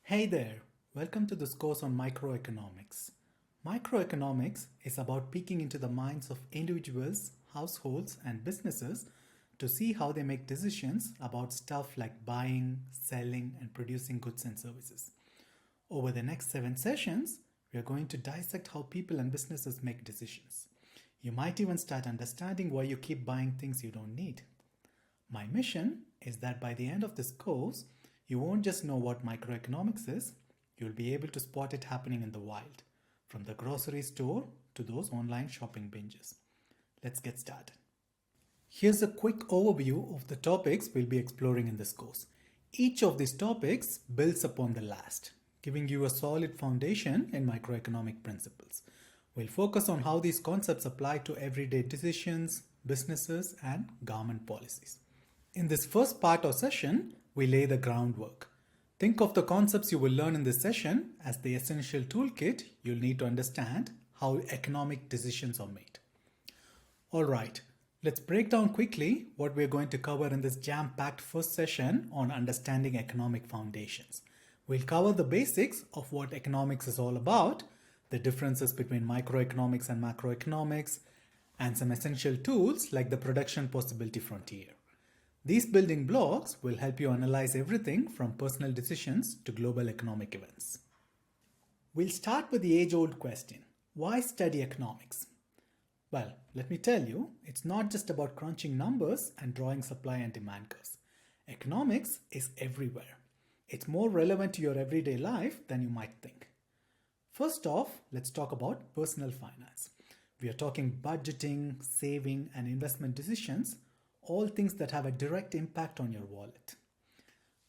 Hey there, welcome to this course on microeconomics. Microeconomics is about peeking into the minds of individuals, households, and businesses to see how they make decisions about stuff like buying, selling, and producing goods and services. Over the next 7 sessions, we are going to dissect how people and businesses make decisions. You might even start understanding why you keep buying things you don't need. My mission is that by the end of this course, you won't just know what microeconomics is, you'll be able to spot it happening in the wild, from the grocery store to those online shopping binges. Let's get started. Here's a quick overview of the topics we'll be exploring in this course. Each of these topics builds upon the last, giving you a solid foundation in microeconomic principles. We'll focus on how these concepts apply to everyday decisions, businesses, and government policies. In this first part or session, we lay the groundwork. Think of the concepts you will learn in this session as the essential toolkit you'll need to understand how economic decisions are made. Alright, let's break down quickly what we're going to cover in this jam-packed first session on understanding economic foundations. We'll cover the basics of what economics is all about, the differences between microeconomics and macroeconomics, and some essential tools like the production possibility frontier. These building blocks will help you analyze everything from personal decisions to global economic events. We'll start with the age-old question, why study economics? Well, let me tell you, it's not just about crunching numbers and drawing supply and demand curves. Economics is everywhere. It's more relevant to your everyday life than you might think. First off, let's talk about personal finance. We are talking budgeting, saving, and investment decisions, all things that have a direct impact on your wallet.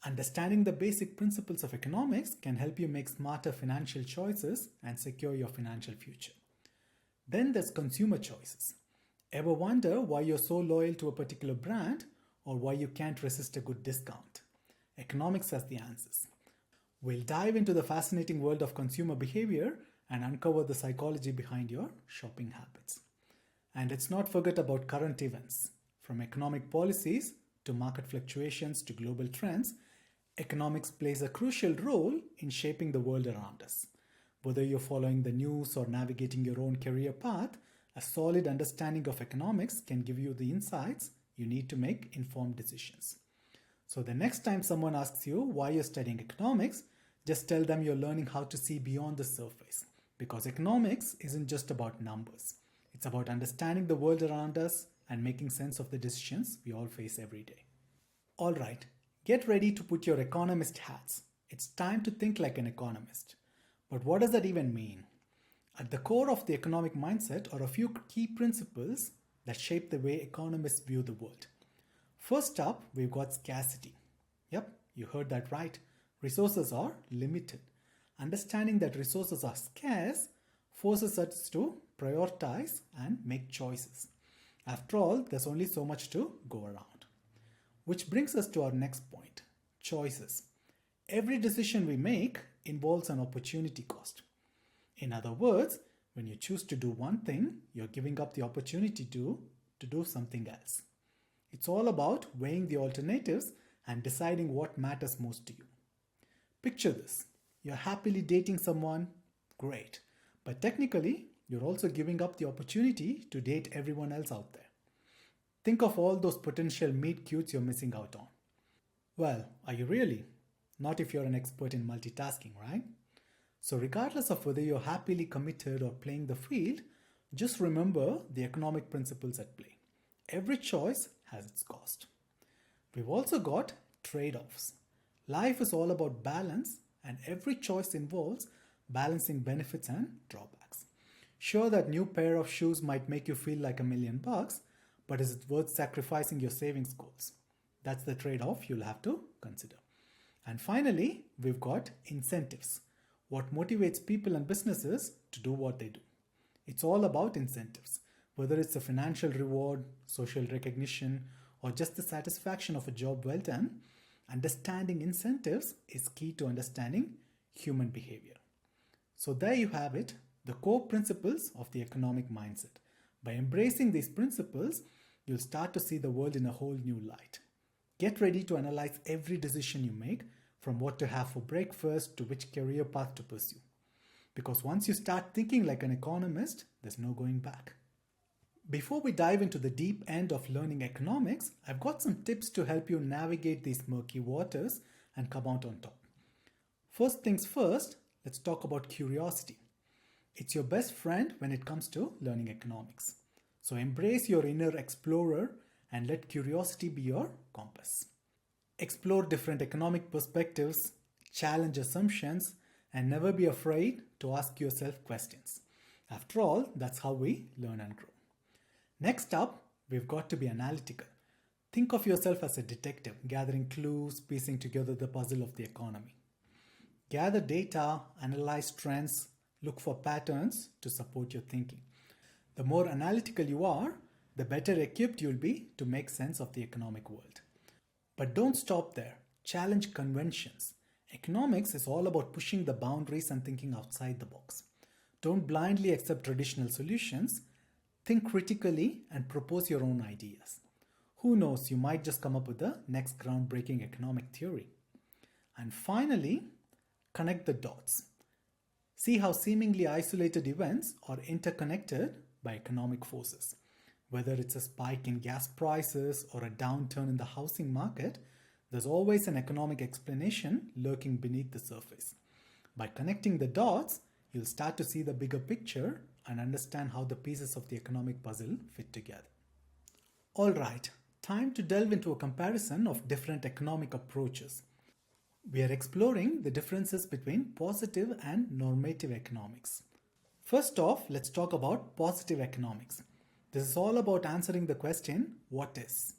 Understanding the basic principles of economics can help you make smarter financial choices and secure your financial future. Then there's consumer choices. Ever wonder why you're so loyal to a particular brand or why you can't resist a good discount? Economics has the answers. We'll dive into the fascinating world of consumer behavior and uncover the psychology behind your shopping habits. And let's not forget about current events. From economic policies to market fluctuations to global trends, economics plays a crucial role in shaping the world around us. Whether you're following the news or navigating your own career path, a solid understanding of economics can give you the insights you need to make informed decisions. So the next time someone asks you why you're studying economics, just tell them you're learning how to see beyond the surface. Because economics isn't just about numbers. It's about understanding the world around us and making sense of the decisions we all face every day. Alright, get ready to put your economist hats. It's time to think like an economist. But what does that even mean? At the core of the economic mindset are a few key principles that shape the way economists view the world. First up, we've got scarcity. Yep, you heard that right. Resources are limited. Understanding that resources are scarce forces us to prioritize and make choices. After all, there's only so much to go around. Which brings us to our next point, choices. Every decision we make involves an opportunity cost. In other words, when you choose to do one thing, you're giving up the opportunity to do something else. It's all about weighing the alternatives and deciding what matters most to you. Picture this. You're happily dating someone, great. But technically, you're also giving up the opportunity to date everyone else out there. Think of all those potential meet cutes you're missing out on. Well, are you really? Not if you're an expert in multitasking, right? So regardless of whether you're happily committed or playing the field, just remember the economic principles at play. Every choice has its cost. We've also got trade-offs. Life is all about balance, and every choice involves balancing benefits and drawbacks. Sure, that new pair of shoes might make you feel like $1,000,000, but is it worth sacrificing your savings goals? That's the trade-off you'll have to consider. And finally, we've got incentives. What motivates people and businesses to do what they do? It's all about incentives, whether it's a financial reward, social recognition, or just the satisfaction of a job well done. Understanding incentives is key to understanding human behavior. So there you have it, the core principles of the economic mindset. By embracing these principles, you'll start to see the world in a whole new light. Get ready to analyze every decision you make, from what to have for breakfast to which career path to pursue. Because once you start thinking like an economist, there's no going back. Before we dive into the deep end of learning economics, I've got some tips to help you navigate these murky waters and come out on top. First things first, let's talk about curiosity. It's your best friend when it comes to learning economics. So embrace your inner explorer and let curiosity be your compass. Explore different economic perspectives, challenge assumptions, and never be afraid to ask yourself questions. After all, that's how we learn and grow. Next up, we've got to be analytical. Think of yourself as a detective, gathering clues, piecing together the puzzle of the economy. Gather data, analyze trends, look for patterns to support your thinking. The more analytical you are, the better equipped you'll be to make sense of the economic world. But don't stop there. Challenge conventions. Economics is all about pushing the boundaries and thinking outside the box. Don't blindly accept traditional solutions. Think critically and propose your own ideas. Who knows, you might just come up with the next groundbreaking economic theory. And finally, connect the dots. See how seemingly isolated events are interconnected by economic forces. Whether it's a spike in gas prices or a downturn in the housing market, there's always an economic explanation lurking beneath the surface. By connecting the dots, you'll start to see the bigger picture and understand how the pieces of the economic puzzle fit together. Alright, time to delve into a comparison of different economic approaches. We are exploring the differences between positive and normative economics. First off, let's talk about positive economics. This is all about answering the question, what is?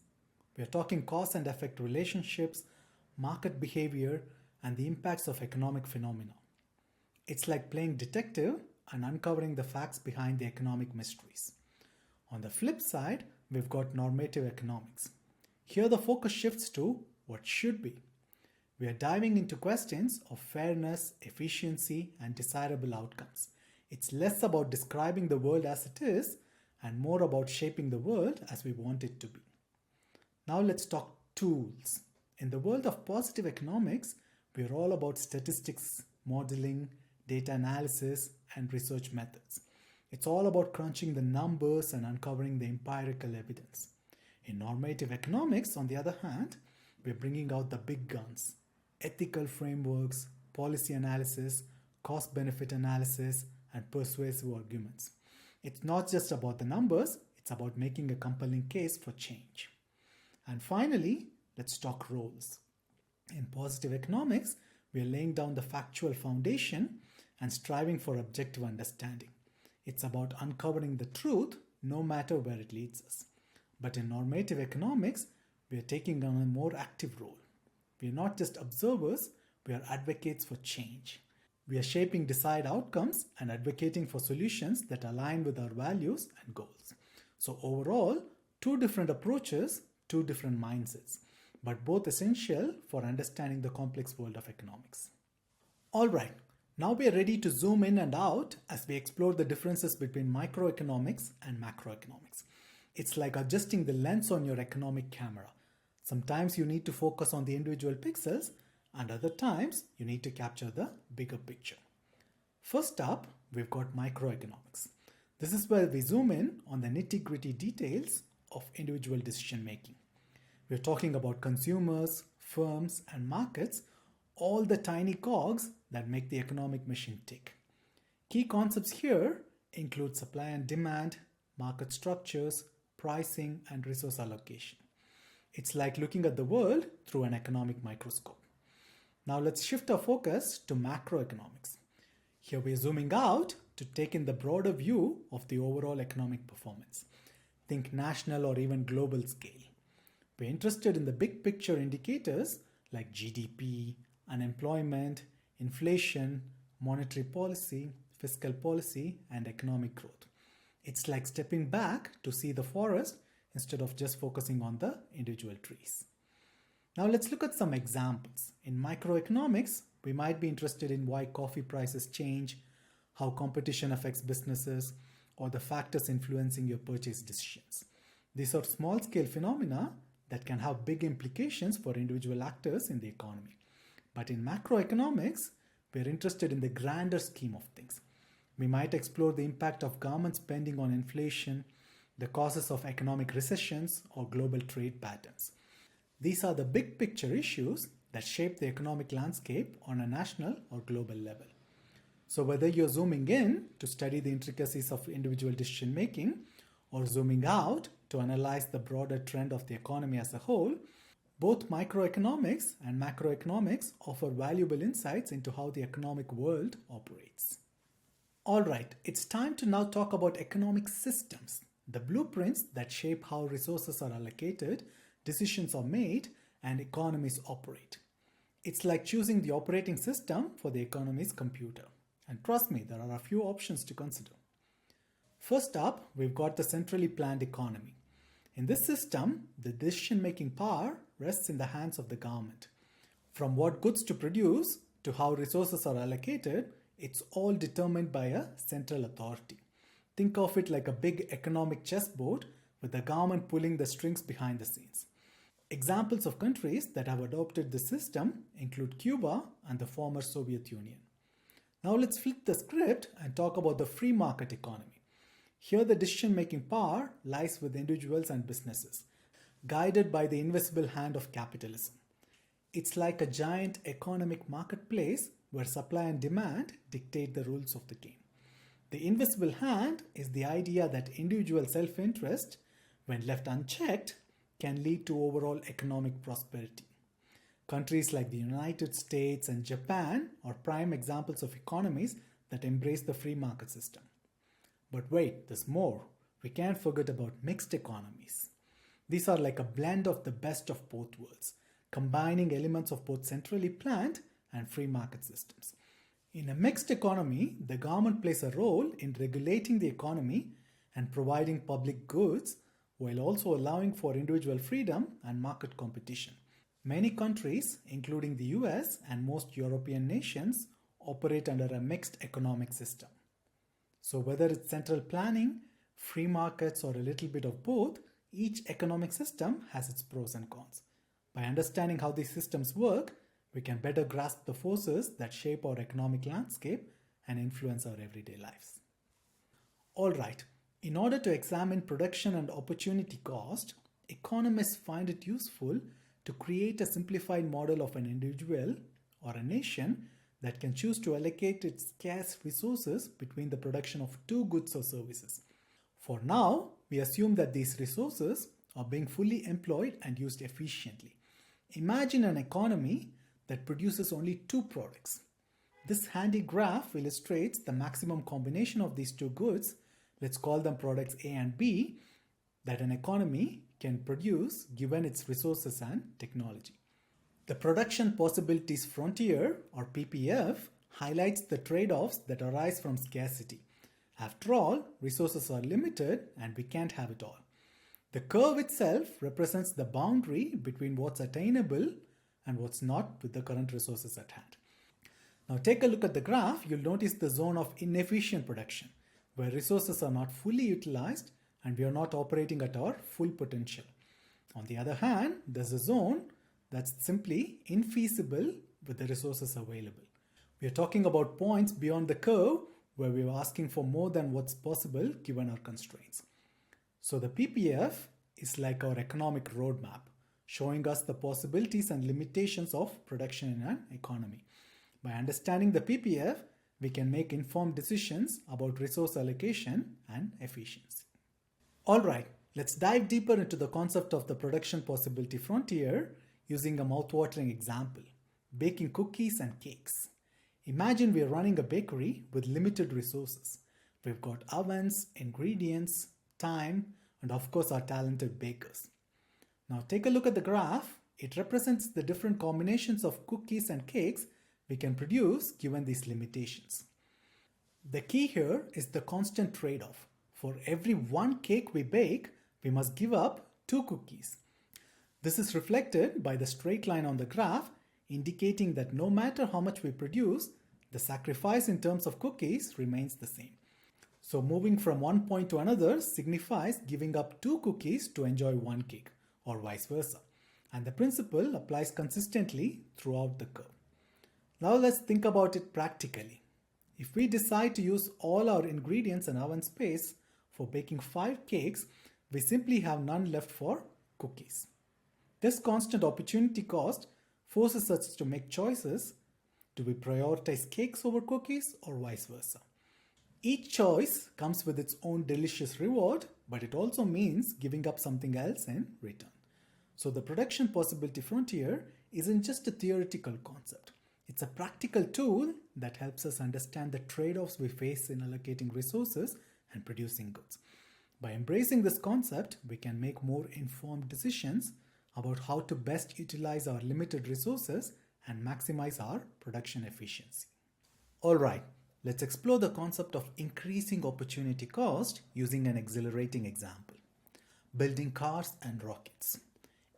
We are talking cause and effect relationships, market behavior, and the impacts of economic phenomena. It's like playing detective and uncovering the facts behind the economic mysteries. On the flip side, we've got normative economics. Here the focus shifts to what should be. We are diving into questions of fairness, efficiency, and desirable outcomes. It's less about describing the world as it is and more about shaping the world as we want it to be. Now let's talk tools. In the world of positive economics, we are all about statistics, modeling, data analysis, and research methods. It's all about crunching the numbers and uncovering the empirical evidence. In normative economics, on the other hand, we're bringing out the big guns: ethical frameworks, policy analysis, cost-benefit analysis, and persuasive arguments. It's not just about the numbers, it's about making a compelling case for change. And finally, let's talk roles. In positive economics, we are laying down the factual foundation and striving for objective understanding. It's about uncovering the truth no matter where it leads us. But in normative economics, we are taking on a more active role. We are not just observers, we are advocates for change. We are shaping desired outcomes and advocating for solutions that align with our values and goals. So overall, two different approaches, two different mindsets, but both essential for understanding the complex world of economics. Alright, now we are ready to zoom in and out as we explore the differences between microeconomics and macroeconomics. It's like adjusting the lens on your economic camera. Sometimes you need to focus on the individual pixels, and other times you need to capture the bigger picture. First up, we've got microeconomics. This is where we zoom in on the nitty-gritty details of individual decision making. We're talking about consumers, firms, and markets, all the tiny cogs that make the economic machine tick. Key concepts here include supply and demand, market structures, pricing, and resource allocation. It's like looking at the world through an economic microscope. Now let's shift our focus to macroeconomics. Here we're zooming out to take in the broader view of the overall economic performance. Think national or even global scale. We're interested in the big picture indicators like GDP, unemployment, inflation, monetary policy, fiscal policy, and economic growth. It's like stepping back to see the forest instead of just focusing on the individual trees. Now let's look at some examples. In microeconomics, we might be interested in why coffee prices change, how competition affects businesses, or the factors influencing your purchase decisions. These are small-scale phenomena that can have big implications for individual actors in the economy. But in macroeconomics, we're interested in the grander scheme of things. We might explore the impact of government spending on inflation, the causes of economic recessions, or global trade patterns. These are the big picture issues that shape the economic landscape on a national or global level. So whether you're zooming in to study the intricacies of individual decision making or zooming out to analyze the broader trend of the economy as a whole, both microeconomics and macroeconomics offer valuable insights into how the economic world operates. Alright, it's time to now talk about economic systems, the blueprints that shape how resources are allocated, decisions are made, and economies operate. It's like choosing the operating system for the economy's computer. And trust me, there are a few options to consider. First up, we've got the centrally planned economy. In this system, the decision-making power rests in the hands of the government. From what goods to produce to how resources are allocated, it's all determined by a central authority. Think of it like a big economic chessboard with the government pulling the strings behind the scenes. Examples of countries that have adopted this system include Cuba and the former Soviet Union. Now let's flip the script and talk about the free market economy. Here the decision-making power lies with individuals and businesses, guided by the invisible hand of capitalism. It's like a giant economic marketplace where supply and demand dictate the rules of the game. The invisible hand is the idea that individual self-interest, when left unchecked, can lead to overall economic prosperity. Countries like the United States and Japan are prime examples of economies that embrace the free market system. But wait, there's more. We can't forget about mixed economies. These are like a blend of the best of both worlds, combining elements of both centrally planned and free market systems. In a mixed economy, the government plays a role in regulating the economy and providing public goods while also allowing for individual freedom and market competition. Many countries, including the US and most European nations, operate under a mixed economic system. So whether it's central planning, free markets, or a little bit of both, each economic system has its pros and cons. By understanding how these systems work, we can better grasp the forces that shape our economic landscape and influence our everyday lives. Alright, in order to examine production and opportunity cost, economists find it useful to create a simplified model of an individual or a nation that can choose to allocate its scarce resources between the production of two goods or services. For now, we assume that these resources are being fully employed and used efficiently. Imagine an economy that produces only two products. This handy graph illustrates the maximum combination of these two goods, let's call them products A and B, that an economy can produce given its resources and technology. The Production Possibilities Frontier, or PPF, highlights the trade-offs that arise from scarcity. After all, resources are limited and we can't have it all. The curve itself represents the boundary between what's attainable and what's not with the current resources at hand. Now take a look at the graph. You'll notice the zone of inefficient production, where resources are not fully utilized and we are not operating at our full potential. On the other hand, there's a zone that's simply infeasible with the resources available. We are talking about points beyond the curve where we are asking for more than what's possible given our constraints. So the PPF is like our economic roadmap, showing us the possibilities and limitations of production in an economy. By understanding the PPF, we can make informed decisions about resource allocation and efficiency. Alright, let's dive deeper into the concept of the production possibility frontier using a mouth-watering example, baking cookies and cakes. Imagine we are running a bakery with limited resources. We've got ovens, ingredients, time, and of course our talented bakers. Now take a look at the graph. It represents the different combinations of cookies and cakes we can produce given these limitations. The key here is the constant trade-off. For every one cake we bake, we must give up 2 cookies. This is reflected by the straight line on the graph, indicating that no matter how much we produce, the sacrifice in terms of cookies remains the same. So moving from one point to another signifies giving up 2 cookies to enjoy 1 cake, or vice versa. And the principle applies consistently throughout the curve. Now let's think about it practically. If we decide to use all our ingredients and oven space for baking 5 cakes, we simply have none left for cookies. This constant opportunity cost forces us to make choices. Do we prioritize cakes over cookies or vice versa? Each choice comes with its own delicious reward, but it also means giving up something else in return. So the production possibility frontier isn't just a theoretical concept. It's a practical tool that helps us understand the trade-offs we face in allocating resources and producing goods. By embracing this concept, we can make more informed decisions about how to best utilize our limited resources and maximize our production efficiency. Alright, let's explore the concept of increasing opportunity cost using an exhilarating example. Building cars and rockets.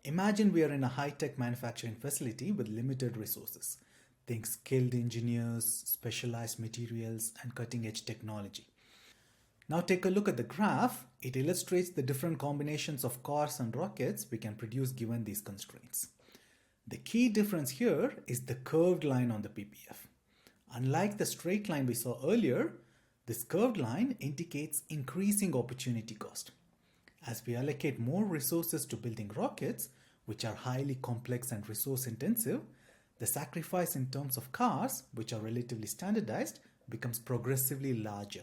Imagine we are in a high-tech manufacturing facility with limited resources. Think skilled engineers, specialized materials, and cutting-edge technology. Now take a look at the graph. It illustrates the different combinations of cars and rockets we can produce given these constraints. The key difference here is the curved line on the PPF. Unlike the straight line we saw earlier, this curved line indicates increasing opportunity cost. As we allocate more resources to building rockets, which are highly complex and resource intensive, the sacrifice in terms of cars, which are relatively standardized, becomes progressively larger.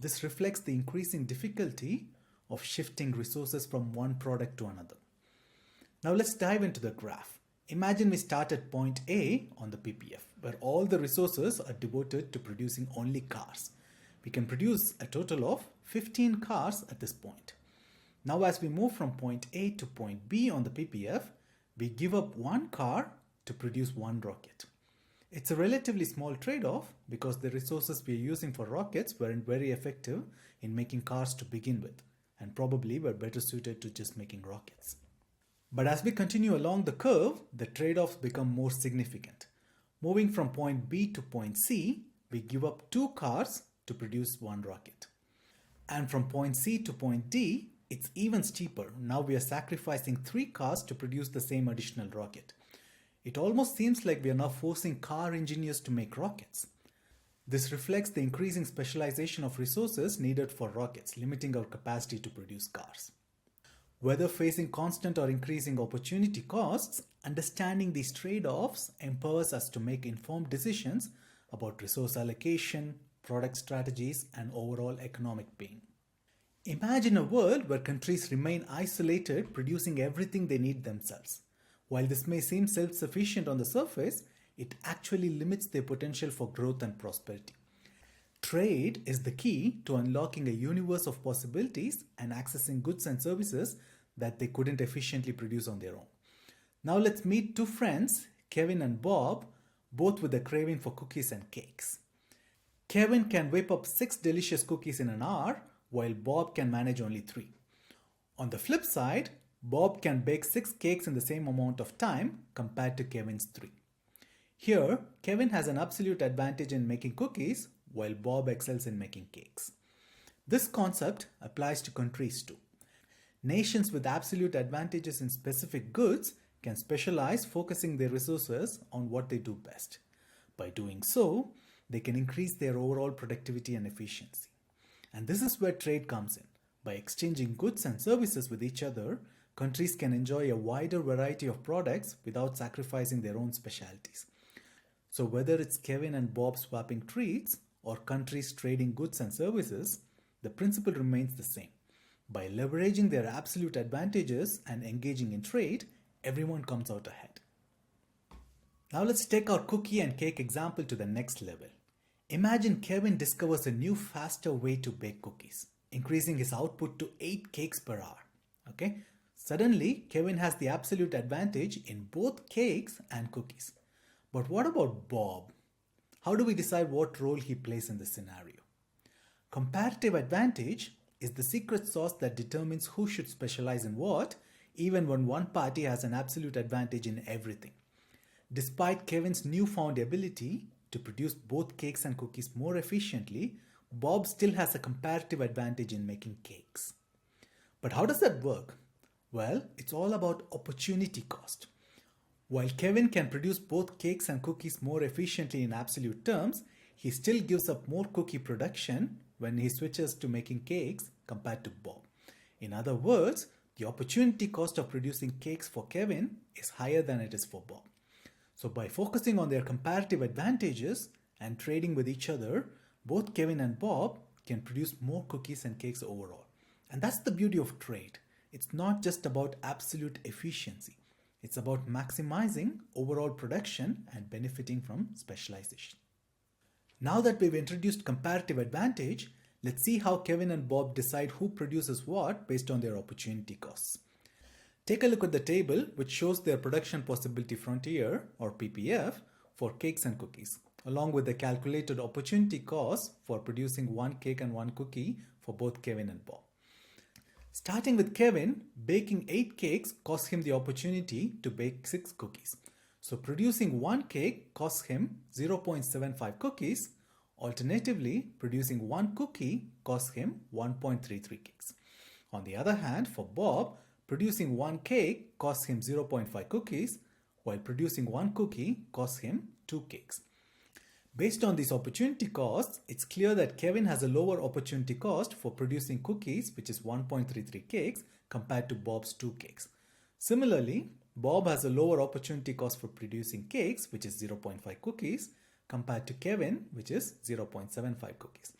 This reflects the increasing difficulty of shifting resources from one product to another. Now let's dive into the graph. Imagine we start at point A on the PPF, where all the resources are devoted to producing only cars. We can produce a total of 15 cars at this point. Now as we move from point A to point B on the PPF, we give up one car to produce one rocket. It's a relatively small trade-off because the resources we are using for rockets weren't very effective in making cars to begin with, and probably were better suited to just making rockets. But as we continue along the curve, the trade-offs become more significant. Moving from point B to point C, we give up 2 cars to produce one rocket. And from point C to point D, it's even steeper. Now we are sacrificing 3 cars to produce the same additional rocket. It almost seems like we are now forcing car engineers to make rockets. This reflects the increasing specialization of resources needed for rockets, limiting our capacity to produce cars. Whether facing constant or increasing opportunity costs, understanding these trade-offs empowers us to make informed decisions about resource allocation, product strategies, and overall economic pain. Imagine a world where countries remain isolated, producing everything they need themselves. While this may seem self-sufficient on the surface, it actually limits their potential for growth and prosperity. Trade is the key to unlocking a universe of possibilities and accessing goods and services that they couldn't efficiently produce on their own. Now let's meet 2 friends, Kevin and Bob, both with a craving for cookies and cakes. Kevin can whip up 6 delicious cookies in an hour, while Bob can manage only 3. On the flip side, Bob can bake 6 cakes in the same amount of time compared to Kevin's 3. Here, Kevin has an absolute advantage in making cookies, while Bob excels in making cakes. This concept applies to countries too. Nations with absolute advantages in specific goods can specialize, focusing their resources on what they do best. By doing so, they can increase their overall productivity and efficiency. And this is where trade comes in. By exchanging goods and services with each other, countries can enjoy a wider variety of products without sacrificing their own specialties. So whether it's Kevin and Bob swapping treats or countries trading goods and services, the principle remains the same. By leveraging their absolute advantages and engaging in trade, everyone comes out ahead. Now let's take our cookie and cake example to the next level. Imagine Kevin discovers a new faster way to bake cookies, increasing his output to 8 cakes per hour. Okay? Suddenly, Kevin has the absolute advantage in both cakes and cookies. But what about Bob? How do we decide what role he plays in this scenario? Comparative advantage is the secret sauce that determines who should specialize in what, even when one party has an absolute advantage in everything. Despite Kevin's newfound ability to produce both cakes and cookies more efficiently, Bob still has a comparative advantage in making cakes. But how does that work? Well, it's all about opportunity cost. While Kevin can produce both cakes and cookies more efficiently in absolute terms, he still gives up more cookie production when he switches to making cakes compared to Bob. In other words, the opportunity cost of producing cakes for Kevin is higher than it is for Bob. So by focusing on their comparative advantages and trading with each other, both Kevin and Bob can produce more cookies and cakes overall. And that's the beauty of trade. It's not just about absolute efficiency. It's about maximizing overall production and benefiting from specialization. Now that we've introduced comparative advantage, let's see how Kevin and Bob decide who produces what based on their opportunity costs. Take a look at the table which shows their production possibility frontier or PPF for cakes and cookies, along with the calculated opportunity cost for producing one cake and one cookie for both Kevin and Bob. Starting with Kevin, baking 8 cakes costs him the opportunity to bake 6 cookies. So producing one cake costs him 0.75 cookies. Alternatively, producing one cookie costs him 1.33 cakes. On the other hand, for Bob, producing one cake costs him 0.5 cookies, while producing one cookie costs him 2 cakes. Based on these opportunity costs, it's clear that Kevin has a lower opportunity cost for producing cookies, which is 1.33 cakes, compared to Bob's 2 cakes. Similarly, Bob has a lower opportunity cost for producing cakes, which is 0.5 cookies, compared to Kevin, which is 0.75 cookies.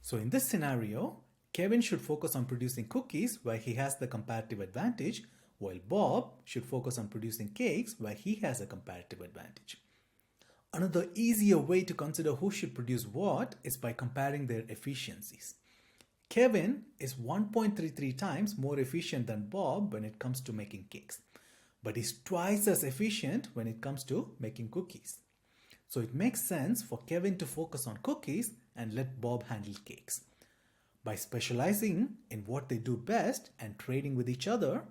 So in this scenario, Kevin should focus on producing cookies where he has the comparative advantage, while Bob should focus on producing cakes where he has a comparative advantage. Another easier way to consider who should produce what is by comparing their efficiencies. Kevin is 1.33 times more efficient than Bob when it comes to making cakes, but is twice as efficient when it comes to making cookies. So it makes sense for Kevin to focus on cookies and let Bob handle cakes. By specializing in what they do best and trading with each other,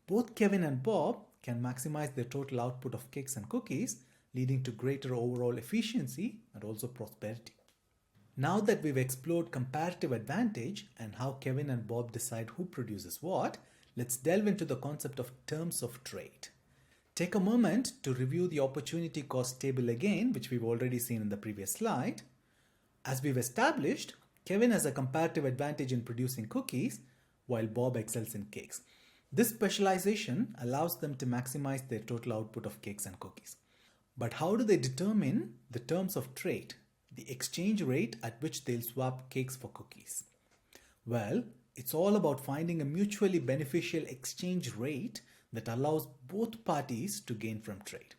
both Kevin and Bob can maximize their total output of cakes and cookies, leading to greater overall efficiency and also prosperity. Now that we've explored comparative advantage and how Kevin and Bob decide who produces what, let's delve into the concept of terms of trade. Take a moment to review the opportunity cost table again, which we've already seen in the previous slide. As we've established, Kevin has a comparative advantage in producing cookies, while Bob excels in cakes. This specialization allows them to maximize their total output of cakes and cookies. But how do they determine the terms of trade, the exchange rate at which they'll swap cakes for cookies? Well, it's all about finding a mutually beneficial exchange rate that allows both parties to gain from trade.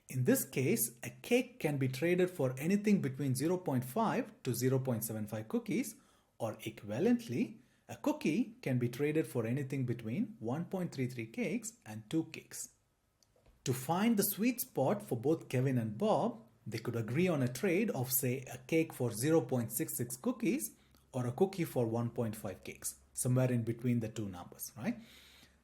In this case, a cake can be traded for anything between 0.5 to 0.75 cookies, or equivalently, a cookie can be traded for anything between 1.33 cakes and 2 cakes. To find the sweet spot for both Kevin and Bob, they could agree on a trade of, say, a cake for 0.66 cookies or a cookie for 1.5 cakes, somewhere in between the two numbers, right?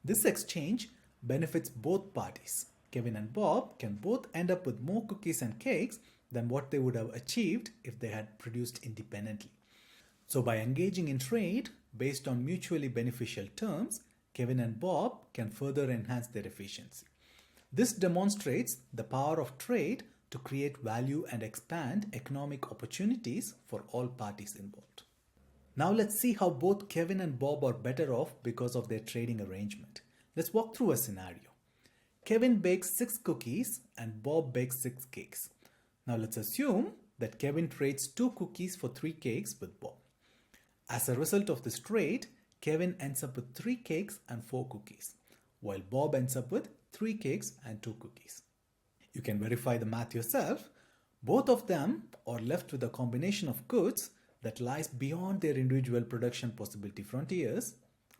This exchange benefits both parties. Kevin and Bob can both end up with more cookies and cakes than what they would have achieved if they had produced independently. So by engaging in trade based on mutually beneficial terms, Kevin and Bob can further enhance their efficiency. This demonstrates the power of trade to create value and expand economic opportunities for all parties involved. Now let's see how both Kevin and Bob are better off because of their trading arrangement. Let's walk through a scenario. Kevin bakes 6 cookies and Bob bakes 6 cakes. Now let's assume that Kevin trades 2 cookies for 3 cakes with Bob. As a result of this trade, Kevin ends up with 3 cakes and 4 cookies, while Bob ends up with 3 cakes and 2 cookies. You can verify the math yourself. Both of them are left with a combination of goods that lies beyond their individual production possibility frontiers,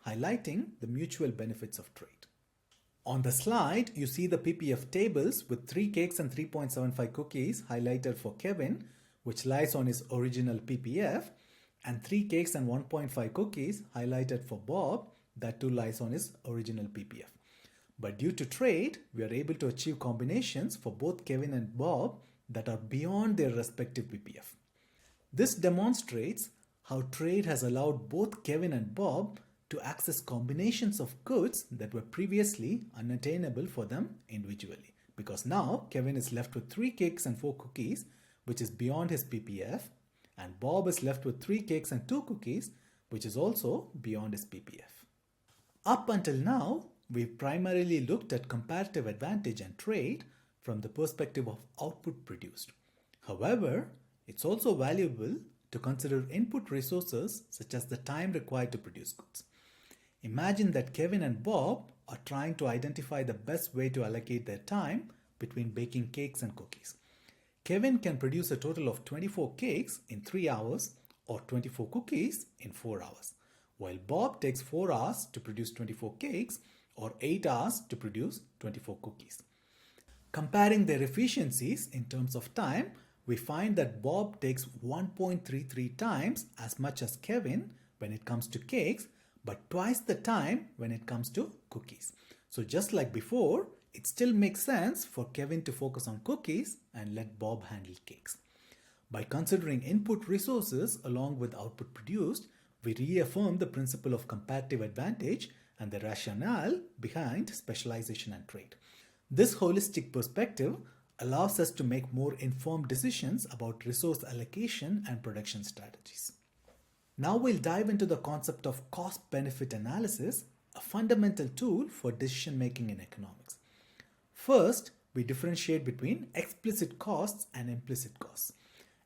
highlighting the mutual benefits of trade. On the slide, you see the PPF tables with 3 cakes and 3.75 cookies highlighted for Kevin, which lies on his original PPF, and 3 cakes and 1.5 cookies highlighted for Bob, that too lies on his original PPF. But due to trade, we are able to achieve combinations for both Kevin and Bob that are beyond their respective PPF. This demonstrates how trade has allowed both Kevin and Bob to access combinations of goods that were previously unattainable for them individually because now Kevin is left with 3 cakes and 4 cookies, which is beyond his PPF, and Bob is left with 3 cakes and 2 cookies, which is also beyond his PPF. Up until now, we've primarily looked at comparative advantage and trade from the perspective of output produced. However, it's also valuable to consider input resources such as the time required to produce goods. Imagine that Kevin and Bob are trying to identify the best way to allocate their time between baking cakes and cookies. Kevin can produce a total of 24 cakes in 3 hours or 24 cookies in 4 hours, while Bob takes 4 hours to produce 24 cakes or 8 hours to produce 24 cookies. Comparing their efficiencies in terms of time, we find that Bob takes 1.33 times as much as Kevin when it comes to cakes, but twice the time when it comes to cookies. So just like before, it still makes sense for Kevin to focus on cookies and let Bob handle cakes. By considering input resources along with output produced, we reaffirm the principle of comparative advantage and the rationale behind specialization and trade. This holistic perspective allows us to make more informed decisions about resource allocation and production strategies. Now we'll dive into the concept of cost-benefit analysis, a fundamental tool for decision making in economics. First, we differentiate between explicit costs and implicit costs.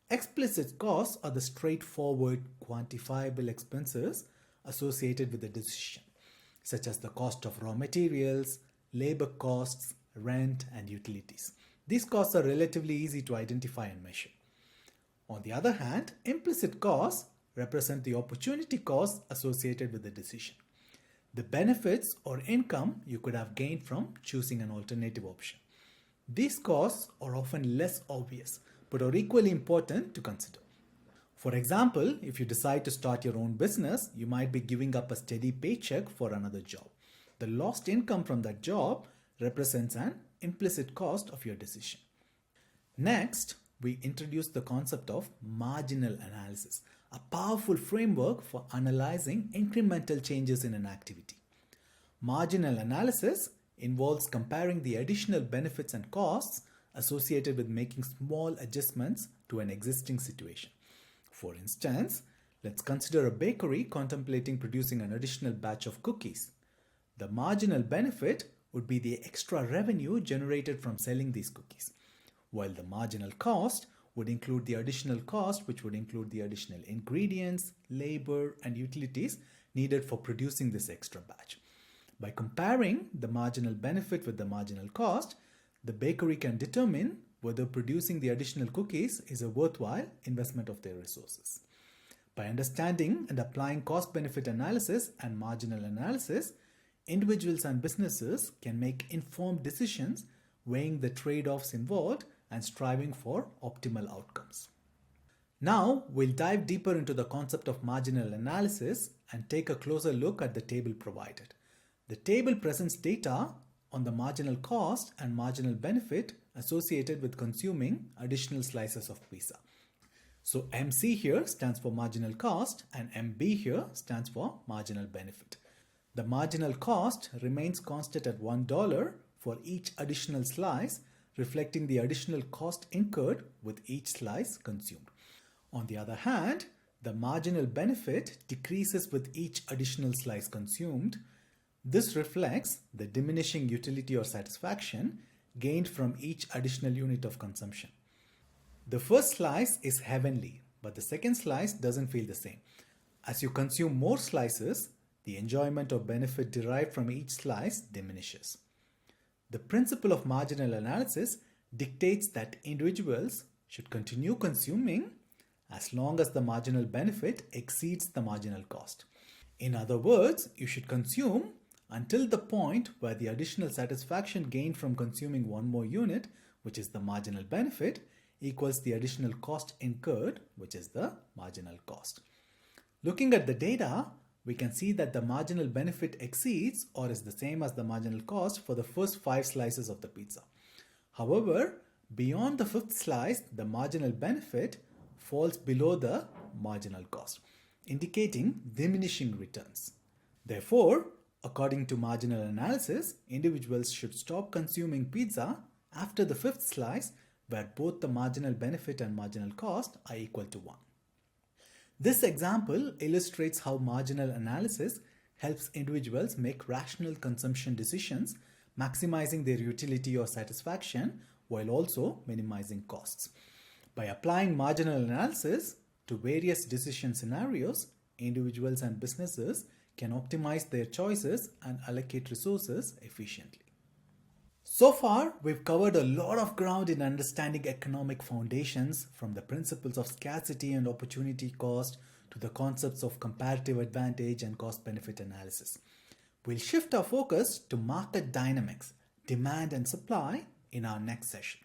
Explicit costs are the straightforward, quantifiable expenses associated with a decision, such as the cost of raw materials, labor costs, rent, and utilities. These costs are relatively easy to identify and measure. On the other hand, implicit costs represent the opportunity costs associated with the decision, the benefits or income you could have gained from choosing an alternative option. These costs are often less obvious, but are equally important to consider. For example, if you decide to start your own business, you might be giving up a steady paycheck for another job. The lost income from that job represents an implicit cost of your decision. Next, we introduce the concept of marginal analysis, a powerful framework for analyzing incremental changes in an activity. Marginal analysis involves comparing the additional benefits and costs associated with making small adjustments to an existing situation. For instance, let's consider a bakery contemplating producing an additional batch of cookies. The marginal benefit would be the extra revenue generated from selling these cookies, while the marginal cost would include the additional cost, which would include the additional ingredients, labor, and utilities needed for producing this extra batch. By comparing the marginal benefit with the marginal cost, the bakery can determine whether producing the additional cookies is a worthwhile investment of their resources. By understanding and applying cost-benefit analysis and marginal analysis, individuals and businesses can make informed decisions, weighing the trade-offs involved and striving for optimal outcomes. Now, we'll dive deeper into the concept of marginal analysis and take a closer look at the table provided. The table presents data on the marginal cost and marginal benefit associated with consuming additional slices of pizza. So MC here stands for marginal cost and MB here stands for marginal benefit. The marginal cost remains constant at $1 for each additional slice, reflecting the additional cost incurred with each slice consumed. On the other hand, the marginal benefit decreases with each additional slice consumed. This reflects the diminishing utility or satisfaction gained from each additional unit of consumption. The first slice is heavenly, but the second slice doesn't feel the same. As you consume more slices, the enjoyment or benefit derived from each slice diminishes. The principle of marginal analysis dictates that individuals should continue consuming as long as the marginal benefit exceeds the marginal cost. In other words, you should consume until the point where the additional satisfaction gained from consuming one more unit, which is the marginal benefit, equals the additional cost incurred, which is the marginal cost. Looking at the data, we can see that the marginal benefit exceeds or is the same as the marginal cost for the first 5 slices of the pizza. However, beyond the 5th slice, the marginal benefit falls below the marginal cost, indicating diminishing returns. Therefore, according to marginal analysis, individuals should stop consuming pizza after the fifth slice, where both the marginal benefit and marginal cost are equal to 1. This example illustrates how marginal analysis helps individuals make rational consumption decisions, maximizing their utility or satisfaction while also minimizing costs. By applying marginal analysis to various decision scenarios, individuals and businesses can optimize their choices and allocate resources efficiently. So far, we've covered a lot of ground in understanding economic foundations, from the principles of scarcity and opportunity cost to the concepts of comparative advantage and cost-benefit analysis. We'll shift our focus to market dynamics, demand and supply in our next session.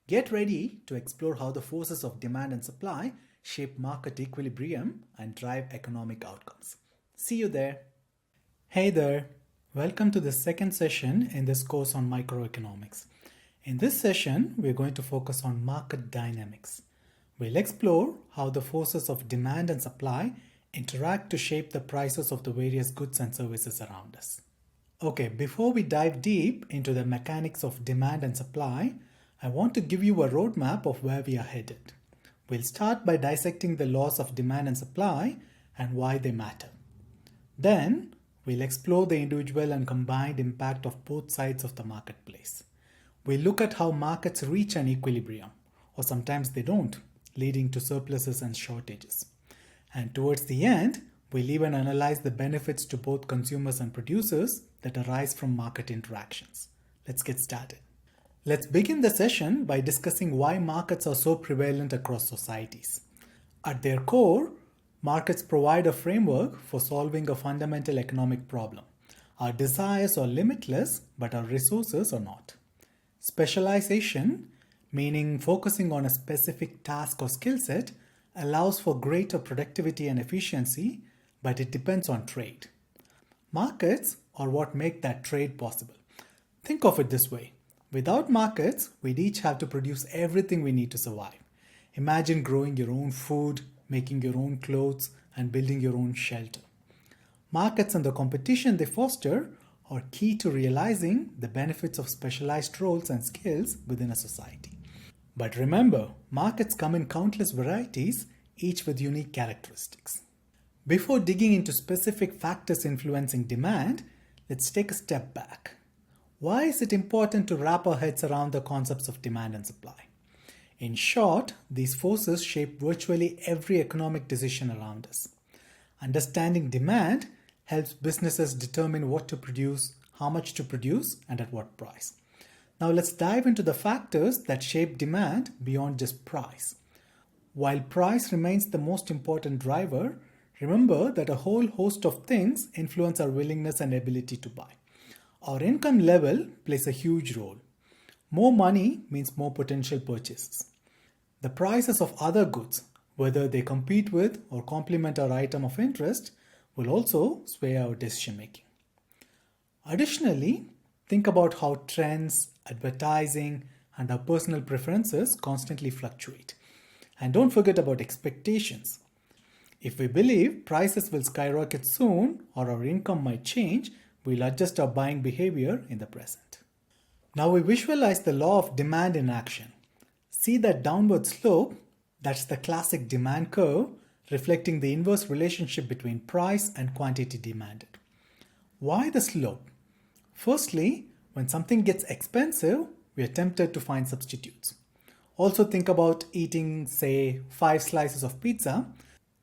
Get ready to explore how the forces of demand and supply shape market equilibrium and drive economic outcomes. See you there. Hey there. Welcome to the second session in this course on microeconomics. In this session, we're going to focus on market dynamics. We'll explore how the forces of demand and supply interact to shape the prices of the various goods and services around us. Okay, before we dive deep into the mechanics of demand and supply, I want to give you a roadmap of where we are headed. We'll start by dissecting the laws of demand and supply and why they matter. Then, we'll explore the individual and combined impact of both sides of the marketplace. We'll look at how markets reach an equilibrium, or sometimes they don't, leading to surpluses and shortages. And towards the end, we'll even analyze the benefits to both consumers and producers that arise from market interactions. Let's get started. Let's begin the session by discussing why markets are so prevalent across societies. At their core, markets provide a framework for solving a fundamental economic problem. Our desires are limitless, but our resources are not. Specialization, meaning focusing on a specific task or skill set, allows for greater productivity and efficiency, but it depends on trade. Markets are what make that trade possible. Think of it this way. Without markets, we'd each have to produce everything we need to survive. Imagine growing your own food, making your own clothes, and building your own shelter. Markets and the competition they foster are key to realizing the benefits of specialized roles and skills within a society. But remember, markets come in countless varieties, each with unique characteristics. Before digging into specific factors influencing demand, let's take a step back. Why is it important to wrap our heads around the concepts of demand and supply? In short, these forces shape virtually every economic decision around us. Understanding demand helps businesses determine what to produce, how much to produce, and at what price. Now let's dive into the factors that shape demand beyond just price. While price remains the most important driver, remember that a whole host of things influence our willingness and ability to buy. Our income level plays a huge role. More money means more potential purchases. The prices of other goods, whether they compete with or complement our item of interest, will also sway our decision making. Additionally, think about how trends, advertising, and our personal preferences constantly fluctuate. And don't forget about expectations. If we believe prices will skyrocket soon or our income might change, we'll adjust our buying behavior in the present. Now we visualize the law of demand in action. See that downward slope? That's the classic demand curve, reflecting the inverse relationship between price and quantity demanded. Why the slope? Firstly, when something gets expensive, we are tempted to find substitutes. Also think about eating, say, 5 slices of pizza.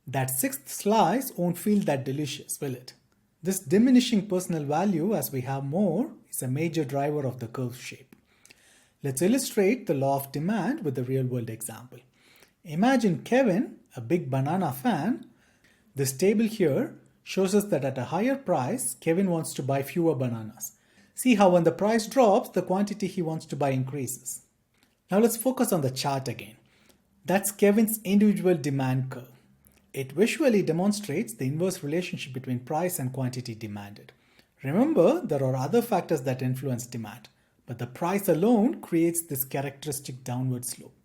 That 6th slice won't feel that delicious, will it? This diminishing personal value as we have more is a major driver of the curve shape. Let's illustrate the law of demand with a real-world example. Imagine Kevin, a big banana fan. This table here shows us that at a higher price, Kevin wants to buy fewer bananas. See how when the price drops, the quantity he wants to buy increases. Now let's focus on the chart again. That's Kevin's individual demand curve. It visually demonstrates the inverse relationship between price and quantity demanded. Remember, there are other factors that influence demand, but the price alone creates this characteristic downward slope.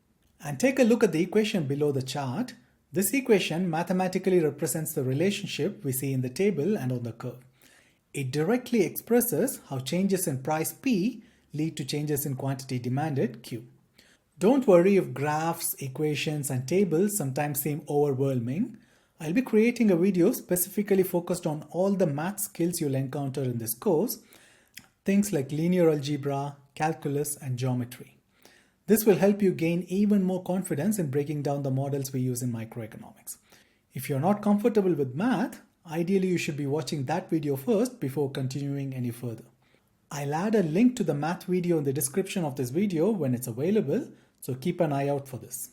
And take a look at the equation below the chart. This equation mathematically represents the relationship we see in the table and on the curve. It directly expresses how changes in price P lead to changes in quantity demanded, Q. Don't worry if graphs, equations, and tables sometimes seem overwhelming. I'll be creating a video specifically focused on all the math skills you'll encounter in this course, things like linear algebra, calculus, and geometry. This will help you gain even more confidence in breaking down the models we use in microeconomics. If you're not comfortable with math, ideally you should be watching that video first before continuing any further. I'll add a link to the math video in the description of this video when it's available, so keep an eye out for this.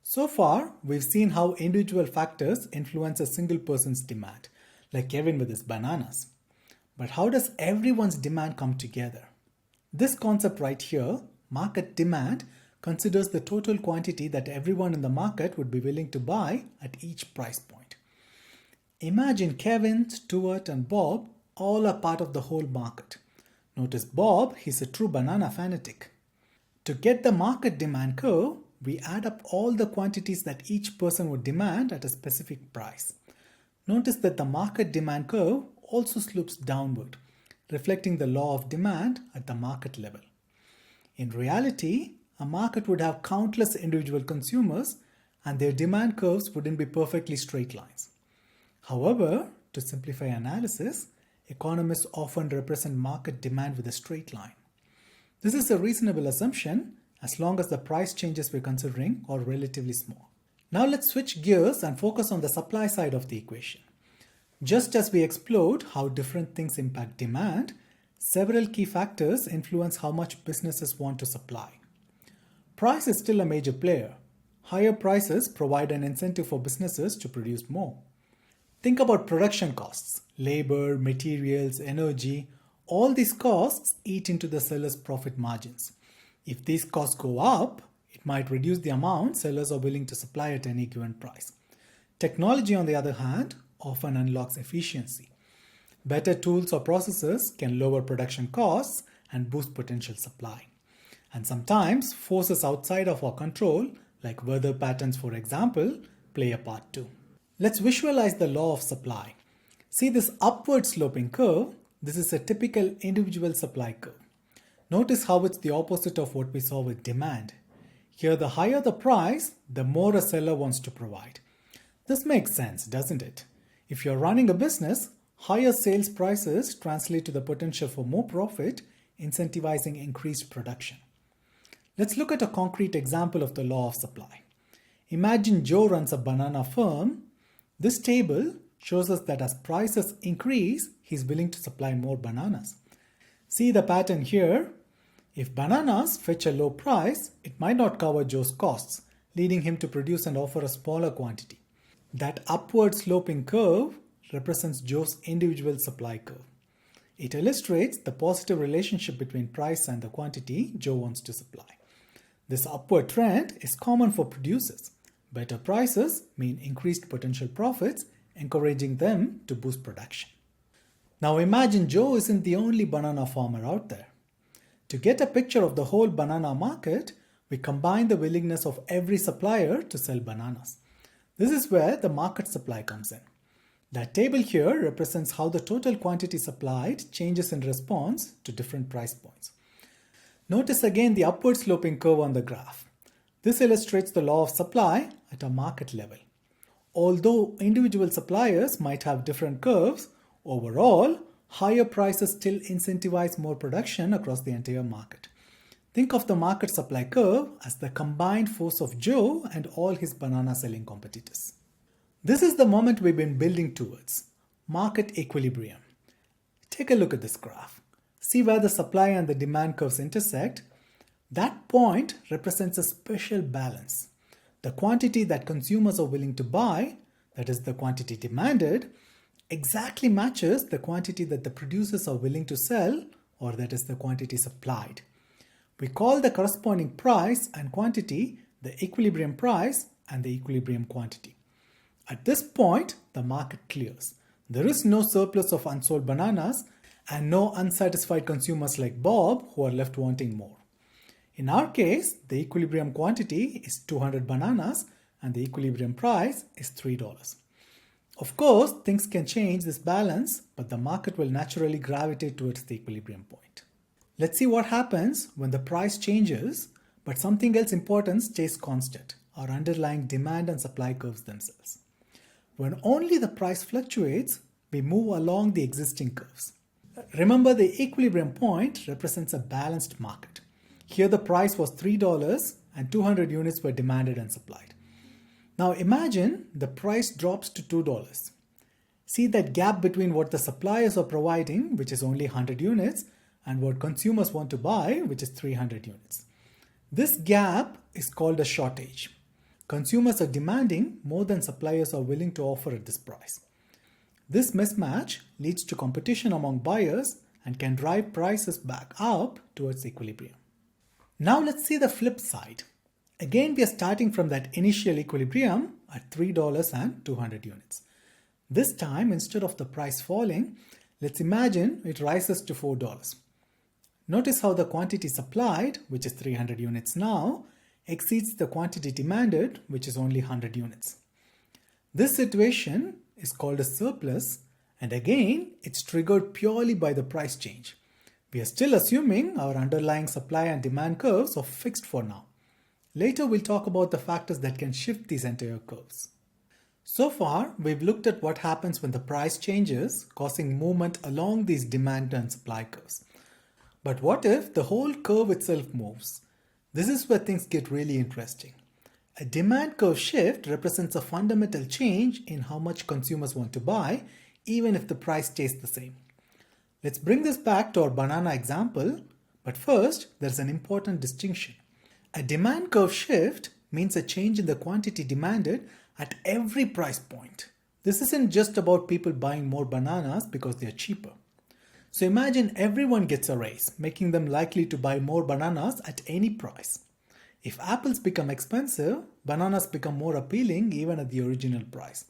So far, we've seen how individual factors influence a single person's demand, like Kevin with his bananas. But how does everyone's demand come together? This concept right here, market demand, considers the total quantity that everyone in the market would be willing to buy at each price point. Imagine Kevin, Stuart, and Bob all are part of the whole market. Notice Bob, he's a true banana fanatic. To get the market demand curve, we add up all the quantities that each person would demand at a specific price. Notice that the market demand curve also slopes downward, reflecting the law of demand at the market level. In reality, a market would have countless individual consumers and their demand curves wouldn't be perfectly straight lines. However, to simplify analysis, economists often represent market demand with a straight line. This is a reasonable assumption as long as the price changes we're considering are relatively small. Now let's switch gears and focus on the supply side of the equation. Just as we explored how different things impact demand, several key factors influence how much businesses want to supply. Price is still a major player. Higher prices provide an incentive for businesses to produce more. Think about production costs, labor, materials, energy. All these costs eat into the seller's profit margins. If these costs go up, it might reduce the amount sellers are willing to supply at any given price. Technology, on the other hand, often unlocks efficiency. Better tools or processes can lower production costs and boost potential supply. And sometimes forces outside of our control, like weather patterns for example, play a part too. Let's visualize the law of supply. See this upward sloping curve? This is a typical individual supply curve. Notice how it's the opposite of what we saw with demand. Here, the higher the price, the more a seller wants to provide. This makes sense, doesn't it? If you're running a business, higher sales prices translate to the potential for more profit, incentivizing increased production. Let's look at a concrete example of the law of supply. Imagine Joe runs a banana farm. This table shows us that as prices increase, he's willing to supply more bananas. See the pattern here? If bananas fetch a low price, it might not cover Joe's costs, leading him to produce and offer a smaller quantity. That upward sloping curve represents Joe's individual supply curve. It illustrates the positive relationship between price and the quantity Joe wants to supply. This upward trend is common for producers. Better prices mean increased potential profits, encouraging them to boost production. Now imagine Joe isn't the only banana farmer out there. To get a picture of the whole banana market, we combine the willingness of every supplier to sell bananas. This is where the market supply comes in. That table here represents how the total quantity supplied changes in response to different price points. Notice again the upward sloping curve on the graph. This illustrates the law of supply at a market level. Although individual suppliers might have different curves, overall, higher prices still incentivize more production across the entire market. Think of the market supply curve as the combined force of Joe and all his banana selling competitors. This is the moment we've been building towards, market equilibrium. Take a look at this graph. See where the supply and the demand curves intersect? That point represents a special balance. The quantity that consumers are willing to buy, that is the quantity demanded, exactly matches the quantity that the producers are willing to sell, or that is the quantity supplied. We call the corresponding price and quantity the equilibrium price and the equilibrium quantity. At this point, the market clears. There is no surplus of unsold bananas and no unsatisfied consumers like Bob who are left wanting more. In our case, the equilibrium quantity is 200 bananas and the equilibrium price is $3. Of course, things can change this balance, but the market will naturally gravitate towards the equilibrium point. Let's see what happens when the price changes, but something else important stays constant, our underlying demand and supply curves themselves. When only the price fluctuates, we move along the existing curves. Remember, the equilibrium point represents a balanced market. Here the price was $3 and 200 units were demanded and supplied. Now imagine the price drops to $2. See that gap between what the suppliers are providing, which is only 100 units, and what consumers want to buy, which is 300 units. This gap is called a shortage. Consumers are demanding more than suppliers are willing to offer at this price. This mismatch leads to competition among buyers and can drive prices back up towards equilibrium. Now let's see the flip side. Again, we are starting from that initial equilibrium at $3 and 200 units. This time, instead of the price falling, let's imagine it rises to $4. Notice how the quantity supplied, which is 300 units now, exceeds the quantity demanded, which is only 100 units. This situation is called a surplus, and again, it's triggered purely by the price change. We are still assuming our underlying supply and demand curves are fixed for now. Later, we'll talk about the factors that can shift these entire curves. So far, we've looked at what happens when the price changes, causing movement along these demand and supply curves. But what if the whole curve itself moves? This is where things get really interesting. A demand curve shift represents a fundamental change in how much consumers want to buy, even if the price stays the same. Let's bring this back to our banana example, but first, there's an important distinction. A demand curve shift means a change in the quantity demanded at every price point. This isn't just about people buying more bananas because they are cheaper. So imagine everyone gets a raise, making them likely to buy more bananas at any price. If apples become expensive, bananas become more appealing even at the original price.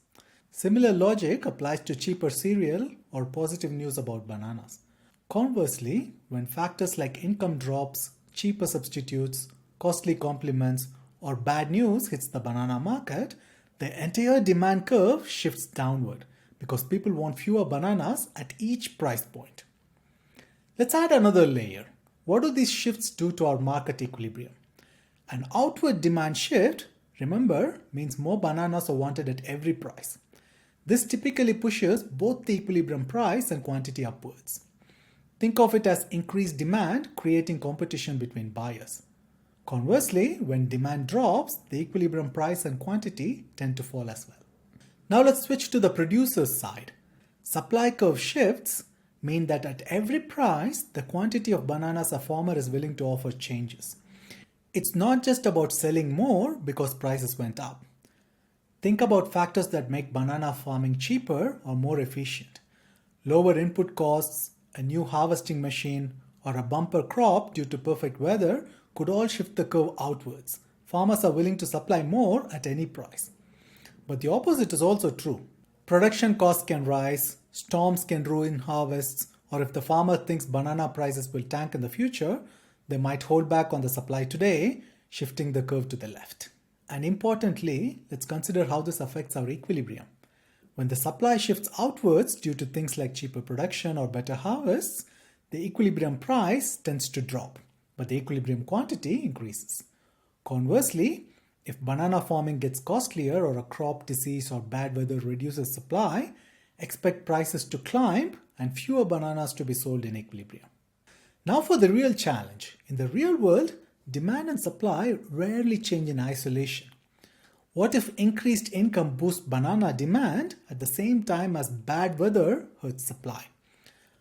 Similar logic applies to cheaper cereal or positive news about bananas. Conversely, when factors like income drops, cheaper substitutes, costly compliments, or bad news hits the banana market, the entire demand curve shifts downward because people want fewer bananas at each price point. Let's add another layer. What do these shifts do to our market equilibrium? An outward demand shift, remember, means more bananas are wanted at every price. This typically pushes both the equilibrium price and quantity upwards. Think of it as increased demand creating competition between buyers. Conversely, when demand drops, the equilibrium price and quantity tend to fall as well. Now let's switch to the producer's side. Supply curve shifts mean that at every price, the quantity of bananas a farmer is willing to offer changes. It's not just about selling more because prices went up. Think about factors that make banana farming cheaper or more efficient. Lower input costs, a new harvesting machine, or a bumper crop due to perfect weather could all shift the curve outwards. Farmers are willing to supply more at any price. But the opposite is also true. Production costs can rise, storms can ruin harvests, or if the farmer thinks banana prices will tank in the future, they might hold back on the supply today, shifting the curve to the left. And importantly, let's consider how this affects our equilibrium. When the supply shifts outwards due to things like cheaper production or better harvests, the equilibrium price tends to drop, but the equilibrium quantity increases. Conversely, if banana farming gets costlier or a crop disease or bad weather reduces supply, expect prices to climb and fewer bananas to be sold in equilibrium. Now for the real challenge. In the real world, demand and supply rarely change in isolation. What if increased income boosts banana demand at the same time as bad weather hurts supply?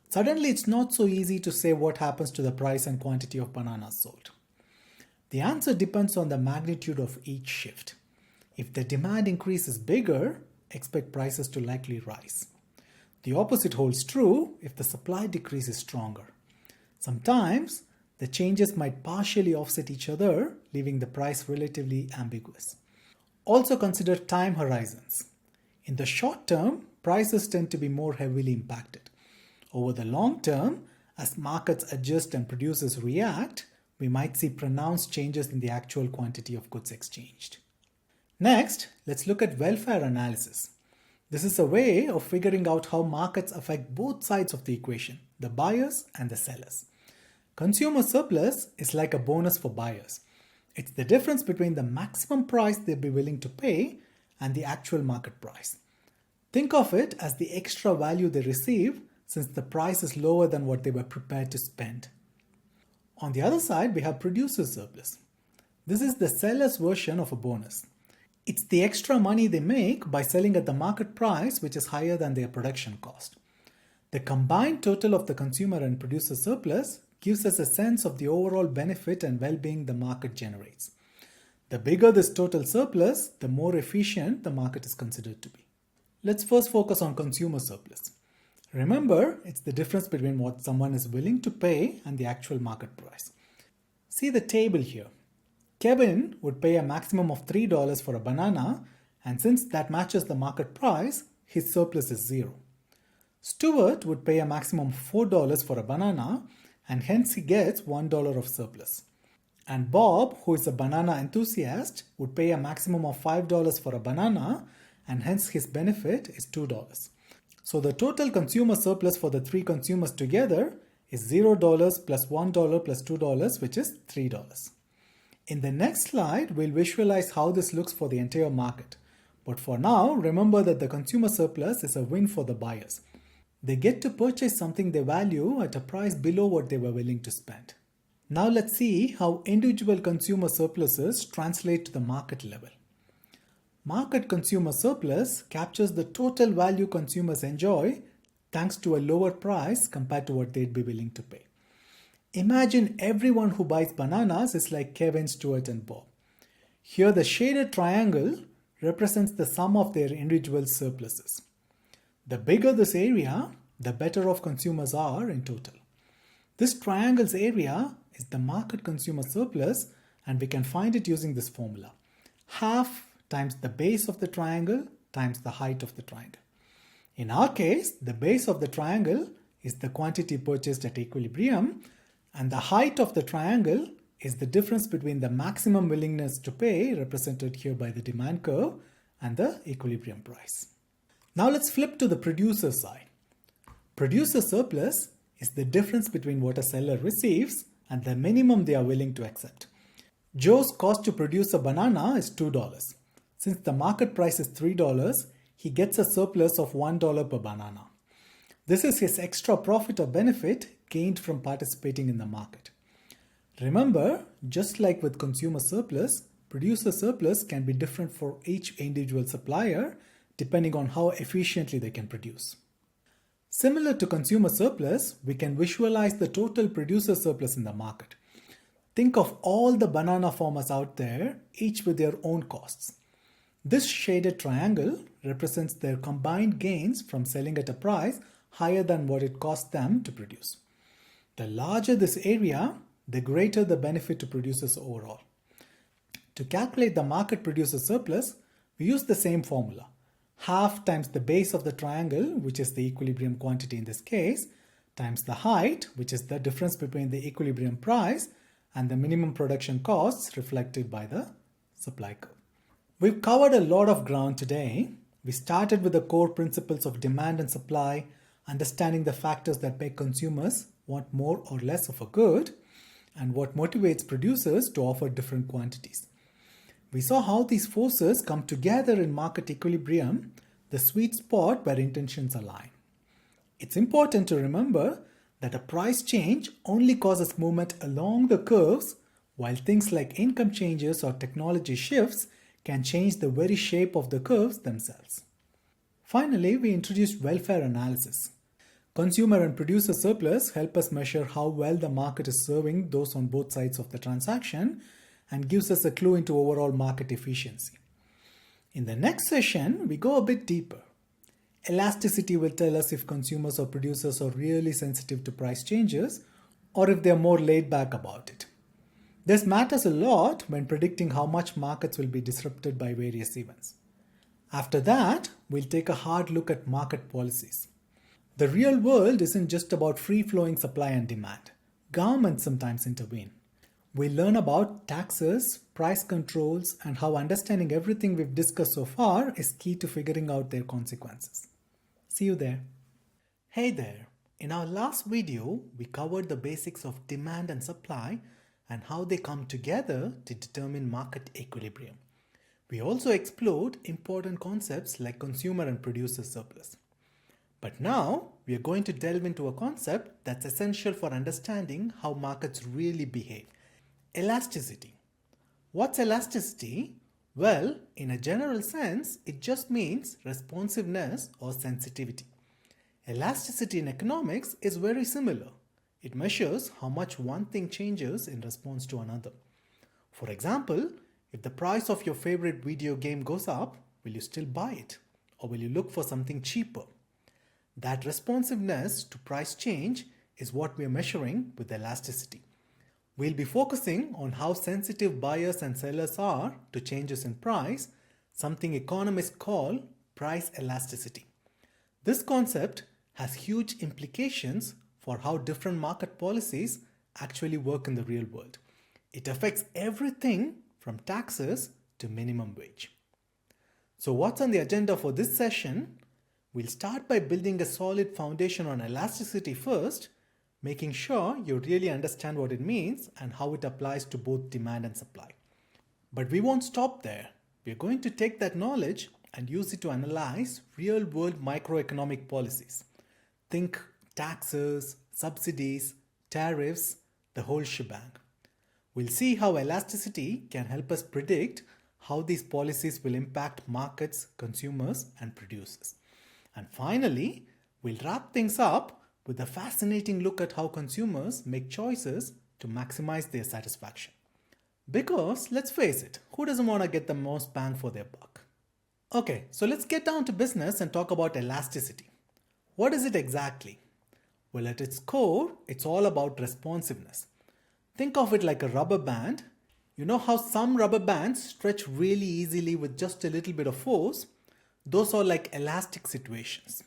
Suddenly, it's not so easy to say what happens to the price and quantity of bananas sold. The answer depends on the magnitude of each shift. If the demand increase is bigger, expect prices to likely rise. The opposite holds true if the supply decrease is stronger. Sometimes, the changes might partially offset each other, leaving the price relatively ambiguous. Also consider time horizons. In the short term, prices tend to be more heavily impacted. Over the long term, as markets adjust and producers react, we might see pronounced changes in the actual quantity of goods exchanged. Next, let's look at welfare analysis. This is a way of figuring out how markets affect both sides of the equation, the buyers and the sellers. Consumer surplus is like a bonus for buyers. It's the difference between the maximum price they'll be willing to pay and the actual market price. Think of it as the extra value they receive since the price is lower than what they were prepared to spend. On the other side, we have producer surplus. This is the seller's version of a bonus. It's the extra money they make by selling at the market price, which is higher than their production cost. The combined total of the consumer and producer surplus gives us a sense of the overall benefit and well-being the market generates. The bigger this total surplus, the more efficient the market is considered to be. Let's first focus on consumer surplus. Remember, it's the difference between what someone is willing to pay and the actual market price. See the table here. Kevin would pay a maximum of $3 for a banana, and since that matches the market price, his surplus is zero. Stuart would pay a maximum of $4 for a banana, and hence he gets $1 of surplus. And Bob, who is a banana enthusiast, would pay a maximum of $5 for a banana, and hence his benefit is $2. So the total consumer surplus for the three consumers together is $0 plus $1 plus $2, which is $3. In the next slide, we'll visualize how this looks for the entire market. But for now, remember that the consumer surplus is a win for the buyers. They get to purchase something they value at a price below what they were willing to spend. Now let's see how individual consumer surpluses translate to the market level. Market consumer surplus captures the total value consumers enjoy thanks to a lower price compared to what they'd be willing to pay. Imagine everyone who buys bananas is like Kevin, Stuart, and Bob. Here the shaded triangle represents the sum of their individual surpluses. The bigger this area, the better off consumers are in total. This triangle's area is the market consumer surplus, and we can find it using this formula. Half times the base of the triangle times the height of the triangle. In our case, the base of the triangle is the quantity purchased at equilibrium, and the height of the triangle is the difference between the maximum willingness to pay, represented here by the demand curve, and the equilibrium price. Now let's flip to the producer side. Producer surplus is the difference between what a seller receives and the minimum they are willing to accept. Joe's cost to produce a banana is $2. Since the market price is $3, he gets a surplus of $1 per banana. This is his extra profit or benefit gained from participating in the market. Remember, just like with consumer surplus, producer surplus can be different for each individual supplier depending on how efficiently they can produce. Similar to consumer surplus, we can visualize the total producer surplus in the market. Think of all the banana farmers out there, each with their own costs. This shaded triangle represents their combined gains from selling at a price higher than what it cost them to produce. The larger this area, the greater the benefit to producers overall. To calculate the market producer surplus, we use the same formula. Half times the base of the triangle, which is the equilibrium quantity in this case, times the height, which is the difference between the equilibrium price and the minimum production costs reflected by the supply curve. We've covered a lot of ground today. We started with the core principles of demand and supply, understanding the factors that make consumers want more or less of a good, and what motivates producers to offer different quantities. We saw how these forces come together in market equilibrium, the sweet spot where intentions align. It's important to remember that a price change only causes movement along the curves, while things like income changes or technology shifts can change the very shape of the curves themselves. Finally, we introduced welfare analysis. Consumer and producer surplus help us measure how well the market is serving those on both sides of the transaction and gives us a clue into overall market efficiency. In the next session, we go a bit deeper. Elasticity will tell us if consumers or producers are really sensitive to price changes or if they're more laid back about it. This matters a lot when predicting how much markets will be disrupted by various events. After that, we'll take a hard look at market policies. The real world isn't just about free-flowing supply and demand. Governments sometimes intervene. We'll learn about taxes, price controls, and how understanding everything we've discussed so far is key to figuring out their consequences. See you there. Hey there. In our last video, we covered the basics of demand and supply and how they come together to determine market equilibrium. We also explored important concepts like consumer and producer surplus. But now we are going to delve into a concept that's essential for understanding how markets really behave: elasticity. What's elasticity? Well, in a general sense, it just means responsiveness or sensitivity. Elasticity in economics is very similar. It measures how much one thing changes in response to another. For example, if the price of your favorite video game goes up, will you still buy it? Or will you look for something cheaper? That responsiveness to price change is what we are measuring with elasticity. We'll be focusing on how sensitive buyers and sellers are to changes in price, something economists call price elasticity. This concept has huge implications for how different market policies actually work in the real world. It affects everything from taxes to minimum wage. So what's on the agenda for this session? We'll start by building a solid foundation on elasticity first, making sure you really understand what it means and how it applies to both demand and supply. But we won't stop there. We're going to take that knowledge and use it to analyze real-world microeconomic policies. Think taxes, subsidies, tariffs, the whole shebang. We'll see how elasticity can help us predict how these policies will impact markets, consumers, and producers. And finally, we'll wrap things up with a fascinating look at how consumers make choices to maximize their satisfaction. Because, let's face it, who doesn't want to get the most bang for their buck? Okay, so let's get down to business and talk about elasticity. What is it exactly? Well, at its core, it's all about responsiveness. Think of it like a rubber band. You know how some rubber bands stretch really easily with just a little bit of force? Those are like elastic situations.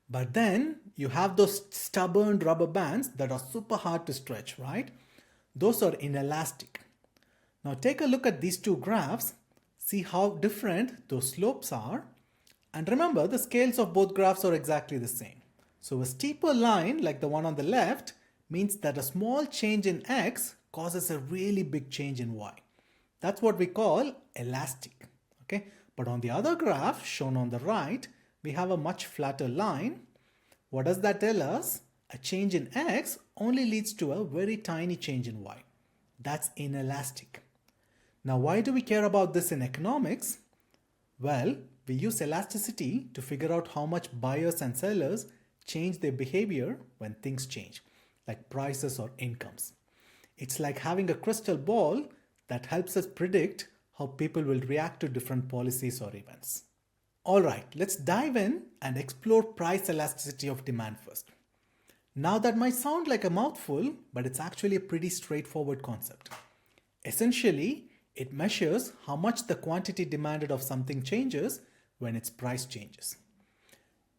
But then you have those stubborn rubber bands that are super hard to stretch, right? Those are inelastic. Now take a look at these two graphs, see how different those slopes are, and remember the scales of both graphs are exactly the same. So a steeper line like the one on the left means that a small change in x causes a really big change in y. That's what we call elastic. Okay? But on the other graph shown on the right, we have a much flatter line. What does that tell us? A change in x only leads to a very tiny change in y. That's inelastic. Now, why do we care about this in economics? Well, we use elasticity to figure out how much buyers and sellers change their behavior when things change, like prices or incomes. It's like having a crystal ball that helps us predict how people will react to different policies or events. Alright, let's dive in and explore price elasticity of demand first. Now that might sound like a mouthful, but it's actually a pretty straightforward concept. Essentially, it measures how much the quantity demanded of something changes when its price changes.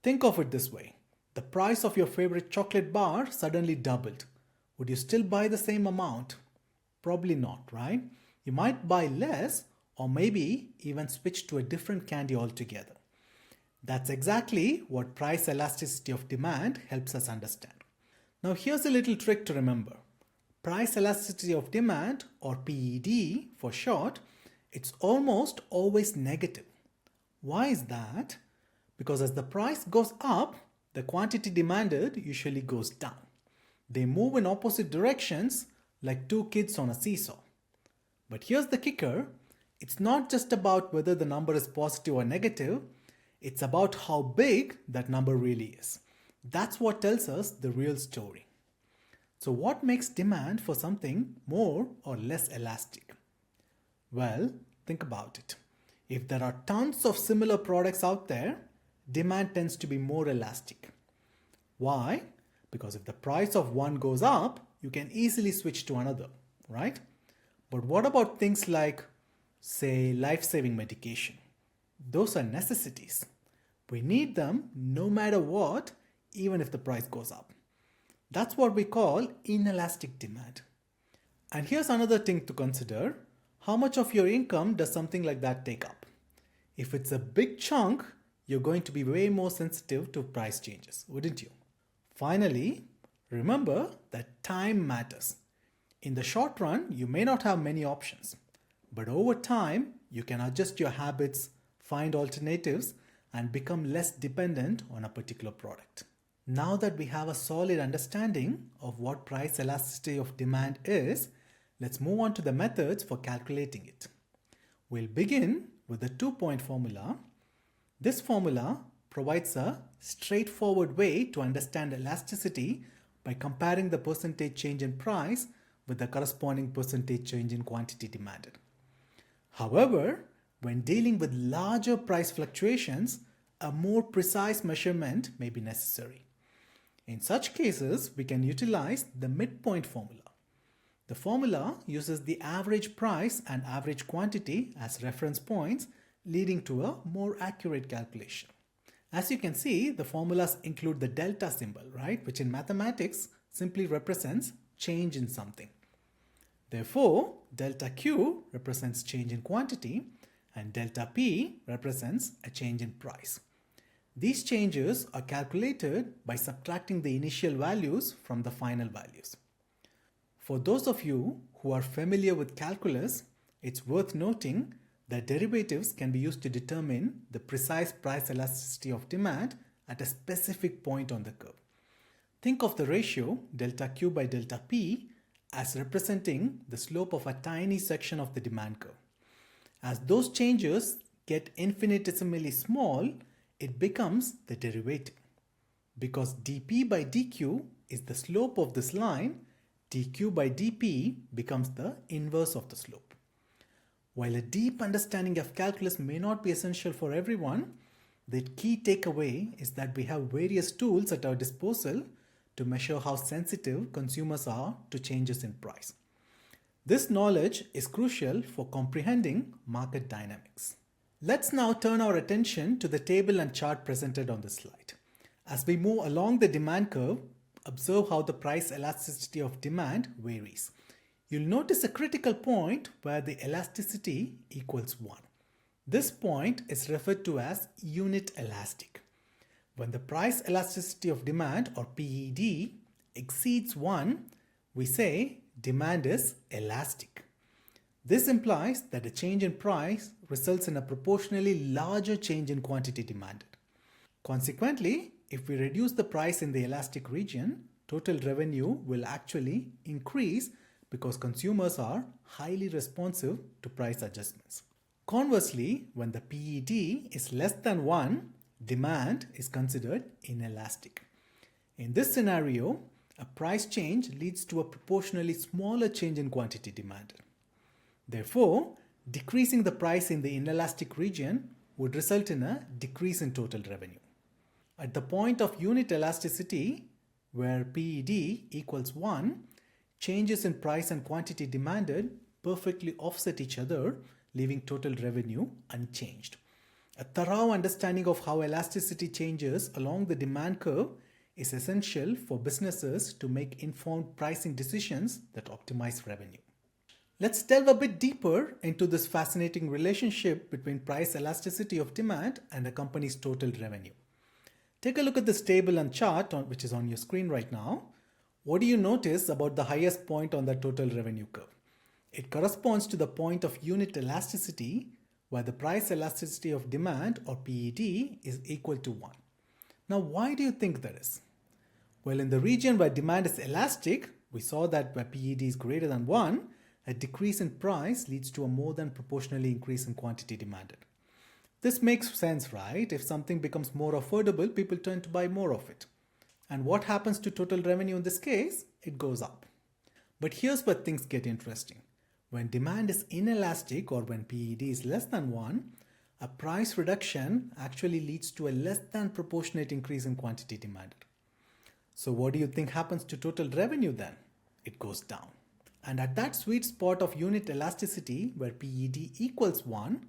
Think of it this way. The price of your favorite chocolate bar suddenly doubled. Would you still buy the same amount? Probably not, right? You might buy less or maybe even switch to a different candy altogether. That's exactly what price elasticity of demand helps us understand. Now here's a little trick to remember. Price elasticity of demand, or PED for short, it's almost always negative. Why is that? Because as the price goes up, the quantity demanded usually goes down. They move in opposite directions like two kids on a seesaw. But here's the kicker. It's not just about whether the number is positive or negative. It's about how big that number really is. That's what tells us the real story. So what makes demand for something more or less elastic? Well, think about it. If there are tons of similar products out there, demand tends to be more elastic. Why? Because if the price of one goes up, you can easily switch to another, right? But what about things like, say, life-saving medication? Those are necessities. We need them no matter what, even if the price goes up. That's what we call inelastic demand. And here's another thing to consider. How much of your income does something like that take up? If it's a big chunk, you're going to be way more sensitive to price changes, wouldn't you? Finally, remember that time matters. In the short run, you may not have many options, but over time, you can adjust your habits, find alternatives, and become less dependent on a particular product. Now that we have a solid understanding of what price elasticity of demand is, let's move on to the methods for calculating it. We'll begin with the 2-point formula. This formula provides a straightforward way to understand elasticity by comparing the percentage change in price with the corresponding percentage change in quantity demanded. However, when dealing with larger price fluctuations, a more precise measurement may be necessary. In such cases, we can utilize the midpoint formula. The formula uses the average price and average quantity as reference points, leading to a more accurate calculation. As you can see, the formulas include the delta symbol, right, which in mathematics simply represents change in something. Therefore, delta Q represents change in quantity and delta P represents a change in price. These changes are calculated by subtracting the initial values from the final values. For those of you who are familiar with calculus, it's worth noting that derivatives can be used to determine the precise price elasticity of demand at a specific point on the curve. Think of the ratio delta Q by delta P as representing the slope of a tiny section of the demand curve. As those changes get infinitesimally small, it becomes the derivative. Because dP by dQ is the slope of this line, dQ by dP becomes the inverse of the slope. While a deep understanding of calculus may not be essential for everyone, the key takeaway is that we have various tools at our disposal to measure how sensitive consumers are to changes in price. This knowledge is crucial for comprehending market dynamics. Let's now turn our attention to the table and chart presented on this slide. As we move along the demand curve, observe how the price elasticity of demand varies. You'll notice a critical point where the elasticity equals 1. This point is referred to as unit elastic. When the price elasticity of demand, or PED, exceeds 1, we say demand is elastic. This implies that a change in price results in a proportionally larger change in quantity demanded. Consequently, if we reduce the price in the elastic region, total revenue will actually increase because consumers are highly responsive to price adjustments. Conversely, when the PED is less than 1, demand is considered inelastic. In this scenario, a price change leads to a proportionally smaller change in quantity demanded. Therefore, decreasing the price in the inelastic region would result in a decrease in total revenue. At the point of unit elasticity, where PED equals 1, changes in price and quantity demanded perfectly offset each other, leaving total revenue unchanged. A thorough understanding of how elasticity changes along the demand curve is essential for businesses to make informed pricing decisions that optimize revenue. Let's delve a bit deeper into this fascinating relationship between price elasticity of demand and a company's total revenue. Take a look at this table and chart which is on your screen right now. What do you notice about the highest point on the total revenue curve? It corresponds to the point of unit elasticity where the price elasticity of demand, or PED, is equal to 1. Now, why do you think that is? Well, in the region where demand is elastic, we saw that where PED is greater than 1, a decrease in price leads to a more than proportionally increase in quantity demanded. This makes sense, right? If something becomes more affordable, people tend to buy more of it. And what happens to total revenue in this case? It goes up. But here's where things get interesting. When demand is inelastic, or when PED is less than 1, a price reduction actually leads to a less than proportionate increase in quantity demanded. So what do you think happens to total revenue then? It goes down. And at that sweet spot of unit elasticity where PED equals 1,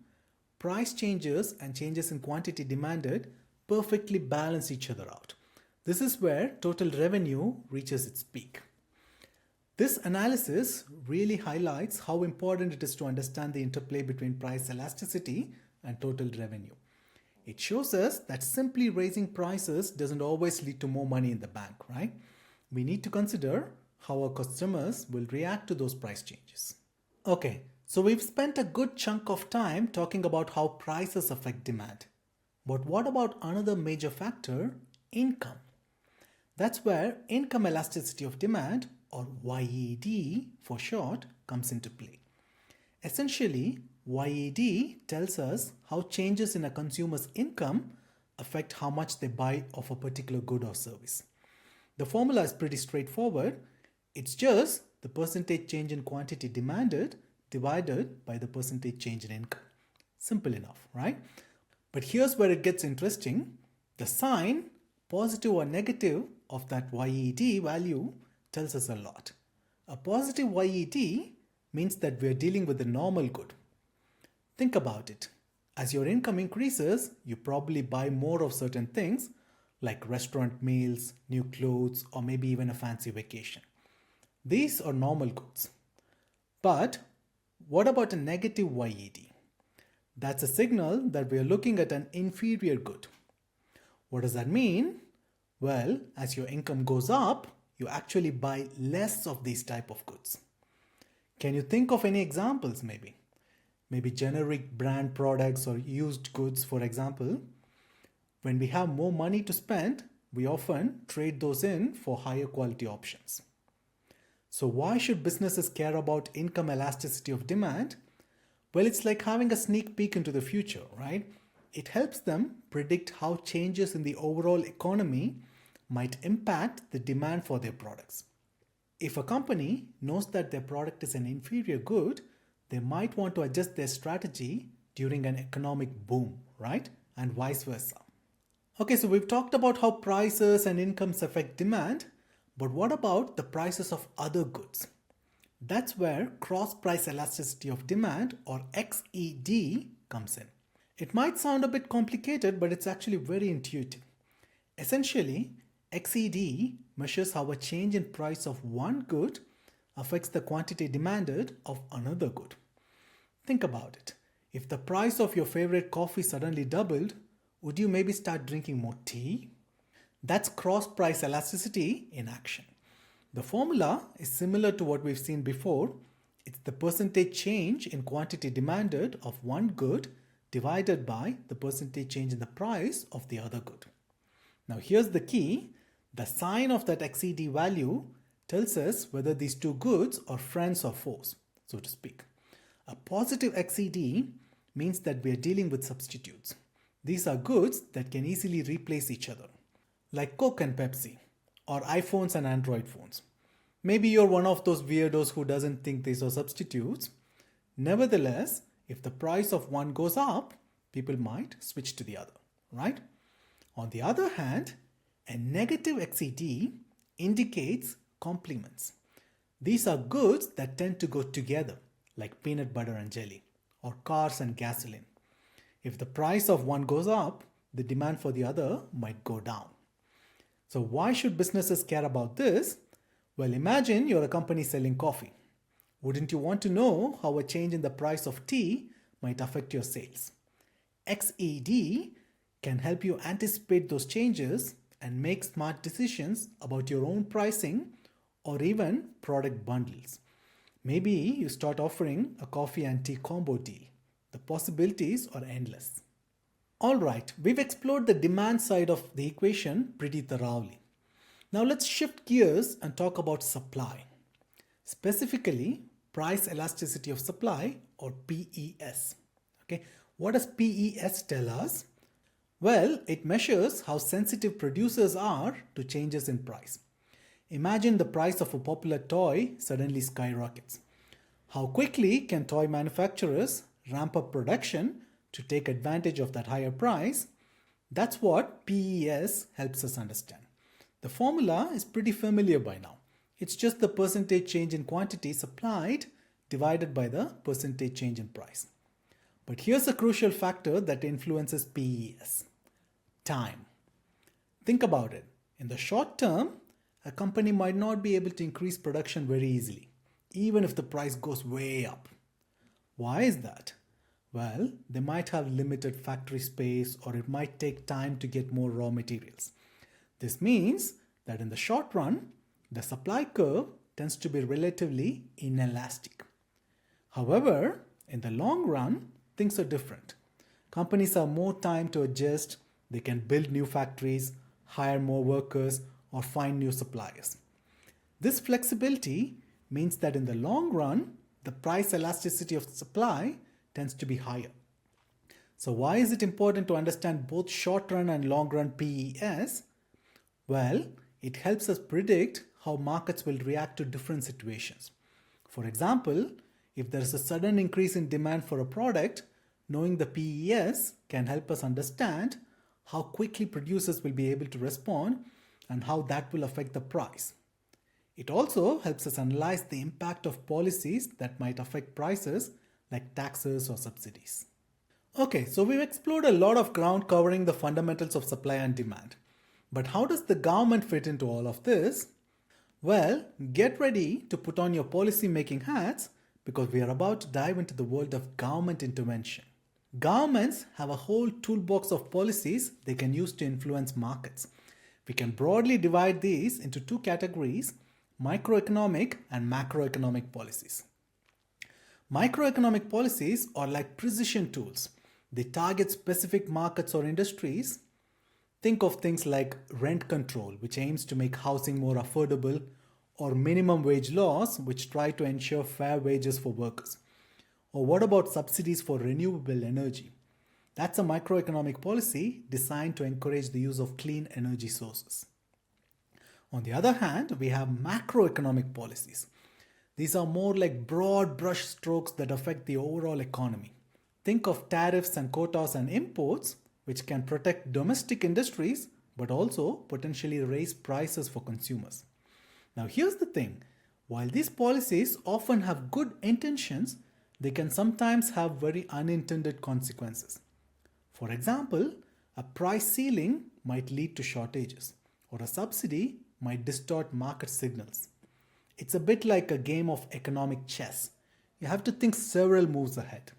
price changes and changes in quantity demanded perfectly balance each other out. This is where total revenue reaches its peak. This analysis really highlights how important it is to understand the interplay between price elasticity and total revenue. It shows us that simply raising prices doesn't always lead to more money in the bank, right? We need to consider how our customers will react to those price changes. Okay, so we've spent a good chunk of time talking about how prices affect demand. But what about another major factor, income? That's where income elasticity of demand, or YED for short, comes into play. Essentially, YED tells us how changes in a consumer's income affect how much they buy of a particular good or service. The formula is pretty straightforward. It's just the percentage change in quantity demanded divided by the percentage change in income. Simple enough, right? But here's where it gets interesting. The sign, positive or negative, of that YED value tells us a lot. A positive YED means that we're dealing with a normal good. Think about it. As your income increases, you probably buy more of certain things like restaurant meals, new clothes, or maybe even a fancy vacation. These are normal goods. But what about a negative YED? That's a signal that we are looking at an inferior good. What does that mean? Well, as your income goes up, you actually buy less of these type of goods. Can you think of any examples maybe? Maybe generic brand products or used goods, for example. When we have more money to spend, we often trade those in for higher quality options. So why should businesses care about income elasticity of demand? Well, it's like having a sneak peek into the future, right? It helps them predict how changes in the overall economy might impact the demand for their products. If a company knows that their product is an inferior good, they might want to adjust their strategy during an economic boom, right? And vice versa. Okay, so we've talked about how prices and incomes affect demand, but what about the prices of other goods? That's where cross-price elasticity of demand, or XED, comes in. It might sound a bit complicated, but it's actually very intuitive. Essentially, XED measures how a change in price of one good affects the quantity demanded of another good. Think about it. If the price of your favorite coffee suddenly doubled, would you maybe start drinking more tea? That's cross-price elasticity in action. The formula is similar to what we've seen before. It's the percentage change in quantity demanded of one good divided by the percentage change in the price of the other good. Now here's the key. The sign of that XED value tells us whether these two goods are friends or foes, so to speak. A positive XED means that we are dealing with substitutes. These are goods that can easily replace each other, like Coke and Pepsi, or iPhones and Android phones. Maybe you're one of those weirdos who doesn't think these are substitutes. Nevertheless, if the price of one goes up, people might switch to the other, right? On the other hand, a negative XED indicates complements. These are goods that tend to go together, like peanut butter and jelly, or cars and gasoline. If the price of one goes up, the demand for the other might go down. So why should businesses care about this? Well, imagine you're a company selling coffee. Wouldn't you want to know how a change in the price of tea might affect your sales? XED can help you anticipate those changes and make smart decisions about your own pricing or even product bundles. Maybe you start offering a coffee and tea combo deal. The possibilities are endless. Alright, we've explored the demand side of the equation pretty thoroughly. Now let's shift gears and talk about supply. Specifically, price elasticity of supply, or PES. Okay, what does PES tell us? Well, it measures how sensitive producers are to changes in price. Imagine the price of a popular toy suddenly skyrockets. How quickly can toy manufacturers ramp up production to take advantage of that higher price? That's what PES helps us understand. The formula is pretty familiar by now. It's just the percentage change in quantity supplied divided by the percentage change in price. But here's a crucial factor that influences PES. Time. Think about it. In the short term, a company might not be able to increase production very easily, even if the price goes way up. Why is that? Well, they might have limited factory space or it might take time to get more raw materials. This means that in the short run, the supply curve tends to be relatively inelastic. However, in the long run, things are different. Companies have more time to adjust, they can build new factories, hire more workers, or find new suppliers. This flexibility means that in the long run, the price elasticity of supply tends to be higher. So, why is it important to understand both short run and long run PES? Well, it helps us predict how markets will react to different situations. For example, if there is a sudden increase in demand for a product, knowing the PES can help us understand how quickly producers will be able to respond and how that will affect the price. It also helps us analyze the impact of policies that might affect prices like taxes or subsidies. Okay, so we've explored a lot of ground covering the fundamentals of supply and demand. But how does the government fit into all of this? Well, get ready to put on your policy making hats because we are about to dive into the world of government intervention. Governments have a whole toolbox of policies they can use to influence markets. We can broadly divide these into two categories: microeconomic and macroeconomic policies. Microeconomic policies are like precision tools. They target specific markets or industries. Think of things like rent control, which aims to make housing more affordable, or minimum wage laws, which try to ensure fair wages for workers. Or what about subsidies for renewable energy? That's a microeconomic policy designed to encourage the use of clean energy sources. On the other hand, we have macroeconomic policies. These are more like broad brush strokes that affect the overall economy. Think of tariffs and quotas and imports, which can protect domestic industries but also potentially raise prices for consumers. Now, here's the thing: while these policies often have good intentions, they can sometimes have very unintended consequences. For example, a price ceiling might lead to shortages, or a subsidy might distort market signals. It's a bit like a game of economic chess. You have to think several moves ahead.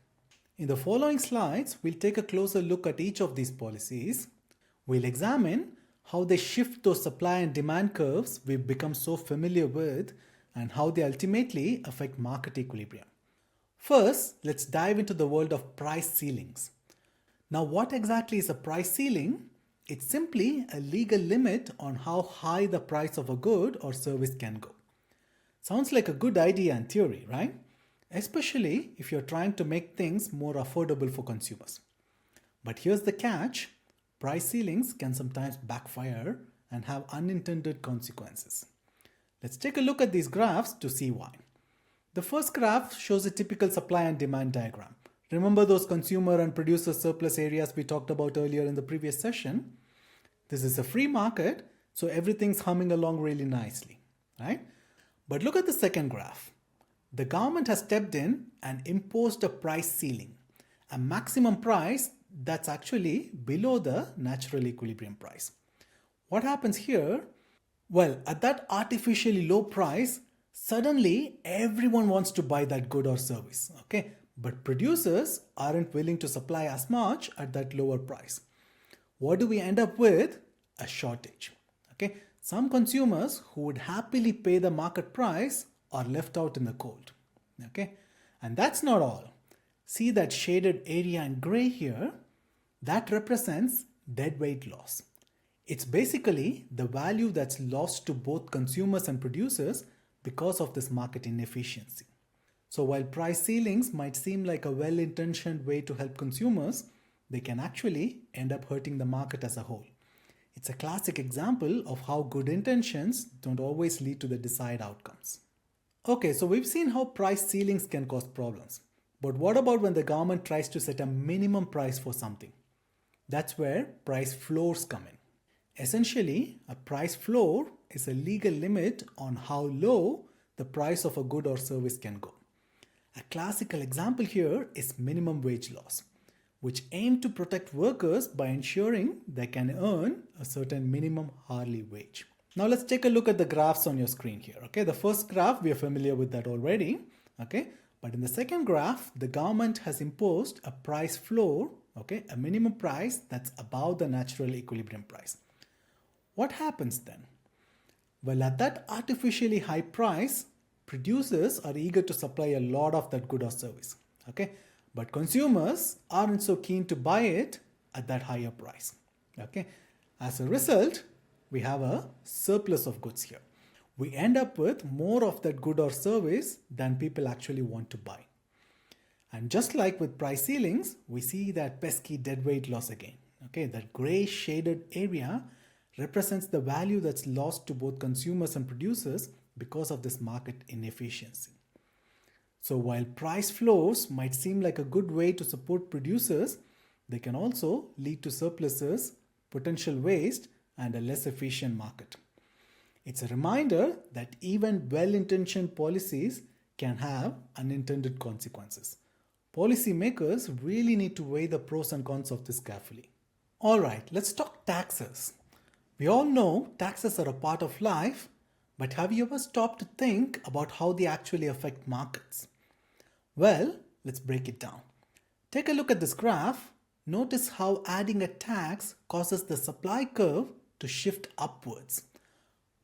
In the following slides, we'll take a closer look at each of these policies. We'll examine how they shift those supply and demand curves we've become so familiar with and how they ultimately affect market equilibrium. First, let's dive into the world of price ceilings. Now, what exactly is a price ceiling? It's simply a legal limit on how high the price of a good or service can go. Sounds like a good idea in theory, right? Especially if you're trying to make things more affordable for consumers. But here's the catch: price ceilings can sometimes backfire and have unintended consequences. Let's take a look at these graphs to see why. The first graph shows a typical supply and demand diagram. Remember those consumer and producer surplus areas we talked about earlier in the previous session? This is a free market, so everything's humming along really nicely, right? But look at the second graph. The government has stepped in and imposed a price ceiling, a maximum price that's actually below the natural equilibrium price. What happens here? Well, at that artificially low price, suddenly everyone wants to buy that good or service, okay? But producers aren't willing to supply as much at that lower price. What do we end up with? A shortage, okay? Some consumers who would happily pay the market price are left out in the cold, okay? And that's not all. See that shaded area in gray here? That represents deadweight loss. It's basically the value that's lost to both consumers and producers because of this market inefficiency. So while price ceilings might seem like a well-intentioned way to help consumers, they can actually end up hurting the market as a whole. It's a classic example of how good intentions don't always lead to the desired outcomes. Okay, so we've seen how price ceilings can cause problems. But what about when the government tries to set a minimum price for something? That's where price floors come in. Essentially, a price floor is a legal limit on how low the price of a good or service can go. A classical example here is minimum wage laws, which aim to protect workers by ensuring they can earn a certain minimum hourly wage. Now let's take a look at the graphs on your screen here. Okay, the first graph, we are familiar with that already. Okay, But in the second graph, the government has imposed a price floor, okay, a minimum price that's above the natural equilibrium price. What happens then? Well, at that artificially high price, producers are eager to supply a lot of that good or service, okay? But consumers aren't so keen to buy it at that higher price, okay? As a result, we have a surplus of goods here. We end up with more of that good or service than people actually want to buy. And just like with price ceilings, we see that pesky deadweight loss again. Okay, that gray shaded area represents the value that's lost to both consumers and producers because of this market inefficiency. So while price floors might seem like a good way to support producers, they can also lead to surpluses, potential waste, and a less efficient market. It's a reminder that even well-intentioned policies can have unintended consequences. Policymakers really need to weigh the pros and cons of this carefully. Alright, let's talk taxes. We all know taxes are a part of life, but have you ever stopped to think about how they actually affect markets? Well, let's break it down. Take a look at this graph. Notice how adding a tax causes the supply curve to shift upwards.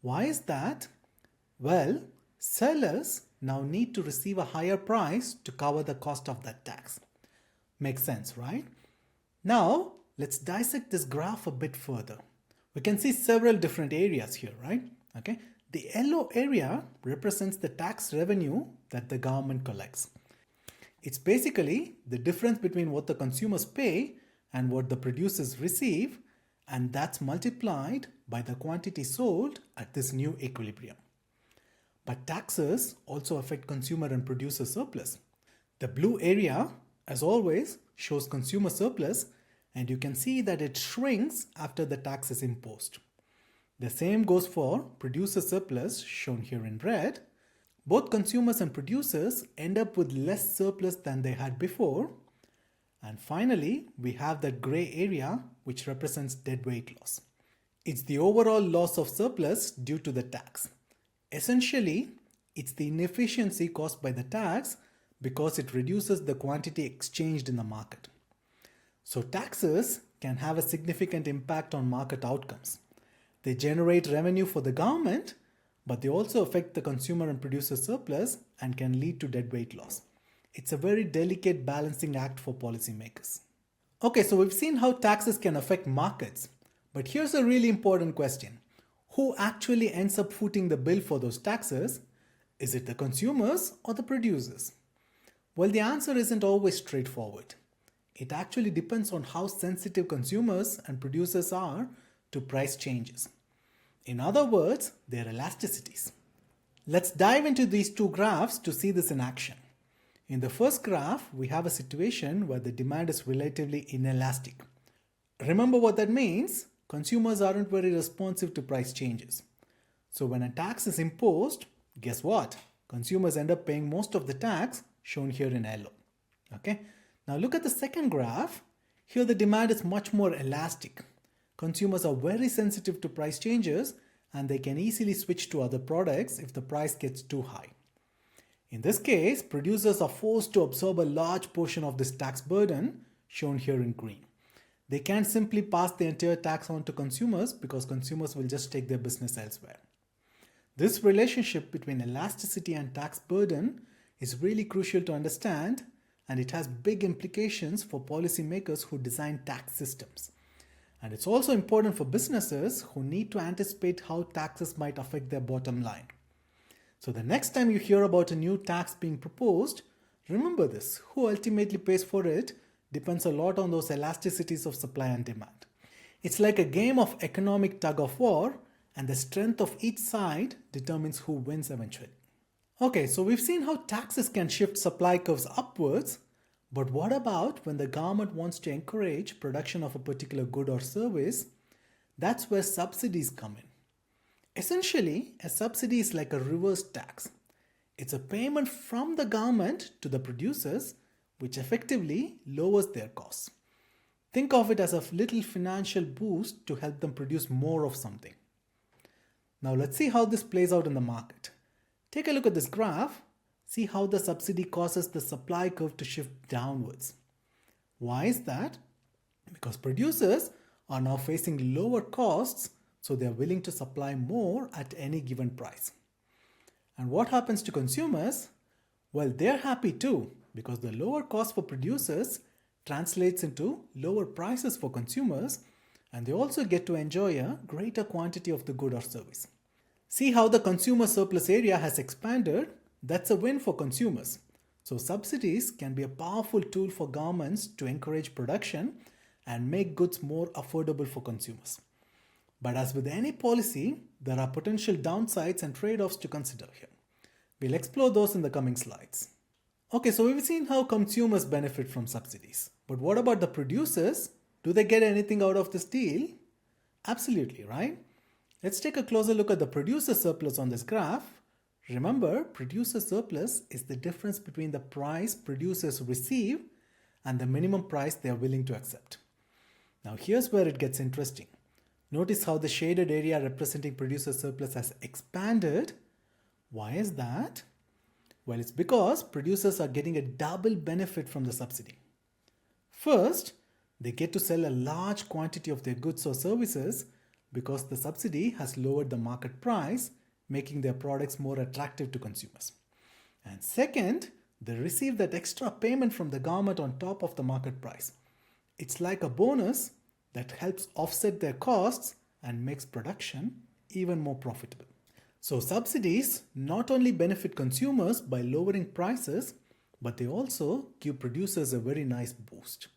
Why is that? Well, sellers now need to receive a higher price to cover the cost of that tax. Makes sense, right? Now, let's dissect this graph a bit further. We can see several different areas here, right? Okay. The yellow area represents the tax revenue that the government collects. It's basically the difference between what the consumers pay and what the producers receive, and that's multiplied by the quantity sold at this new equilibrium. But taxes also affect consumer and producer surplus. The blue area, as always, shows consumer surplus, and you can see that it shrinks after the tax is imposed. The same goes for producer surplus, shown here in red. Both consumers and producers end up with less surplus than they had before. And finally, we have that gray area which represents deadweight loss. It's the overall loss of surplus due to the tax. Essentially, it's the inefficiency caused by the tax because it reduces the quantity exchanged in the market. So taxes can have a significant impact on market outcomes. They generate revenue for the government, but they also affect the consumer and producer surplus and can lead to deadweight loss. It's a very delicate balancing act for policymakers. Okay, so we've seen how taxes can affect markets, but here's a really important question. Who actually ends up footing the bill for those taxes? Is it the consumers or the producers? Well, the answer isn't always straightforward. It actually depends on how sensitive consumers and producers are to price changes. In other words, their elasticities. Let's dive into these two graphs to see this in action. In the first graph, we have a situation where the demand is relatively inelastic. Remember what that means? Consumers aren't very responsive to price changes. So when a tax is imposed, guess what? Consumers end up paying most of the tax, shown here in yellow. Okay? Now look at the second graph. Here the demand is much more elastic. Consumers are very sensitive to price changes and they can easily switch to other products if the price gets too high. In this case, producers are forced to absorb a large portion of this tax burden, shown here in green. They can't simply pass the entire tax on to consumers because consumers will just take their business elsewhere. This relationship between elasticity and tax burden is really crucial to understand, and it has big implications for policymakers who design tax systems. And it's also important for businesses who need to anticipate how taxes might affect their bottom line. So the next time you hear about a new tax being proposed, remember this: who ultimately pays for it depends a lot on those elasticities of supply and demand. It's like a game of economic tug of war, and the strength of each side determines who wins eventually. Okay, so we've seen how taxes can shift supply curves upwards, but what about when the government wants to encourage production of a particular good or service? That's where subsidies come in. Essentially, a subsidy is like a reverse tax. It's a payment from the government to the producers, which effectively lowers their costs. Think of it as a little financial boost to help them produce more of something. Now let's see how this plays out in the market. Take a look at this graph. See how the subsidy causes the supply curve to shift downwards. Why is that? Because producers are now facing lower costs, so they are willing to supply more at any given price. And what happens to consumers? Well, they're happy too, because the lower cost for producers translates into lower prices for consumers, and they also get to enjoy a greater quantity of the good or service. See how the consumer surplus area has expanded? That's a win for consumers. So subsidies can be a powerful tool for governments to encourage production and make goods more affordable for consumers. But as with any policy, there are potential downsides and trade-offs to consider here. We'll explore those in the coming slides. Okay, so we've seen how consumers benefit from subsidies. But what about the producers? Do they get anything out of this deal? Absolutely, right? Let's take a closer look at the producer surplus on this graph. Remember, producer surplus is the difference between the price producers receive and the minimum price they are willing to accept. Now here's where it gets interesting. Notice how the shaded area representing producer surplus has expanded. Why is that? Well, it's because producers are getting a double benefit from the subsidy. First, they get to sell a large quantity of their goods or services because the subsidy has lowered the market price, making their products more attractive to consumers. And second, they receive that extra payment from the government on top of the market price. It's like a bonus that helps offset their costs and makes production even more profitable. So subsidies not only benefit consumers by lowering prices, but they also give producers a very nice boost.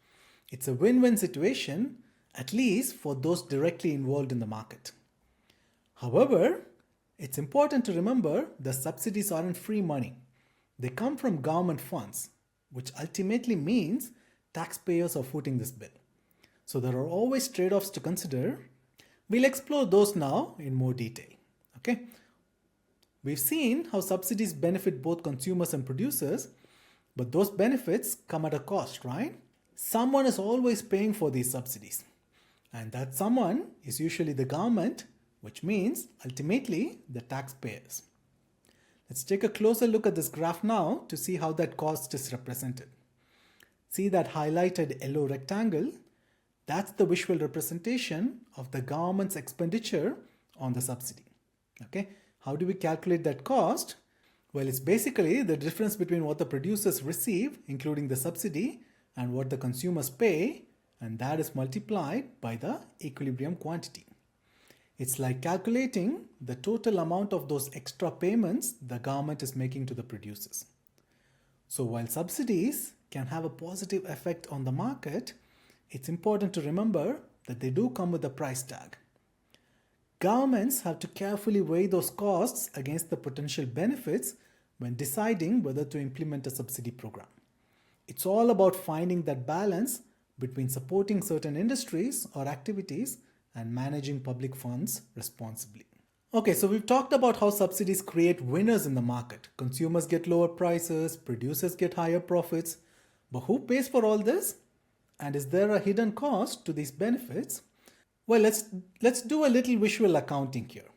It's a win-win situation, at least for those directly involved in the market. However, it's important to remember the subsidies aren't free money. They come from government funds, which ultimately means taxpayers are footing this bill. So there are always trade-offs to consider. We'll explore those now in more detail. Okay? We've seen how subsidies benefit both consumers and producers, but those benefits come at a cost, right? Someone is always paying for these subsidies. And that someone is usually the government, which means ultimately the taxpayers. Let's take a closer look at this graph now to see how that cost is represented. See that highlighted yellow rectangle? That's the visual representation of the government's expenditure on the subsidy. Okay, how do we calculate that cost? Well, it's basically the difference between what the producers receive, including the subsidy, and what the consumers pay, and that is multiplied by the equilibrium quantity. It's like calculating the total amount of those extra payments the government is making to the producers. So while subsidies can have a positive effect on the market, it's important to remember that they do come with a price tag. Governments have to carefully weigh those costs against the potential benefits when deciding whether to implement a subsidy program. It's all about finding that balance between supporting certain industries or activities and managing public funds responsibly. Okay, so we've talked about how subsidies create winners in the market. Consumers get lower prices, producers get higher profits. But who pays for all this? And is there a hidden cost to these benefits? Well, let's do a little visual accounting here.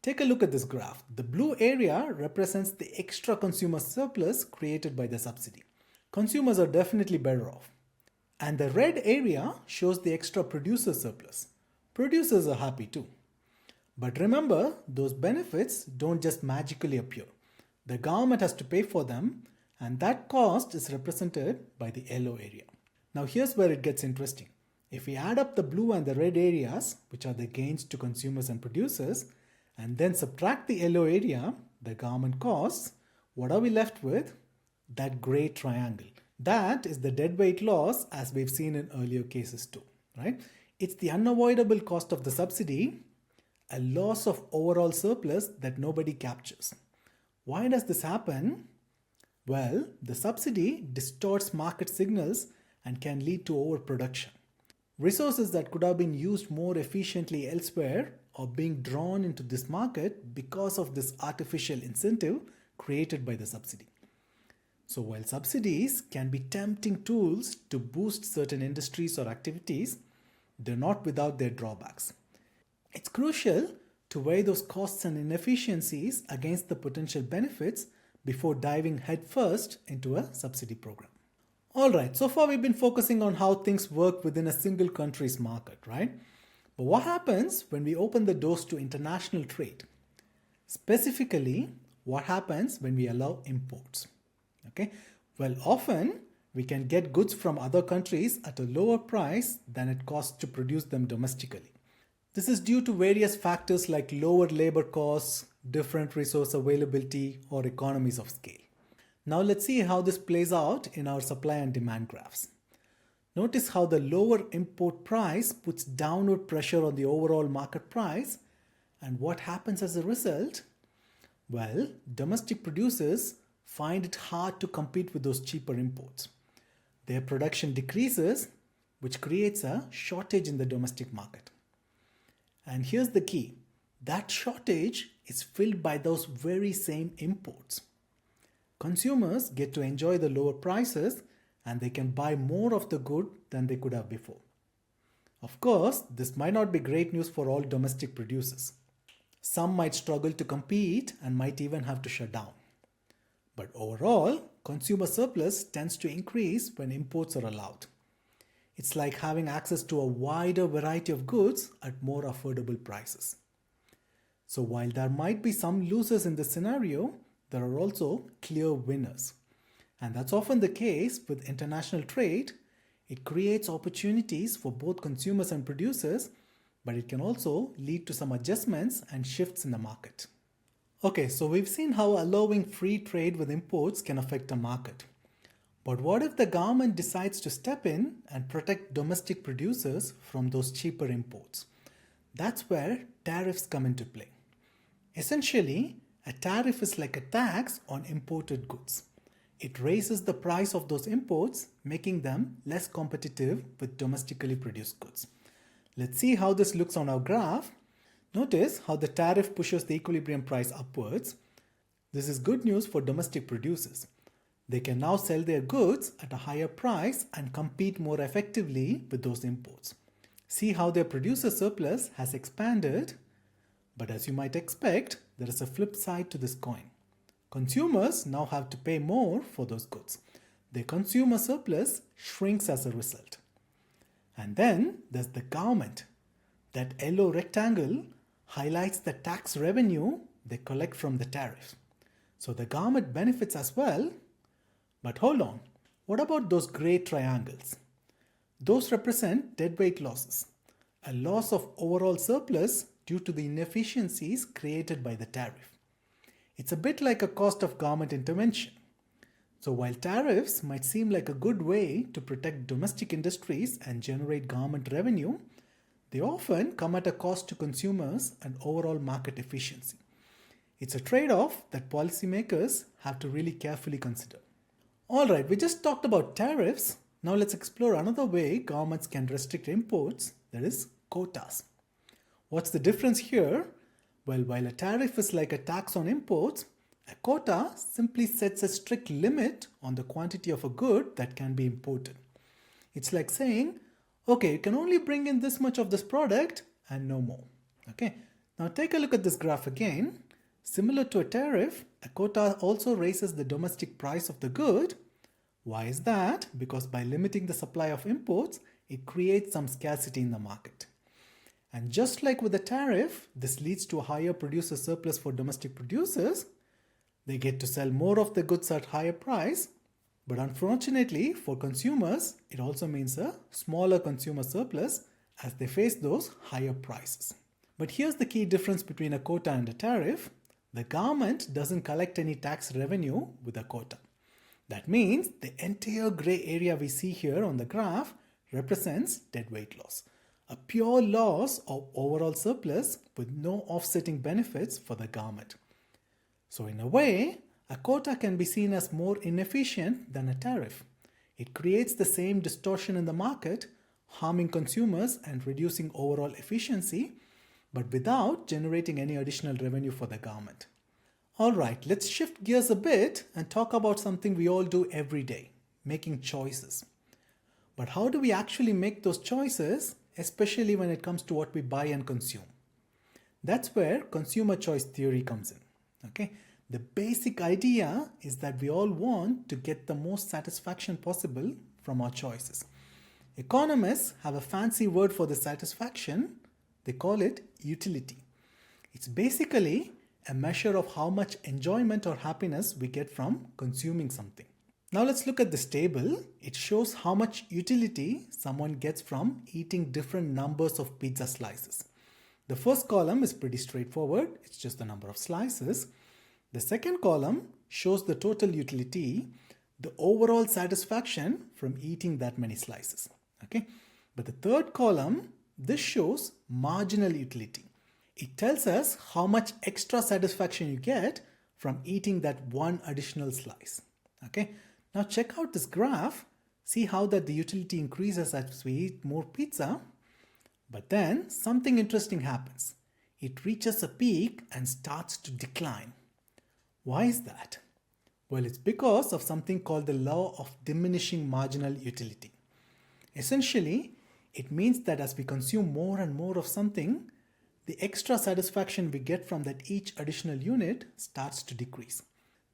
Take a look at this graph. The blue area represents the extra consumer surplus created by the subsidy. Consumers are definitely better off. And the red area shows the extra producer surplus. Producers are happy too. But remember, those benefits don't just magically appear. The government has to pay for them, and that cost is represented by the yellow area. Now here's where it gets interesting. If we add up the blue and the red areas, which are the gains to consumers and producers, and then subtract the yellow area, the government costs, what are we left with? That gray triangle. That is the deadweight loss, as we've seen in earlier cases too, right? It's the unavoidable cost of the subsidy, a loss of overall surplus that nobody captures. Why does this happen? Well, the subsidy distorts market signals and can lead to overproduction. Resources that could have been used more efficiently elsewhere are being drawn into this market because of this artificial incentive created by the subsidy. So while subsidies can be tempting tools to boost certain industries or activities, they're not without their drawbacks. It's crucial to weigh those costs and inefficiencies against the potential benefits before diving headfirst into a subsidy program. Alright, so far we've been focusing on how things work within a single country's market, right? But what happens when we open the doors to international trade? Specifically, what happens when we allow imports? Okay, well, often we can get goods from other countries at a lower price than it costs to produce them domestically. This is due to various factors like lower labor costs, different resource availability, or economies of scale. Now let's see how this plays out in our supply and demand graphs. Notice how the lower import price puts downward pressure on the overall market price, and what happens as a result? Well, domestic producers find it hard to compete with those cheaper imports. Their production decreases, which creates a shortage in the domestic market. And here's the key. That shortage is filled by those very same imports. Consumers get to enjoy the lower prices and they can buy more of the good than they could have before. Of course, this might not be great news for all domestic producers. Some might struggle to compete and might even have to shut down. But overall, consumer surplus tends to increase when imports are allowed. It's like having access to a wider variety of goods at more affordable prices. So while there might be some losers in this scenario, there are also clear winners. And that's often the case with international trade. It creates opportunities for both consumers and producers, but it can also lead to some adjustments and shifts in the market. Okay, so we've seen how allowing free trade with imports can affect a market. But what if the government decides to step in and protect domestic producers from those cheaper imports? That's where tariffs come into play. Essentially, a tariff is like a tax on imported goods. It raises the price of those imports, making them less competitive with domestically produced goods. Let's see how this looks on our graph. Notice how the tariff pushes the equilibrium price upwards. This is good news for domestic producers. They can now sell their goods at a higher price and compete more effectively with those imports. See how their producer surplus has expanded. But as you might expect, there is a flip side to this coin. Consumers now have to pay more for those goods. Their consumer surplus shrinks as a result. And then there's the government. That yellow rectangle highlights the tax revenue they collect from the tariff. So the government benefits as well. But hold on, what about those gray triangles? Those represent deadweight losses, a loss of overall surplus due to the inefficiencies created by the tariff. It's a bit like a cost of government intervention. So while tariffs might seem like a good way to protect domestic industries and generate government revenue, they often come at a cost to consumers and overall market efficiency. It's a trade-off that policymakers have to really carefully consider. Alright, we just talked about tariffs. Now let's explore another way governments can restrict imports, that is quotas. What's the difference here? Well, while a tariff is like a tax on imports, a quota simply sets a strict limit on the quantity of a good that can be imported. It's like saying, okay, you can only bring in this much of this product and no more. Okay, now take a look at this graph again. Similar to a tariff, a quota also raises the domestic price of the good. Why is that? Because by limiting the supply of imports, it creates some scarcity in the market. And just like with the tariff, this leads to a higher producer surplus for domestic producers. They get to sell more of the goods at higher price. But unfortunately for consumers, it also means a smaller consumer surplus as they face those higher prices. But here's the key difference between a quota and a tariff. The government doesn't collect any tax revenue with a quota. That means the entire gray area we see here on the graph represents deadweight loss. A pure loss of overall surplus with no offsetting benefits for the government. So in a way, a quota can be seen as more inefficient than a tariff. It creates the same distortion in the market, harming consumers and reducing overall efficiency, but without generating any additional revenue for the government. Alright, let's shift gears a bit and talk about something we all do every day, making choices. But how do we actually make those choices, especially when it comes to what we buy and consume? That's where consumer choice theory comes in. Okay? The basic idea is that we all want to get the most satisfaction possible from our choices. Economists have a fancy word for the satisfaction. They call it utility. It's basically a measure of how much enjoyment or happiness we get from consuming something. Now let's look at this table. It shows how much utility someone gets from eating different numbers of pizza slices. The first column is pretty straightforward. It's just the number of slices. The second column shows the total utility, the overall satisfaction from eating that many slices. Okay? But the third column, this shows marginal utility. It tells us how much extra satisfaction you get from eating that one additional slice. Okay? Now check out this graph. See how that the utility increases as we eat more pizza. But then something interesting happens. It reaches a peak and starts to decline. Why is that? Well, it's because of something called the law of diminishing marginal utility. Essentially, it means that as we consume more and more of something, the extra satisfaction we get from that each additional unit starts to decrease.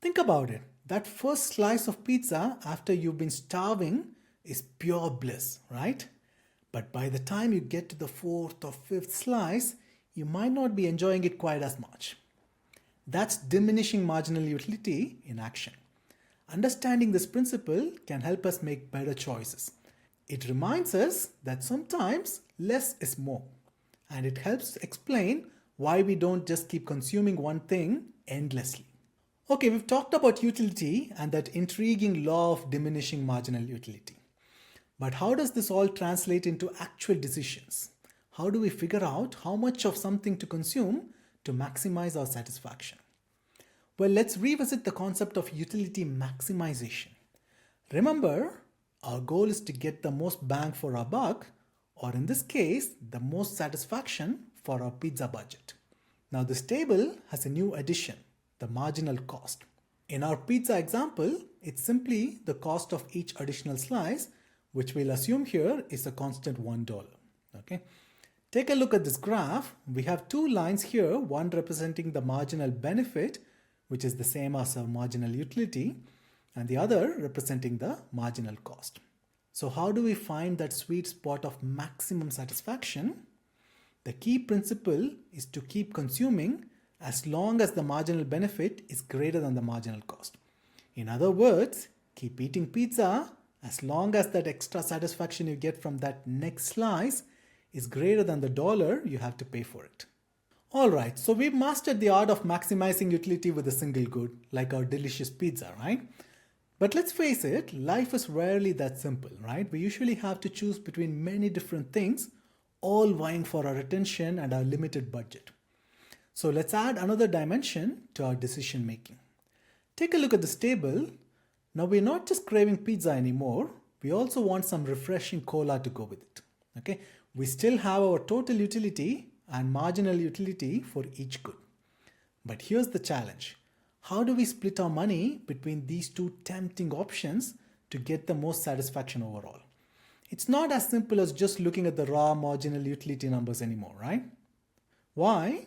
Think about it. That first slice of pizza after you've been starving is pure bliss, right? But by the time you get to the fourth or fifth slice, you might not be enjoying it quite as much. That's diminishing marginal utility in action. Understanding this principle can help us make better choices. It reminds us that sometimes less is more, and it helps explain why we don't just keep consuming one thing endlessly. Okay, we've talked about utility and that intriguing law of diminishing marginal utility. But how does this all translate into actual decisions? How do we figure out how much of something to consume to maximize our satisfaction? Well, let's revisit the concept of utility maximization. Remember, our goal is to get the most bang for our buck, or in this case, the most satisfaction for our pizza budget. Now this table has a new addition, the marginal cost. In our pizza example, it's simply the cost of each additional slice, which we'll assume here is a constant $1. Okay? Take a look at this graph. We have two lines here, one representing the marginal benefit, which is the same as our marginal utility, and the other representing the marginal cost. So how do we find that sweet spot of maximum satisfaction? The key principle is to keep consuming as long as the marginal benefit is greater than the marginal cost. In other words, keep eating pizza as long as that extra satisfaction you get from that next slice is greater than the dollar you have to pay for it. Alright, so we've mastered the art of maximizing utility with a single good, like our delicious pizza, right? But let's face it, life is rarely that simple, right? We usually have to choose between many different things, all vying for our attention and our limited budget. So let's add another dimension to our decision making. Take a look at this table. Now we're not just craving pizza anymore, we also want some refreshing cola to go with it. Okay? We still have our total utility and marginal utility for each good. But here's the challenge. How do we split our money between these two tempting options to get the most satisfaction overall? It's not as simple as just looking at the raw marginal utility numbers anymore, right? Why?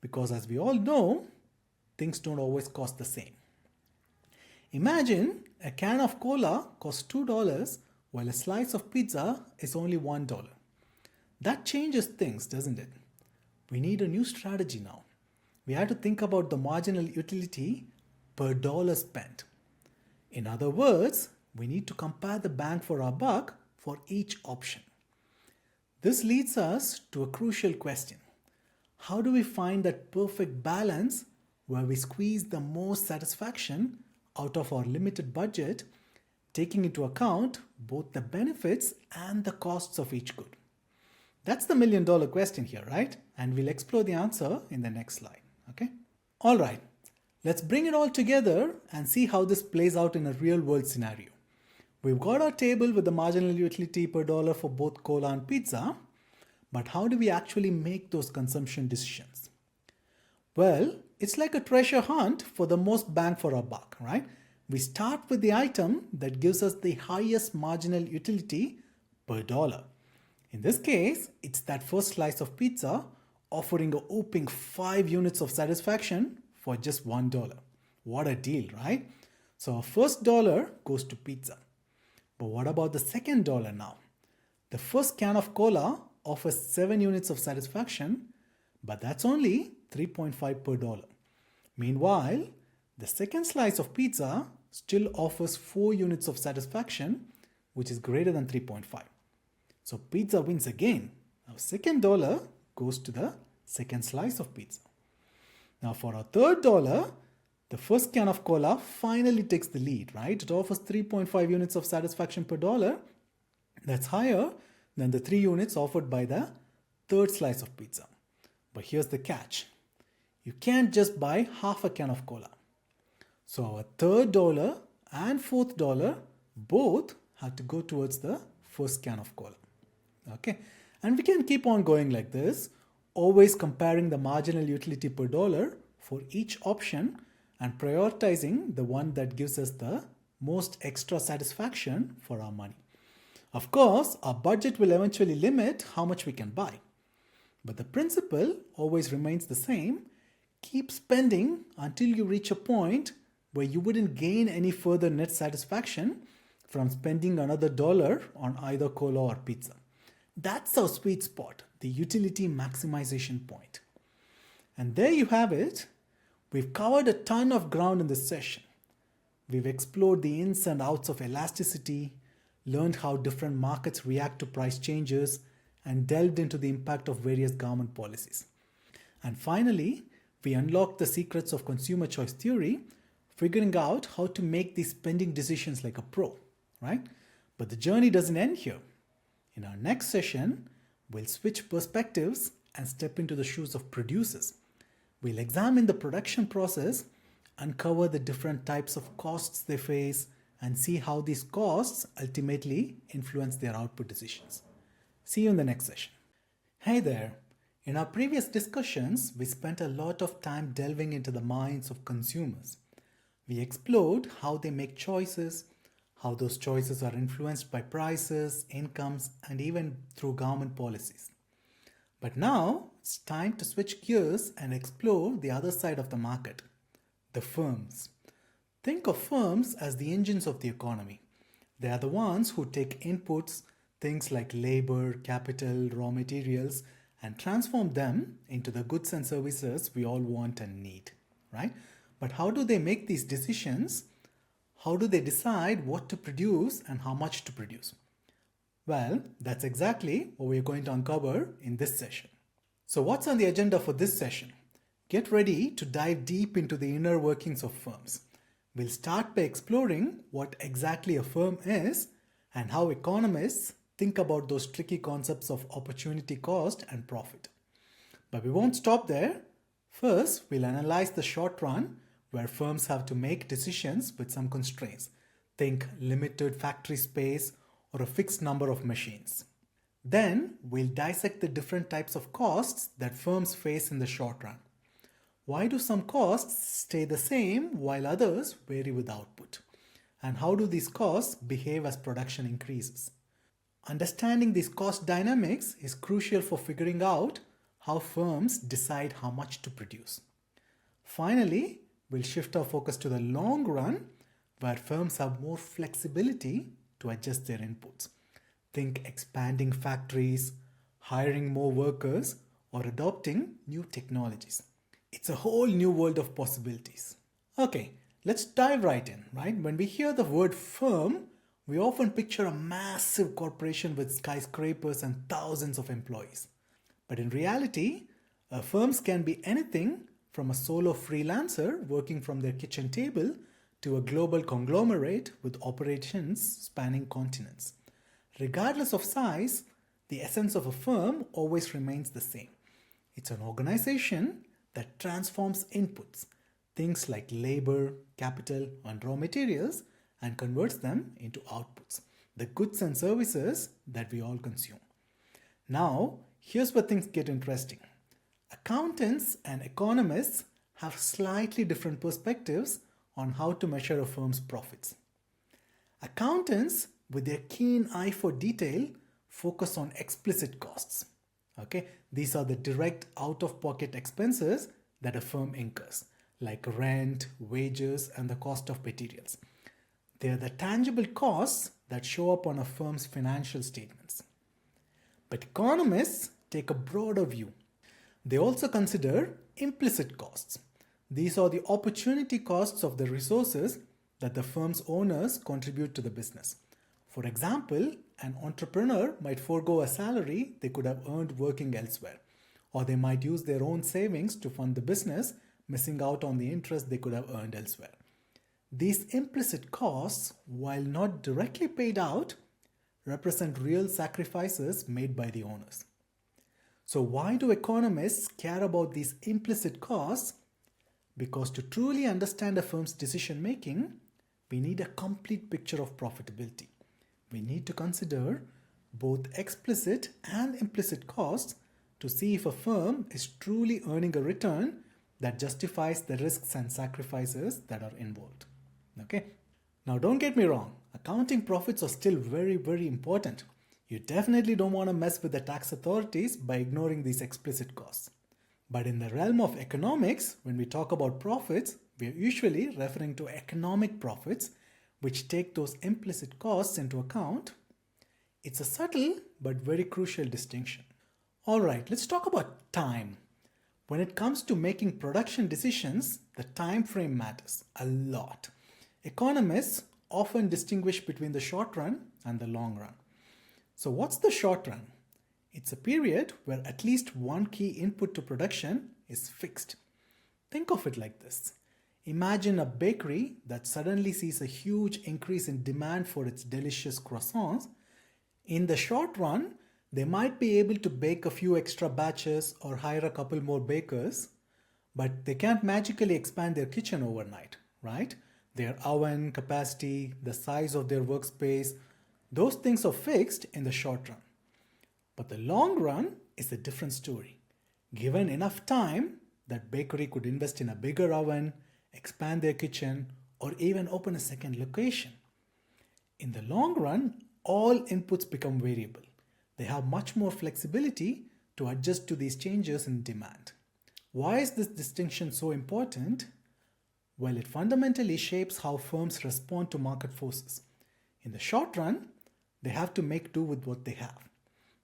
Because as we all know, things don't always cost the same. Imagine a can of cola costs $2 while a slice of pizza is only $1. That changes things, doesn't it? We need a new strategy now. We have to think about the marginal utility per dollar spent. In other words, we need to compare the bang for our buck for each option. This leads us to a crucial question. How do we find that perfect balance where we squeeze the most satisfaction out of our limited budget, taking into account both the benefits and the costs of each good? That's the million-dollar question here, right? And we'll explore the answer in the next slide. Okay? All right, let's bring it all together and see how this plays out in a real-world scenario. We've got our table with the marginal utility per dollar for both cola and pizza, but how do we actually make those consumption decisions? Well, it's like a treasure hunt for the most bang for our buck, right? We start with the item that gives us the highest marginal utility per dollar. In this case, it's that first slice of pizza offering a whopping 5 units of satisfaction for just $1. What a deal, right? So our first dollar goes to pizza. But what about the second dollar now? The first can of cola offers 7 units of satisfaction, but that's only 3.5 per dollar. Meanwhile, the second slice of pizza still offers 4 units of satisfaction, which is greater than 3.5. So pizza wins again. Our second dollar goes to the second slice of pizza. Now for our third dollar, the first can of cola finally takes the lead, right? It offers 3.5 units of satisfaction per dollar. That's higher than the 3 units offered by the third slice of pizza. But here's the catch. You can't just buy half a can of cola. So our third dollar and fourth dollar both have to go towards the first can of cola. Okay, and we can keep on going like this, always comparing the marginal utility per dollar for each option and prioritizing the one that gives us the most extra satisfaction for our money. Of course, our budget will eventually limit how much we can buy. But the principle always remains the same. Keep spending until you reach a point where you wouldn't gain any further net satisfaction from spending another dollar on either cola or pizza. That's our sweet spot, the utility maximization point. And there you have it. We've covered a ton of ground in this session. We've explored the ins and outs of elasticity, learned how different markets react to price changes, and delved into the impact of various government policies. And finally, we unlocked the secrets of consumer choice theory, figuring out how to make these spending decisions like a pro, right? But the journey doesn't end here. In our next session, we'll switch perspectives and step into the shoes of producers. We'll examine the production process, uncover the different types of costs they face, and see how these costs ultimately influence their output decisions. See you in the next session. Hey there! In our previous discussions, we spent a lot of time delving into the minds of consumers. We explored how they make choices, how those choices are influenced by prices, incomes, and even through government policies. But now it's time to switch gears and explore the other side of the market, the firms. Think of firms as the engines of the economy. They are the ones who take inputs, things like labor, capital, raw materials, and transform them into the goods and services we all want and need, right? But how do they make these decisions? How do they decide what to produce and how much to produce? Well, that's exactly what we're going to uncover in this session. So what's on the agenda for this session? Get ready to dive deep into the inner workings of firms. We'll start by exploring what exactly a firm is and how economists think about those tricky concepts of opportunity cost and profit. But we won't stop there. First, we'll analyze the short run where firms have to make decisions with some constraints. Think limited factory space or a fixed number of machines. Then we'll dissect the different types of costs that firms face in the short run. Why do some costs stay the same while others vary with output? And how do these costs behave as production increases? Understanding these cost dynamics is crucial for figuring out how firms decide how much to produce. Finally, we'll shift our focus to the long run, where firms have more flexibility to adjust their inputs. Think expanding factories, hiring more workers, or adopting new technologies. It's a whole new world of possibilities. Okay, let's dive right in, right? When we hear the word firm, we often picture a massive corporation with skyscrapers and thousands of employees. But in reality, firms can be anything from a solo freelancer working from their kitchen table to a global conglomerate with operations spanning continents. Regardless of size, the essence of a firm always remains the same. It's an organization that transforms inputs, things like labor, capital, and raw materials, and converts them into outputs, the goods and services that we all consume. Now, here's where things get interesting. Accountants and economists have slightly different perspectives on how to measure a firm's profits. Accountants, with their keen eye for detail, focus on explicit costs. Okay, these are the direct out-of-pocket expenses that a firm incurs, like rent, wages, and the cost of materials. They are the tangible costs that show up on a firm's financial statements. But economists take a broader view. They also consider implicit costs. These are the opportunity costs of the resources that the firm's owners contribute to the business. For example, an entrepreneur might forego a salary they could have earned working elsewhere, or they might use their own savings to fund the business, missing out on the interest they could have earned elsewhere. These implicit costs, while not directly paid out, represent real sacrifices made by the owners. So why do economists care about these implicit costs? Because to truly understand a firm's decision making, we need a complete picture of profitability. We need to consider both explicit and implicit costs to see if a firm is truly earning a return that justifies the risks and sacrifices that are involved. Okay? Now don't get me wrong, accounting profits are still very, very important. You definitely don't want to mess with the tax authorities by ignoring these explicit costs. But in the realm of economics, when we talk about profits, we are usually referring to economic profits, which take those implicit costs into account. It's a subtle but very crucial distinction. Alright, let's talk about time. When it comes to making production decisions, the time frame matters a lot. Economists often distinguish between the short run and the long run. So what's the short run? It's a period where at least one key input to production is fixed. Think of it like this. Imagine a bakery that suddenly sees a huge increase in demand for its delicious croissants. In the short run, they might be able to bake a few extra batches or hire a couple more bakers, but they can't magically expand their kitchen overnight, right? Their oven capacity, the size of their workspace, those things are fixed in the short run. But the long run is a different story. Given enough time, that bakery could invest in a bigger oven, expand their kitchen, or even open a second location. In the long run, all inputs become variable. They have much more flexibility to adjust to these changes in demand. Why is this distinction so important? Well, it fundamentally shapes how firms respond to market forces. In the short run, they have to make do with what they have.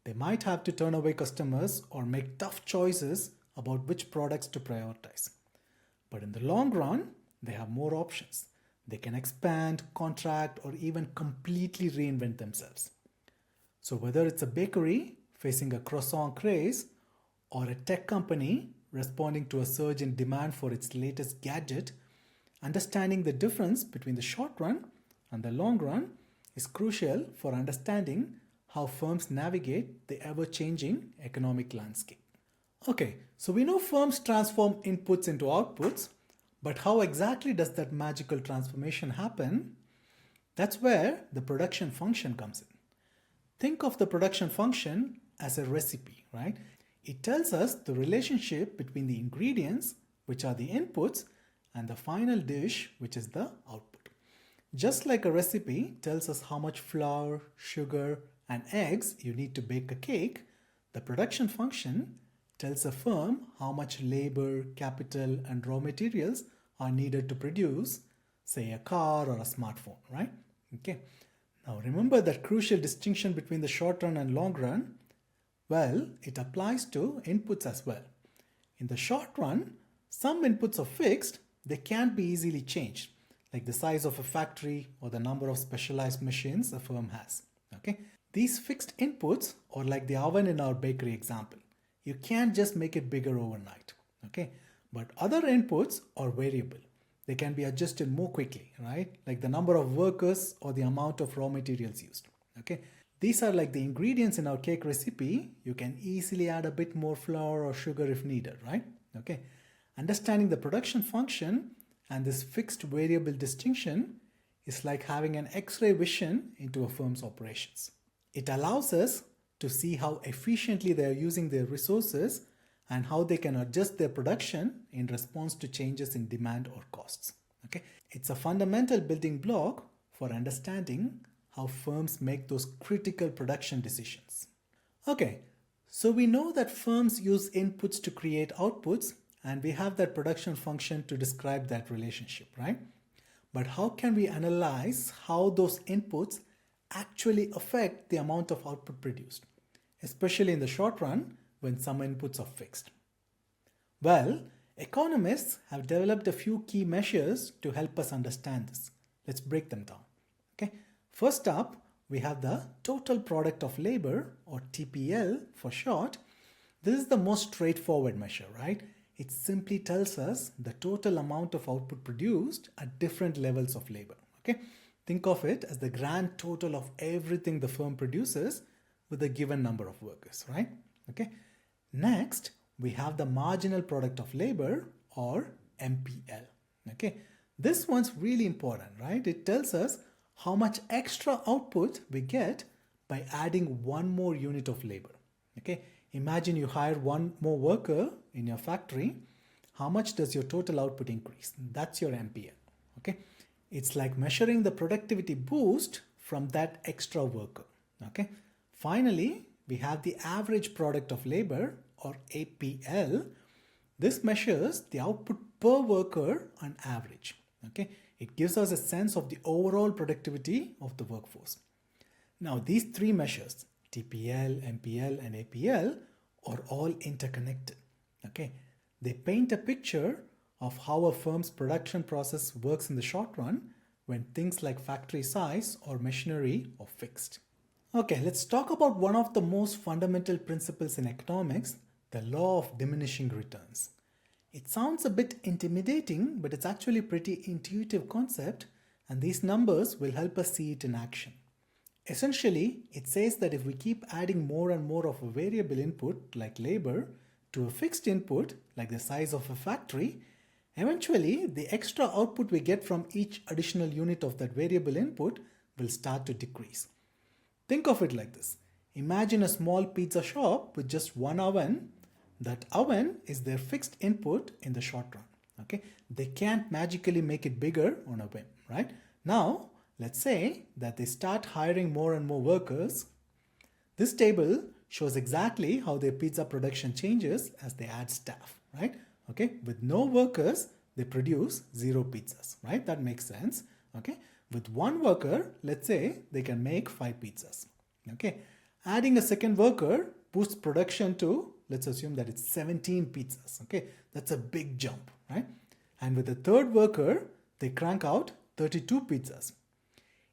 They might have to turn away customers or make tough choices about which products to prioritize. But in the long run, they have more options. They can expand, contract, or even completely reinvent themselves. So whether it's a bakery facing a croissant craze or a tech company responding to a surge in demand for its latest gadget, understanding the difference between the short run and the long run is crucial for understanding how firms navigate the ever-changing economic landscape. Okay, so we know firms transform inputs into outputs, but how exactly does that magical transformation happen? That's where the production function comes in. Think of the production function as a recipe, right? It tells us the relationship between the ingredients, which are the inputs, and the final dish, which is the output. Just like a recipe tells us how much flour, sugar, and eggs you need to bake a cake, the production function tells a firm how much labor, capital, and raw materials are needed to produce, say, a car or a smartphone, right? Okay. Now remember that crucial distinction between the short run and long run? Well, it applies to inputs as well. In the short run, some inputs are fixed, they can't be easily changed, like the size of a factory or the number of specialized machines a firm has. Okay? These fixed inputs are like the oven in our bakery example. You can't just make it bigger overnight. Okay? But other inputs are variable. They can be adjusted more quickly, right? Like the number of workers or the amount of raw materials used. Okay? These are like the ingredients in our cake recipe. You can easily add a bit more flour or sugar if needed, right? Okay? Understanding the production function and this fixed variable distinction is like having an X-ray vision into a firm's operations. It allows us to see how efficiently they are using their resources and how they can adjust their production in response to changes in demand or costs. Okay? It's a fundamental building block for understanding how firms make those critical production decisions. Okay, so we know that firms use inputs to create outputs and we have that production function to describe that relationship, right? But how can we analyze how those inputs actually affect the amount of output produced, especially in the short run when some inputs are fixed? Well, economists have developed a few key measures to help us understand this. Let's break them down. Okay. First up, we have the total product of labor, or TPL for short. This is the most straightforward measure, right? It simply tells us the total amount of output produced at different levels of labor. Okay. Think of it as the grand total of everything the firm produces with a given number of workers, right? Okay. Next, we have the marginal product of labor, or MPL. Okay. This one's really important, right? It tells us how much extra output we get by adding one more unit of labor. Okay. Imagine you hire one more worker in your factory. How much does your total output increase? That's your MPL. Okay. It's like measuring the productivity boost from that extra worker. Okay. Finally, we have the average product of labor, or APL. This measures the output per worker on average. Okay. It gives us a sense of the overall productivity of the workforce. Now, these three measures, TPL, MPL, and APL, are all interconnected. Okay. They paint a picture of how a firm's production process works in the short run when things like factory size or machinery are fixed. Okay, let's talk about one of the most fundamental principles in economics, the law of diminishing returns. It sounds a bit intimidating, but it's actually a pretty intuitive concept, and these numbers will help us see it in action. Essentially, it says that if we keep adding more and more of a variable input, like labor, to a fixed input, like the size of a factory, eventually the extra output we get from each additional unit of that variable input will start to decrease. Think of it like this. Imagine a small pizza shop with just one oven. That oven is their fixed input in the short run. Okay, they can't magically make it bigger on a whim, right? Now, let's say that they start hiring more and more workers. This table shows exactly how their pizza production changes as they add staff, right? Okay, with no workers, they produce 0 pizzas, right? That makes sense. Okay, with one worker, let's say they can make 5 pizzas. Okay, adding a second worker boosts production to, let's assume that it's 17 pizzas. Okay, that's a big jump, right? And with the third worker, they crank out 32 pizzas.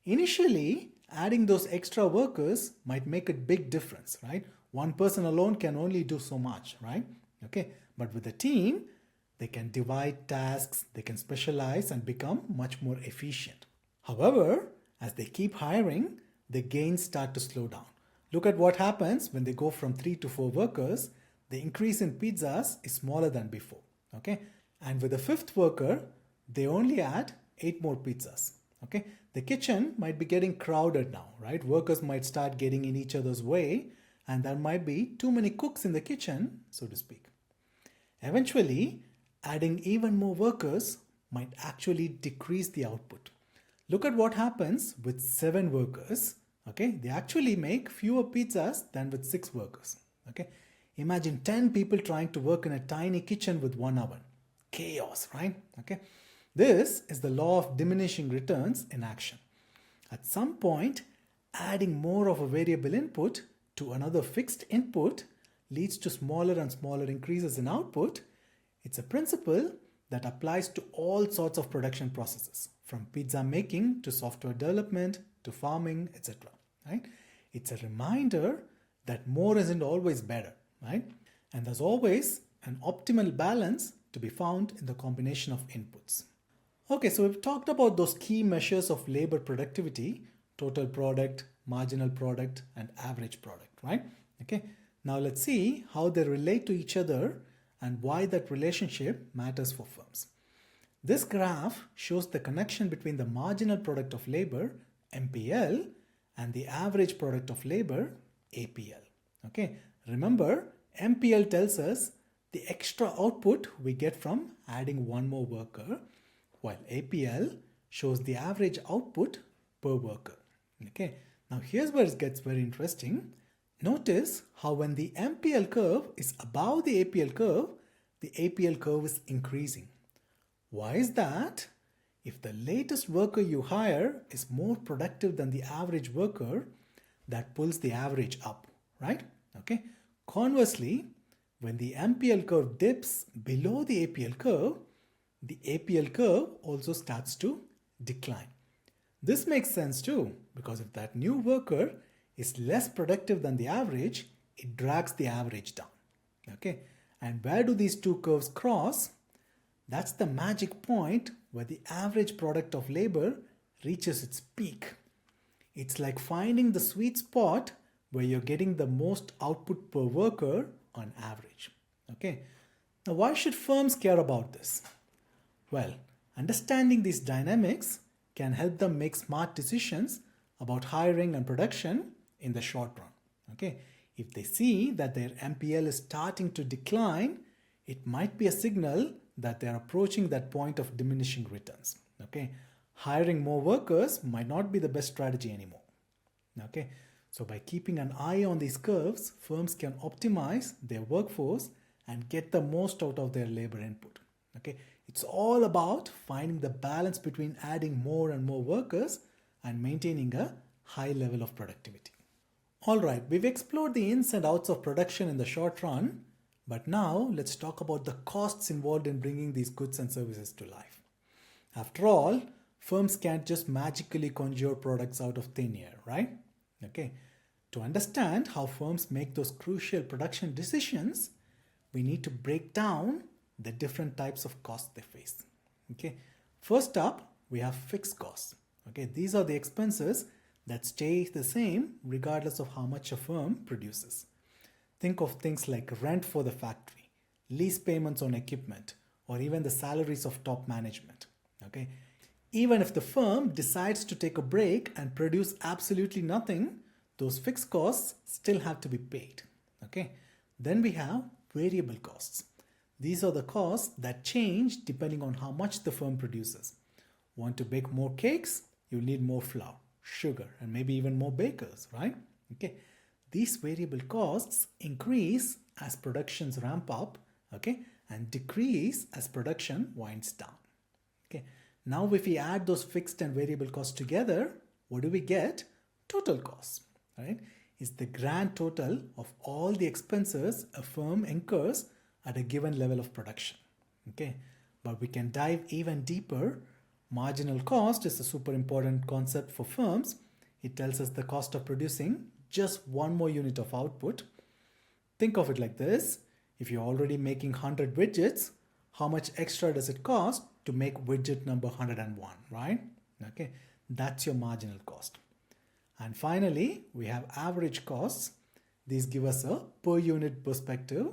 Initially, adding those extra workers might make a big difference, right? One person alone can only do so much, right? Okay, but with a team, they can divide tasks, they can specialize and become much more efficient. However, as they keep hiring, the gains start to slow down. Look at what happens when they go from 3 to 4 workers. The increase in pizzas is smaller than before. Okay, and with the 5th worker, they only add 8 more pizzas. Okay, the kitchen might be getting crowded now, right? Workers might start getting in each other's way, and there might be too many cooks in the kitchen, so to speak. Eventually, adding even more workers might actually decrease the output. Look at what happens with 7 workers. Okay, they actually make fewer pizzas than with 6 workers. Okay, imagine 10 people trying to work in a tiny kitchen with one oven. Chaos, right? Okay, this is the law of diminishing returns in action. At some point, adding more of a variable input to another fixed input leads to smaller and smaller increases in output. It's a principle that applies to all sorts of production processes, from pizza making to software development to farming, etc. Right? It's a reminder that more isn't always better, right? And there's always an optimal balance to be found in the combination of inputs. Okay, so we've talked about those key measures of labor productivity: total product, marginal product, and average product, right? Okay, now let's see how they relate to each other and why that relationship matters for firms. This graph shows the connection between the marginal product of labor, MPL, and the average product of labor, APL. Okay, remember, MPL tells us the extra output we get from adding one more worker, while APL shows the average output per worker. Okay, now here's where it gets very interesting. Notice how when the MPL curve is above the APL curve, the APL curve is increasing. Why is that? If the latest worker you hire is more productive than the average worker, that pulls the average up, right? Okay. Conversely, when the MPL curve dips below the APL curve also starts to decline. This makes sense too, because if that new worker is less productive than the average, it drags the average down. Okay. And where do these two curves cross? That's the magic point where the average product of labor reaches its peak. It's like finding the sweet spot where you're getting the most output per worker on average. Okay. Now, why should firms care about this? Well, understanding these dynamics can help them make smart decisions about hiring and production in the short run. Okay. If they see that their MPL is starting to decline, it might be a signal that they're approaching that point of diminishing returns. Okay. Hiring more workers might not be the best strategy anymore. Okay. So by keeping an eye on these curves, firms can optimize their workforce and get the most out of their labor input. Okay. It's all about finding the balance between adding more and more workers and maintaining a high level of productivity. All right, we've explored the ins and outs of production in the short run, but now let's talk about the costs involved in bringing these goods and services to life. After all, firms can't just magically conjure products out of thin air, right? Okay. To understand how firms make those crucial production decisions, we need to break down the different types of costs they face. Okay. First up, we have fixed costs. Okay. These are the expenses that stay the same regardless of how much a firm produces. Think of things like rent for the factory, lease payments on equipment, or even the salaries of top management. Okay. Even if the firm decides to take a break and produce absolutely nothing, those fixed costs still have to be paid. Okay. Then we have variable costs. These are the costs that change depending on how much the firm produces. Want to bake more cakes? You need more flour, sugar, and maybe even more bakers, right? Okay. These variable costs increase as productions ramp up, okay, and decrease as production winds down. Okay. Now if we add those fixed and variable costs together, what do we get? Total costs, right? Is the grand total of all the expenses a firm incurs at a given level of production. Okay. But we can dive even deeper. Marginal cost is a super important concept for firms. It tells us the cost of producing just one more unit of output. Think of it like this. If you're already making 100 widgets, how much extra does it cost to make widget number 101, right? Okay, that's your marginal cost. And finally, we have average costs. These give us a per unit perspective.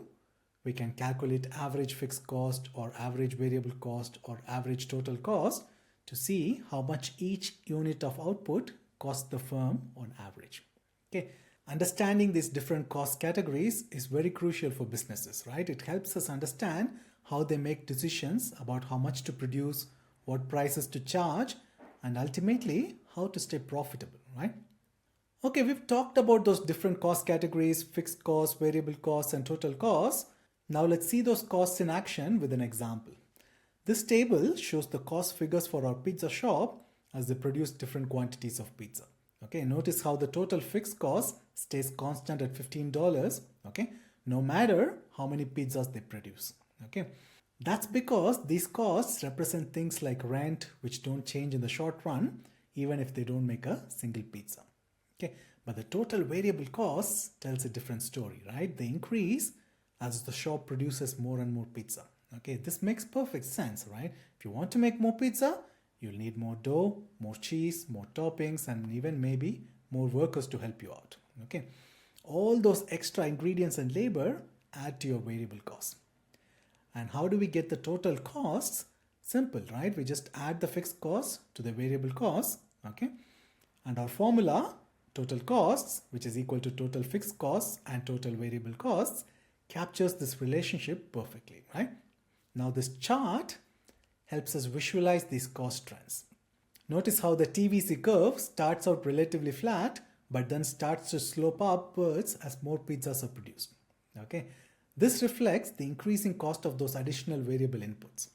We can calculate average fixed cost or average variable cost or average total cost to see how much each unit of output costs the firm on average. Okay. Understanding these different cost categories is very crucial for businesses, right? It helps us understand how they make decisions about how much to produce, what prices to charge, and ultimately how to stay profitable, right? Okay, we've talked about those different cost categories, fixed costs, variable costs, and total costs. Now let's see those costs in action with an example. This table shows the cost figures for our pizza shop as they produce different quantities of pizza. Okay, notice how the total fixed cost stays constant at $15, okay, no matter how many pizzas they produce. Okay, that's because these costs represent things like rent, which don't change in the short run, even if they don't make a single pizza. Okay, but the total variable costs tells a different story, right? They increase as the shop produces more and more pizza. Okay, this makes perfect sense, right? If you want to make more pizza, you'll need more dough, more cheese, more toppings, and even maybe more workers to help you out. Okay, all those extra ingredients and labor add to your variable costs. And how do we get the total costs? Simple, right? We just add the fixed costs to the variable costs. Okay, and our formula, total costs, which is equal to total fixed costs and total variable costs, captures this relationship perfectly, right? Now this chart helps us visualize these cost trends. Notice how the TVC curve starts out relatively flat, but then starts to slope upwards as more pizzas are produced. Okay, This reflects the increasing cost of those additional variable inputs.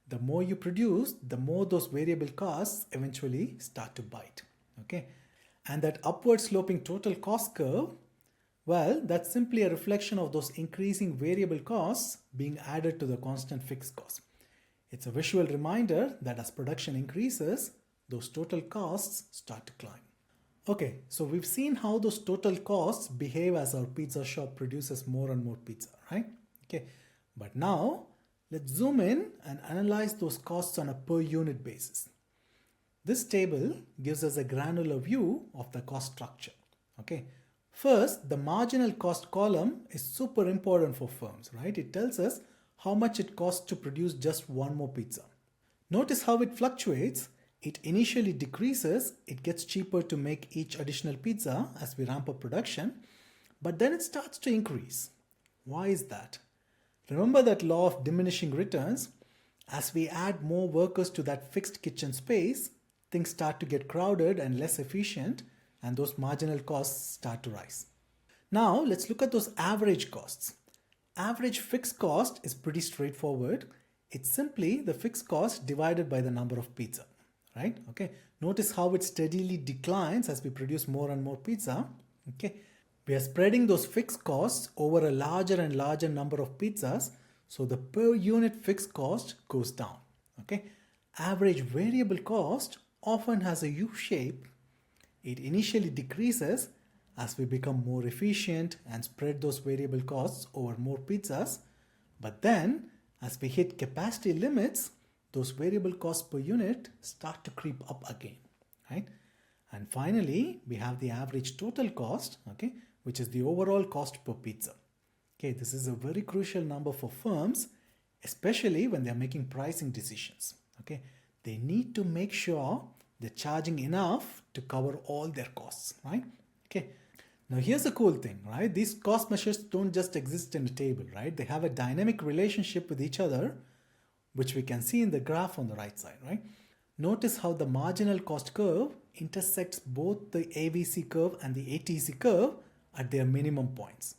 The more you produce, the more those variable costs eventually start to bite. Okay? And that upward sloping total cost curve, well, that's simply a reflection of those increasing variable costs being added to the constant fixed cost. It's a visual reminder that as production increases, those total costs start to climb. Okay, so we've seen how those total costs behave as our pizza shop produces more and more pizza, right? Okay, but now let's zoom in and analyze those costs on a per unit basis. This table gives us a granular view of the cost structure. Okay, first, the marginal cost column is super important for firms, right? It tells us how much it costs to produce just one more pizza. Notice how it fluctuates. It initially decreases, it gets cheaper to make each additional pizza as we ramp up production, but then it starts to increase. Why is that? Remember that law of diminishing returns? As we add more workers to that fixed kitchen space, things start to get crowded and less efficient, and those marginal costs start to rise. Now let's look at those average costs. Average fixed cost is pretty straightforward. It's simply the fixed cost divided by the number of pizza. Right? Okay. Notice how it steadily declines as we produce more and more pizza. Okay. We are spreading those fixed costs over a larger and larger number of pizzas, so the per unit fixed cost goes down. Okay. Average variable cost often has a U shape. It initially decreases as we become more efficient and spread those variable costs over more pizzas, but then as we hit capacity limits, those variable costs per unit start to creep up again, right? And finally, we have the average total cost, okay, which is the overall cost per pizza. Okay, this is a very crucial number for firms, especially when they're making pricing decisions. Okay, they need to make sure they're charging enough to cover all their costs, right? Okay, now here's a cool thing, right? These cost measures don't just exist in a table, right? They have a dynamic relationship with each other, which we can see in the graph on the right side, right? Notice how the marginal cost curve intersects both the AVC curve and the ATC curve at their minimum points.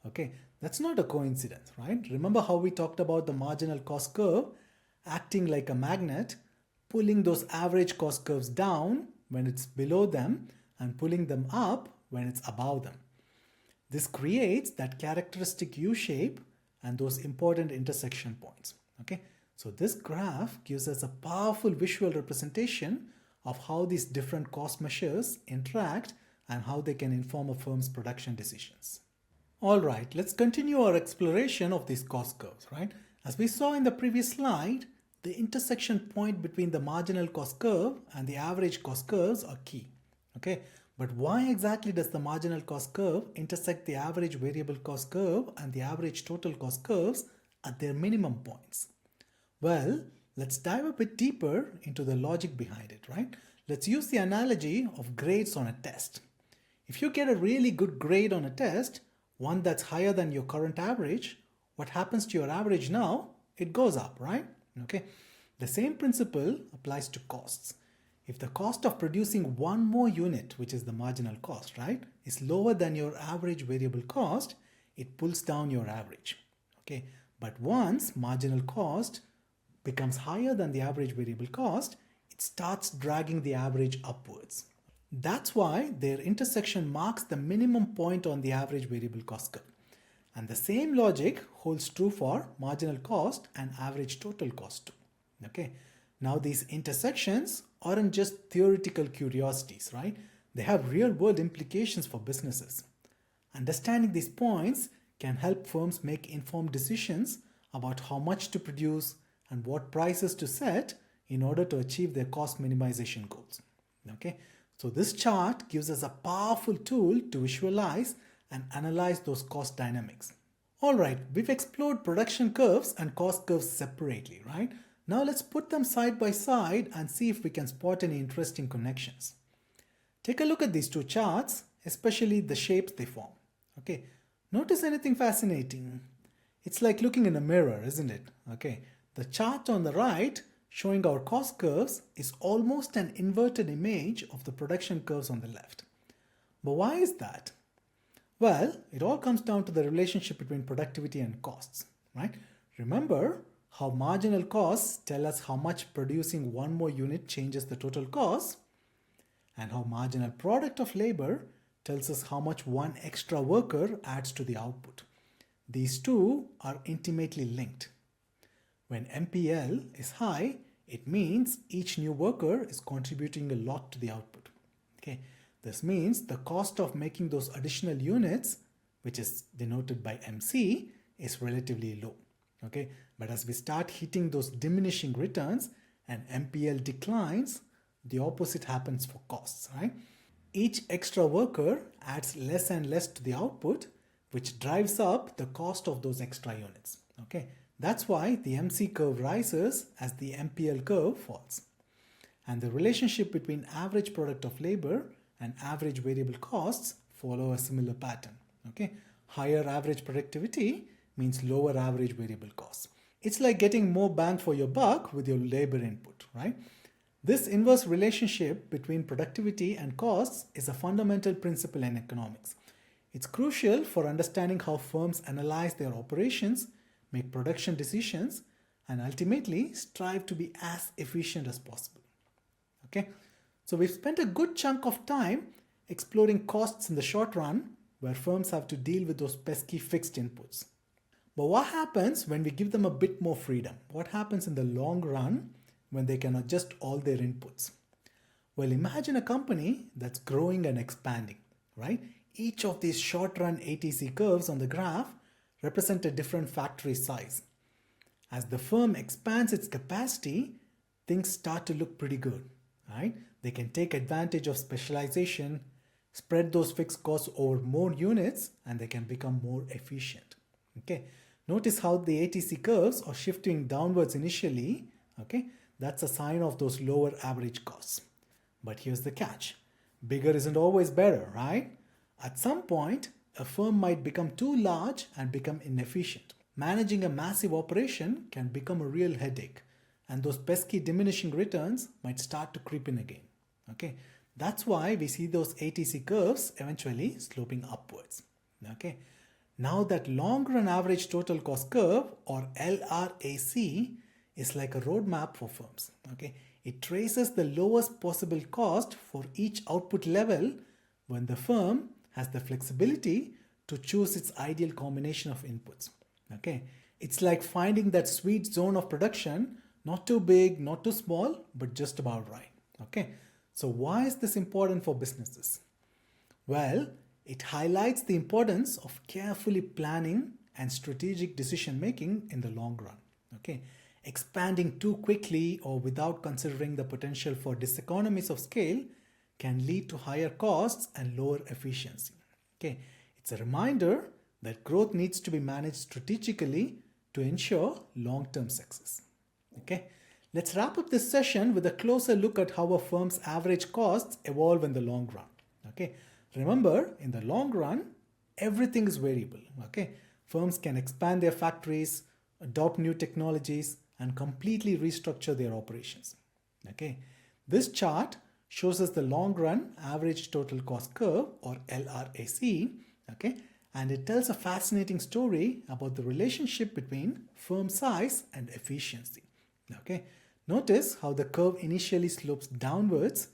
Okay, that's not a coincidence, right? Remember how we talked about the marginal cost curve acting like a magnet, pulling those average cost curves down when it's below them and pulling them up when it's above them. This creates that characteristic U shape and those important intersection points. Okay. So this graph gives us a powerful visual representation of how these different cost measures interact and how they can inform a firm's production decisions. All right, let's continue our exploration of these cost curves, right? As we saw in the previous slide, the intersection point between the marginal cost curve and the average cost curves are key. Okay, but why exactly does the marginal cost curve intersect the average variable cost curve and the average total cost curves at their minimum points? Well, let's dive a bit deeper into the logic behind it, right? Let's use the analogy of grades on a test. If you get a really good grade on a test, one that's higher than your current average, what happens to your average now? It goes up, right? Okay. The same principle applies to costs. If the cost of producing one more unit, which is the marginal cost, right, is lower than your average variable cost, it pulls down your average. Okay. But once marginal cost becomes higher than the average variable cost, it starts dragging the average upwards. That's why their intersection marks the minimum point on the average variable cost curve. And the same logic holds true for marginal cost and average total cost too. Okay. Now these intersections aren't just theoretical curiosities, right? They have real world implications for businesses. Understanding these points can help firms make informed decisions about how much to produce and what prices to set in order to achieve their cost minimization goals. Okay, so this chart gives us a powerful tool to visualize and analyze those cost dynamics. All right, we've explored production curves and cost curves separately, right? Now let's put them side by side and see if we can spot any interesting connections. Take a look at these two charts, especially the shapes they form. Okay, notice anything fascinating? It's like looking in a mirror, isn't it? Okay. The chart on the right showing our cost curves is almost an inverted image of the production curves on the left. But why is that? Well, it all comes down to the relationship between productivity and costs, right? Remember how marginal costs tell us how much producing one more unit changes the total cost, and how marginal product of labor tells us how much one extra worker adds to the output. These two are intimately linked. When MPL is high, it means each new worker is contributing a lot to the output. Okay, this means the cost of making those additional units, which is denoted by MC, is relatively low. Okay, but as we start hitting those diminishing returns and MPL declines, the opposite happens for costs, right? Each extra worker adds less and less to the output, which drives up the cost of those extra units. Okay, that's why the MC curve rises as the MPL curve falls. And the relationship between average product of labor and average variable costs follow a similar pattern. Okay, higher average productivity means lower average variable costs. It's like getting more bang for your buck with your labor input, right? This inverse relationship between productivity and costs is a fundamental principle in economics. It's crucial for understanding how firms analyze their operations, make production decisions, and ultimately strive to be as efficient as possible. Okay, so we've spent a good chunk of time exploring costs in the short run, where firms have to deal with those pesky fixed inputs. But what happens when we give them a bit more freedom? What happens in the long run when they can adjust all their inputs? Well, imagine a company that's growing and expanding, right? Each of these short-run ATC curves on the graph represent a different factory size. As the firm expands its capacity, things start to look pretty good, right? They can take advantage of specialization, spread those fixed costs over more units, and they can become more efficient. Okay, notice how the ATC curves are shifting downwards initially. Okay, that's a sign of those lower average costs. But here's the catch. Bigger isn't always better, right? At some point, a firm might become too large and become inefficient. Managing a massive operation can become a real headache, and those pesky diminishing returns might start to creep in again. Okay, that's why we see those ATC curves eventually sloping upwards. Okay, now that long-run average total cost curve, or LRAC, is like a roadmap for firms. Okay, it traces the lowest possible cost for each output level when the firm has the flexibility to choose its ideal combination of inputs. Okay, it's like finding that sweet zone of production, not too big, not too small, but just about right. Okay, so why is this important for businesses? Well, it highlights the importance of carefully planning and strategic decision making in the long run. Okay, expanding too quickly or without considering the potential for diseconomies of scale can lead to higher costs and lower efficiency. Okay, it's a reminder that growth needs to be managed strategically to ensure long-term success. Okay, let's wrap up this session with a closer look at how a firm's average costs evolve in the long run. Okay, remember, in the long run, everything is variable. Okay, firms can expand their factories, adopt new technologies, and completely restructure their operations. Okay, this chart shows us the long run average total cost curve, or LRAC. Okay, and it tells a fascinating story about the relationship between firm size and efficiency. Okay, notice how the curve initially slopes downwards.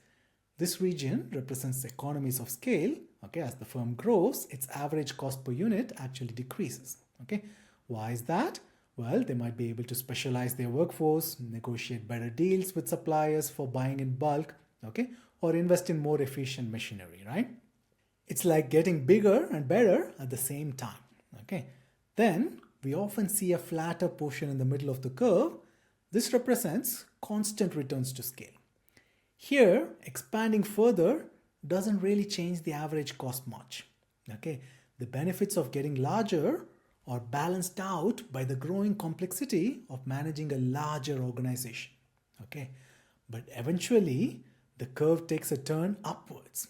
This region represents economies of scale. Okay, as the firm grows, its average cost per unit actually decreases. Okay, why is that? Well, they might be able to specialize their workforce, negotiate better deals with suppliers for buying in bulk, okay, or invest in more efficient machinery, right? It's like getting bigger and better at the same time. Okay, then we often see a flatter portion in the middle of the curve. This represents constant returns to scale. Here, expanding further doesn't really change the average cost much. Okay, the benefits of getting larger are balanced out by the growing complexity of managing a larger organization. Okay, but eventually the curve takes a turn upwards.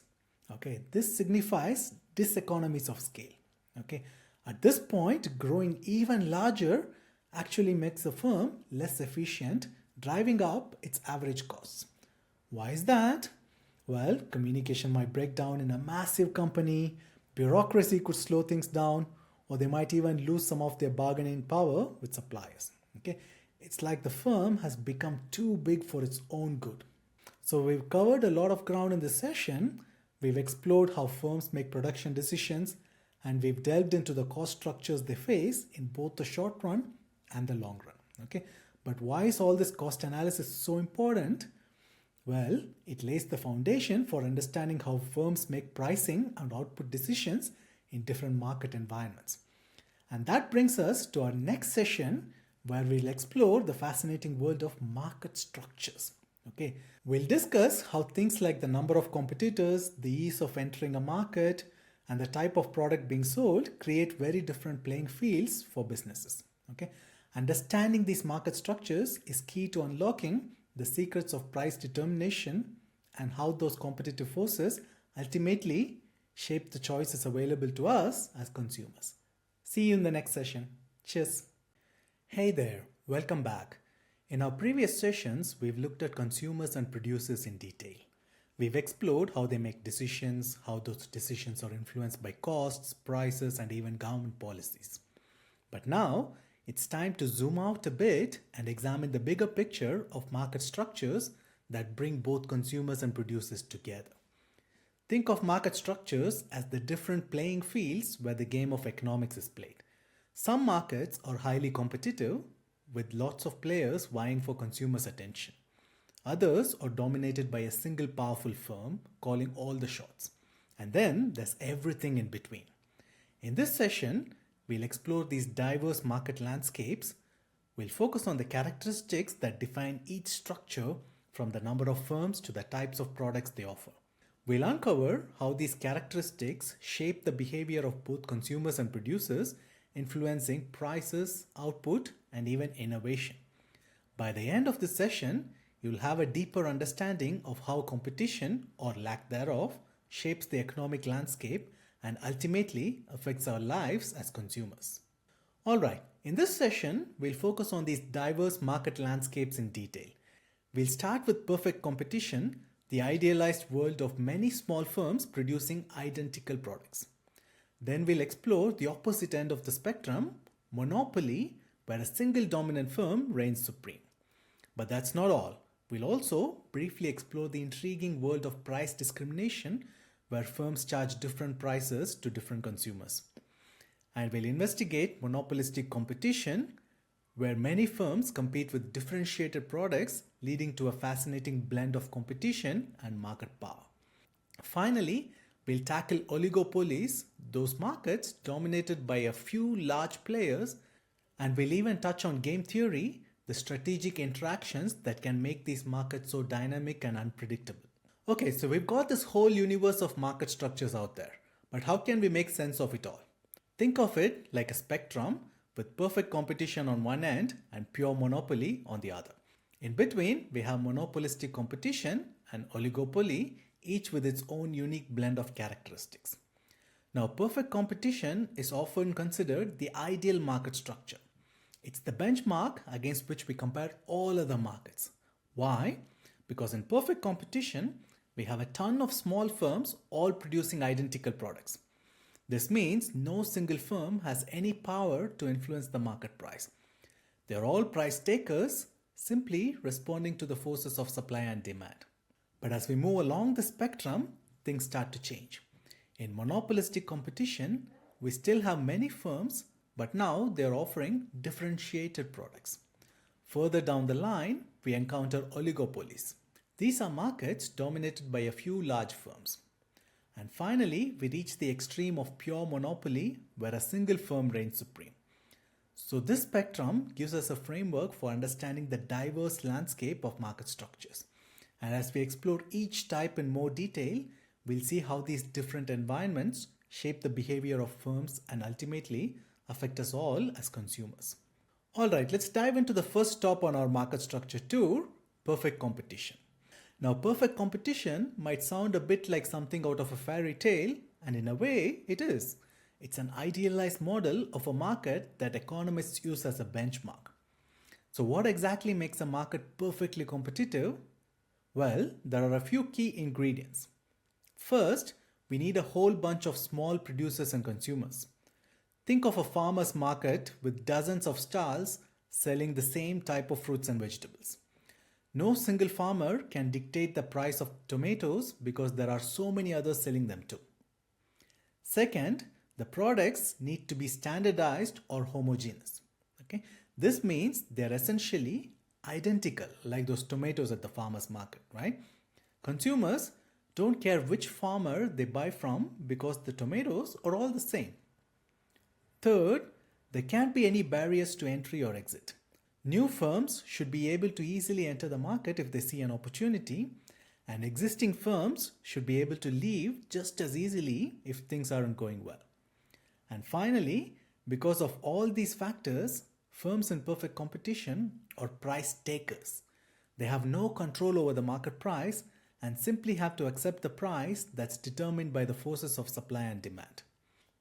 Okay, this signifies diseconomies of scale. Okay, at this point, growing even larger actually makes the firm less efficient, driving up its average costs. Why is that? Well, communication might break down in a massive company, Bureaucracy could slow things down, or they might even lose some of their bargaining power with suppliers. Okay, it's like the firm has become too big for its own good. So we've covered a lot of ground in this session. We've explored how firms make production decisions, and we've delved into the cost structures they face in both the short run and the long run. Okay, but why is all this cost analysis so important? Well, it lays the foundation for understanding how firms make pricing and output decisions in different market environments. And that brings us to our next session, where we'll explore the fascinating world of market structures. Okay, we'll discuss how things like the number of competitors, the ease of entering a market, and the type of product being sold create very different playing fields for businesses. Okay, understanding these market structures is key to unlocking the secrets of price determination and how those competitive forces ultimately shape the choices available to us as consumers. See you in the next session. Cheers. Hey there, welcome back. In our previous sessions, we've looked at consumers and producers in detail. We've explored how they make decisions, how those decisions are influenced by costs, prices, and even government policies. But now, it's time to zoom out a bit and examine the bigger picture of market structures that bring both consumers and producers together. Think of market structures as the different playing fields where the game of economics is played. Some markets are highly competitive, with lots of players vying for consumers' attention. Others are dominated by a single powerful firm calling all the shots. And then there's everything in between. In this session, we'll explore these diverse market landscapes. We'll focus on the characteristics that define each structure, from the number of firms to the types of products they offer. We'll uncover how these characteristics shape the behavior of both consumers and producers, influencing prices, output, and even innovation. By the end of this session, you'll have a deeper understanding of how competition, or lack thereof, shapes the economic landscape and ultimately affects our lives as consumers. Alright, in this session, we'll focus on these diverse market landscapes in detail. We'll start with perfect competition, the idealized world of many small firms producing identical products. Then we'll explore the opposite end of the spectrum, monopoly, where a single dominant firm reigns supreme. But that's not all. We'll also briefly explore the intriguing world of price discrimination, where firms charge different prices to different consumers. And we'll investigate monopolistic competition, where many firms compete with differentiated products, leading to a fascinating blend of competition and market power. Finally, we'll tackle oligopolies, those markets dominated by a few large players, and we'll even touch on game theory, the strategic interactions that can make these markets so dynamic and unpredictable. Okay, so we've got this whole universe of market structures out there, but how can we make sense of it all? Think of it like a spectrum with perfect competition on one end and pure monopoly on the other. In between, we have monopolistic competition and oligopoly, each with its own unique blend of characteristics. Now, perfect competition is often considered the ideal market structure. It's the benchmark against which we compare all other markets. Why? Because in perfect competition, we have a ton of small firms all producing identical products. This means no single firm has any power to influence the market price. They are all price takers, simply responding to the forces of supply and demand. But as we move along the spectrum, things start to change. In monopolistic competition, we still have many firms, but now they are offering differentiated products. Further down the line, we encounter oligopolies. These are markets dominated by a few large firms. And finally, we reach the extreme of pure monopoly, where a single firm reigns supreme. So this spectrum gives us a framework for understanding the diverse landscape of market structures. And as we explore each type in more detail, we'll see how these different environments shape the behavior of firms and ultimately affect us all as consumers. Alright, let's dive into the first stop on our market structure tour, perfect competition. Now, perfect competition might sound a bit like something out of a fairy tale, and in a way, it is. It's an idealized model of a market that economists use as a benchmark. So what exactly makes a market perfectly competitive? Well, there are a few key ingredients. First, we need a whole bunch of small producers and consumers. Think of a farmer's market with dozens of stalls selling the same type of fruits and vegetables. No single farmer can dictate the price of tomatoes because there are so many others selling them too. Second, the products need to be standardized or homogeneous. Okay? This means they're essentially identical, like those tomatoes at the farmer's market, right? Consumers don't care which farmer they buy from because the tomatoes are all the same. Third, there can't be any barriers to entry or exit. New firms should be able to easily enter the market if they see an opportunity, and existing firms should be able to leave just as easily if things aren't going well. And finally, because of all these factors, firms in perfect competition are price takers. They have no control over the market price and simply have to accept the price that's determined by the forces of supply and demand.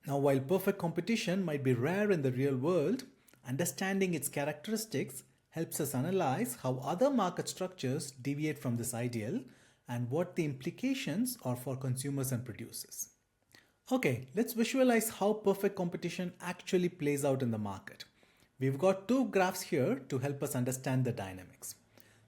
Now, while perfect competition might be rare in the real world, understanding its characteristics helps us analyze how other market structures deviate from this ideal and what the implications are for consumers and producers. Okay, let's visualize how perfect competition actually plays out in the market. We've got two graphs here to help us understand the dynamics.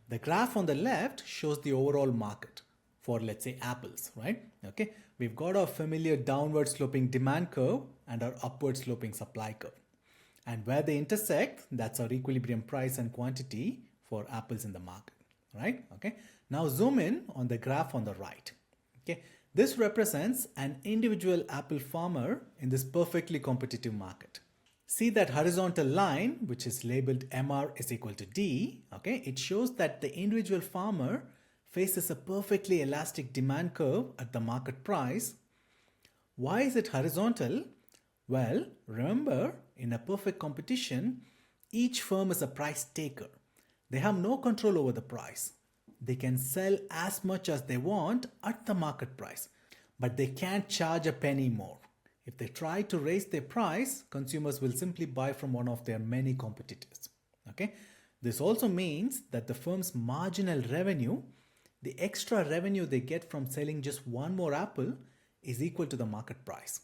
The graph on the left shows the overall market for, let's say, apples, right? Okay, we've got our familiar downward sloping demand curve and our upward sloping supply curve. And where they intersect, that's our equilibrium price and quantity for apples in the market, right? Okay, now zoom in on the graph on the right. Okay, this represents an individual apple farmer in this perfectly competitive market. See that horizontal line, which is labeled MR is equal to D, okay? It shows that the individual farmer faces a perfectly elastic demand curve at the market price. Why is it horizontal? Well, remember, in a perfect competition, each firm is a price taker. They have no control over the price. They can sell as much as they want at the market price, but they can't charge a penny more. If they try to raise their price, consumers will simply buy from one of their many competitors. Okay? This also means that the firm's marginal revenue, the extra revenue they get from selling just one more apple, is equal to the market price.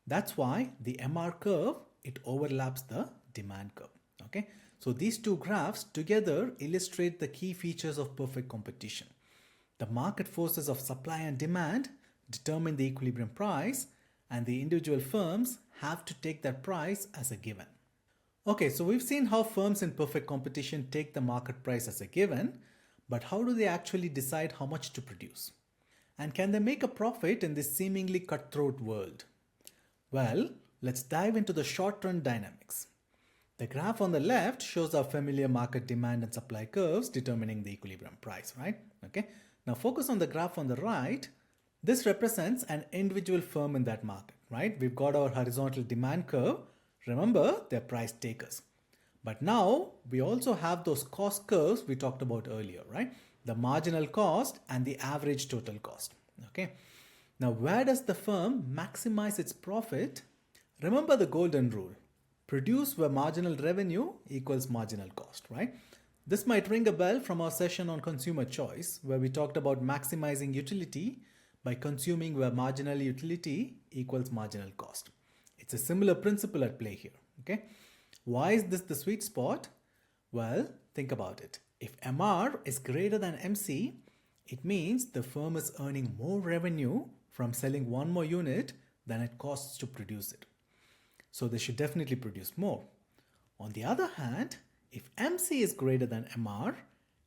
That's why the MR curve, it overlaps the demand curve. Okay? So these two graphs together illustrate the key features of perfect competition. The market forces of supply and demand determine the equilibrium price, and the individual firms have to take that price as a given. Okay, so we've seen how firms in perfect competition take the market price as a given, but how do they actually decide how much to produce? And can they make a profit in this seemingly cutthroat world? Well, let's dive into the short-run dynamics. The graph on the left shows our familiar market demand and supply curves determining the equilibrium price, right? Okay. Now focus on the graph on the right. This represents an individual firm in that market, right? We've got our horizontal demand curve. Remember, they're price takers. But now we also have those cost curves we talked about earlier, right? The marginal cost and the average total cost. Okay. Now, where does the firm maximize its profit? Remember the golden rule. Produce where marginal revenue equals marginal cost, right? This might ring a bell from our session on consumer choice, where we talked about maximizing utility by consuming where marginal utility equals marginal cost. It's a similar principle at play here, okay? Why is this the sweet spot? Well, think about it. If MR is greater than MC, it means the firm is earning more revenue from selling one more unit than it costs to produce it. So they should definitely produce more. On the other hand, if MC is greater than MR,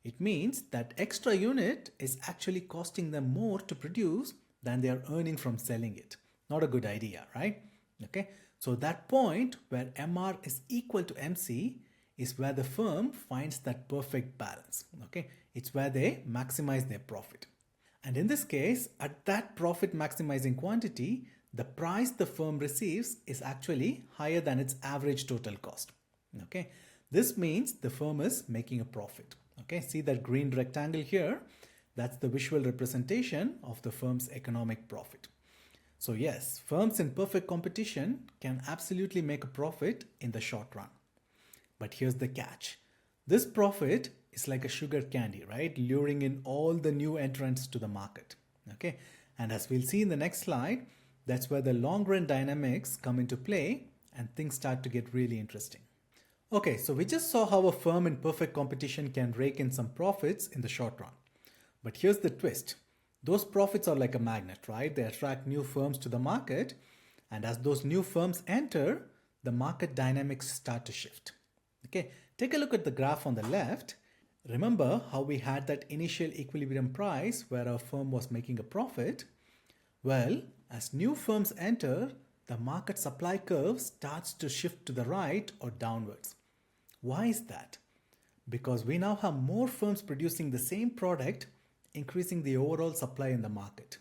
it means that extra unit is actually costing them more to produce than they are earning from selling it. Not a good idea, right? Okay. So that point where MR is equal to MC is where the firm finds that perfect balance. Okay. It's where they maximize their profit. And in this case, at that profit maximizing quantity, the price the firm receives is actually higher than its average total cost. Okay. This means the firm is making a profit. Okay. See that green rectangle here? That's the visual representation of the firm's economic profit. So yes, firms in perfect competition can absolutely make a profit in the short run. But here's the catch. This profit is like a sugar candy, right? Luring in all the new entrants to the market. Okay. And as we'll see in the next slide, that's where the long run dynamics come into play and things start to get really interesting. Okay, so we just saw how a firm in perfect competition can rake in some profits in the short run. But here's the twist. Those profits are like a magnet, right? They attract new firms to the market, and as those new firms enter, the market dynamics start to shift. Okay, take a look at the graph on the left. Remember how we had that initial equilibrium price where our firm was making a profit? Well, as new firms enter, the market supply curve starts to shift to the right or downwards. Why is that? Because we now have more firms producing the same product, increasing the overall supply in the market.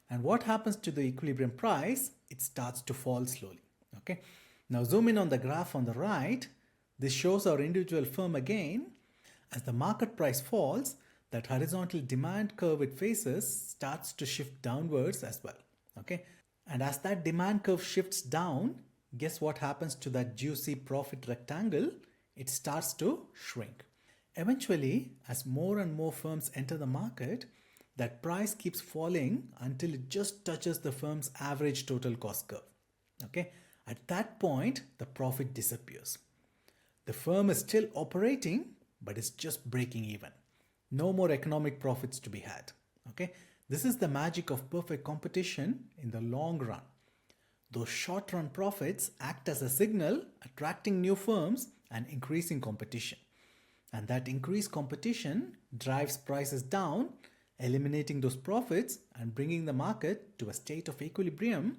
And what happens to the equilibrium price? It starts to fall slowly. Okay. Now zoom in on the graph on the right. This shows our individual firm again. As the market price falls, that horizontal demand curve it faces starts to shift downwards as well. Okay. And as that demand curve shifts down, guess what happens to that juicy profit rectangle? It starts to shrink. Eventually, as more and more firms enter the market, that price keeps falling until it just touches the firm's average total cost curve. Okay? At that point, the profit disappears. The firm is still operating, but it's just breaking even. No more economic profits to be had. Okay? This is the magic of perfect competition in the long run. Those short-run profits act as a signal, attracting new firms and increasing competition. And that increased competition drives prices down, eliminating those profits and bringing the market to a state of equilibrium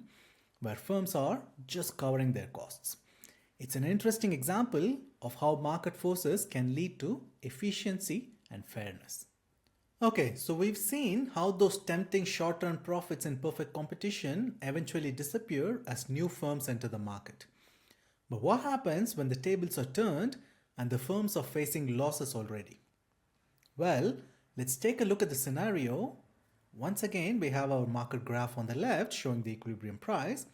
where firms are just covering their costs. It's an interesting example of how market forces can lead to efficiency and fairness. Okay, so we've seen how those tempting short-term profits in perfect competition eventually disappear as new firms enter the market. But what happens when the tables are turned and the firms are facing losses already? Well, let's take a look at the scenario. Once again, we have our market graph on the left showing the equilibrium price.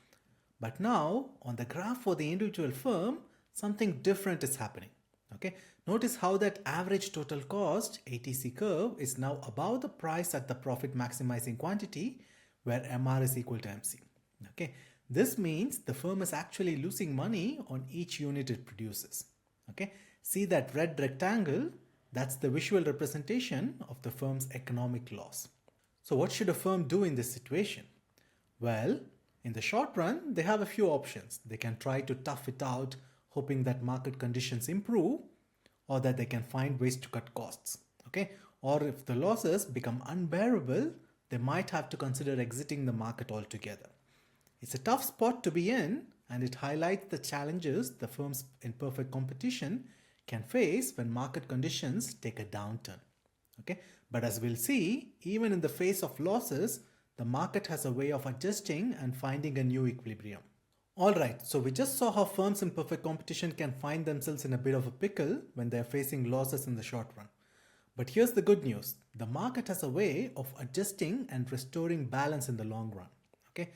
But now, on the graph for the individual firm, something different is happening. Okay, notice how that average total cost ATC curve is now above the price at the profit maximizing quantity where MR is equal to MC. Okay, this means the firm is actually losing money on each unit it produces. Okay, see that red rectangle? That's the visual representation of the firm's economic loss. So what should a firm do in this situation? Well, in the short run, they have a few options. They can try to tough it out, hoping that market conditions improve, or that they can find ways to cut costs. Okay? Or if the losses become unbearable, they might have to consider exiting the market altogether. It's a tough spot to be in, and it highlights the challenges the firms in perfect competition can face when market conditions take a downturn. Okay? But as we'll see, even in the face of losses, the market has a way of adjusting and finding a new equilibrium. Alright, so we just saw how firms in perfect competition can find themselves in a bit of a pickle when they're facing losses in the short run. But here's the good news. The market has a way of adjusting and restoring balance in the long run. Okay?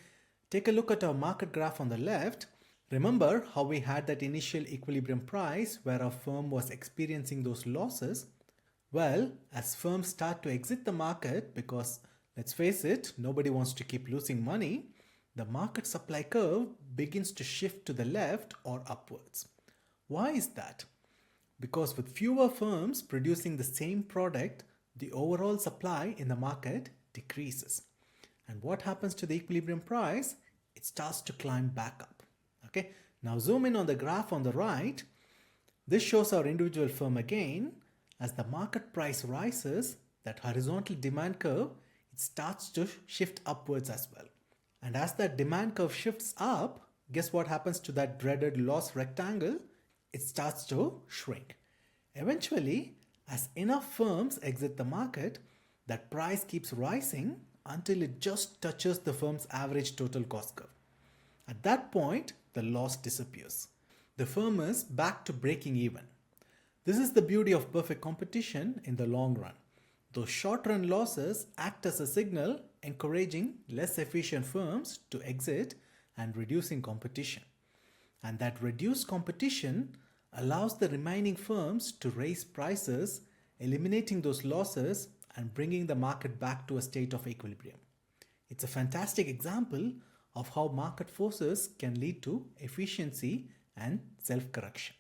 Take a look at our market graph on the left. Remember how we had that initial equilibrium price where our firm was experiencing those losses? Well, as firms start to exit the market because, let's face it, nobody wants to keep losing money, the market supply curve begins to shift to the left or upwards. Why is that? Because with fewer firms producing the same product, the overall supply in the market decreases. And what happens to the equilibrium price? It starts to climb back up. Okay, now zoom in on the graph on the right. This shows our individual firm again. As the market price rises, that horizontal demand curve, it starts to shift upwards as well. And as that demand curve shifts up, guess what happens to that dreaded loss rectangle? It starts to shrink. Eventually, as enough firms exit the market, that price keeps rising until it just touches the firm's average total cost curve. At that point, the loss disappears. The firm is back to breaking even. This is the beauty of perfect competition in the long run. Those short-run losses act as a signal encouraging less efficient firms to exit and reducing competition. And that reduced competition allows the remaining firms to raise prices, eliminating those losses and bringing the market back to a state of equilibrium. It's a fantastic example of how market forces can lead to efficiency and self-correction.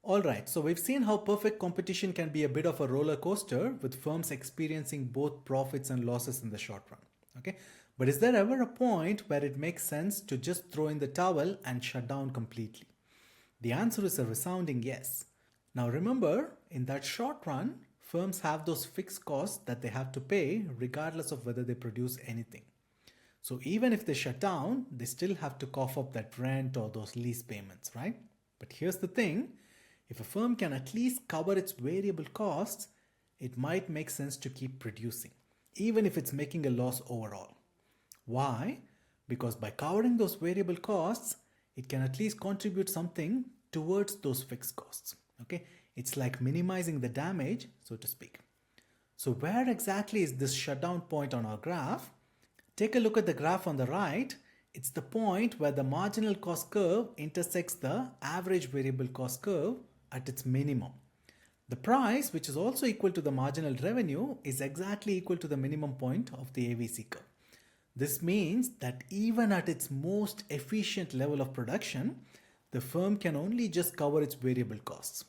Alright, so we've seen how perfect competition can be a bit of a roller coaster with firms experiencing both profits and losses in the short run. Okay, but is there ever a point where it makes sense to just throw in the towel and shut down completely? The answer is a resounding yes. Now remember, in that short run, firms have those fixed costs that they have to pay regardless of whether they produce anything. So even if they shut down, they still have to cough up that rent or those lease payments, right? But here's the thing, if a firm can at least cover its variable costs, it might make sense to keep producing, even if it's making a loss overall. Why? Because by covering those variable costs, it can at least contribute something towards those fixed costs. Okay, it's like minimizing the damage, so to speak. So where exactly is this shutdown point on our graph? Take a look at the graph on the right. It's the point where the marginal cost curve intersects the average variable cost curve at its minimum. The price, which is also equal to the marginal revenue, is exactly equal to the minimum point of the AVC curve. This means that even at its most efficient level of production, the firm can only just cover its variable costs.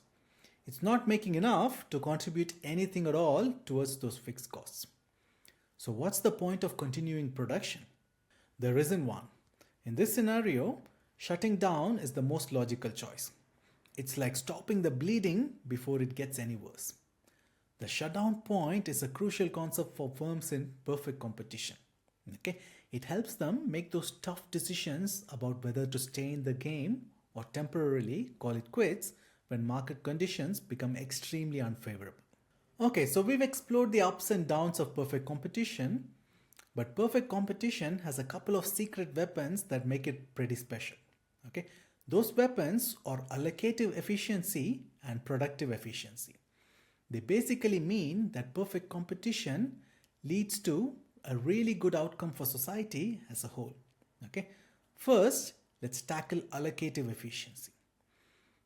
It's not making enough to contribute anything at all towards those fixed costs. So what's the point of continuing production? There isn't one. In this scenario, shutting down is the most logical choice. It's like stopping the bleeding before it gets any worse. The shutdown point is a crucial concept for firms in perfect competition. Okay? It helps them make those tough decisions about whether to stay in the game or temporarily call it quits when market conditions become extremely unfavorable. Okay, so we've explored the ups and downs of perfect competition, but perfect competition has a couple of secret weapons that make it pretty special. Okay, those weapons are allocative efficiency and productive efficiency. They basically mean that perfect competition leads to a really good outcome for society as a whole. Okay, first, let's tackle allocative efficiency.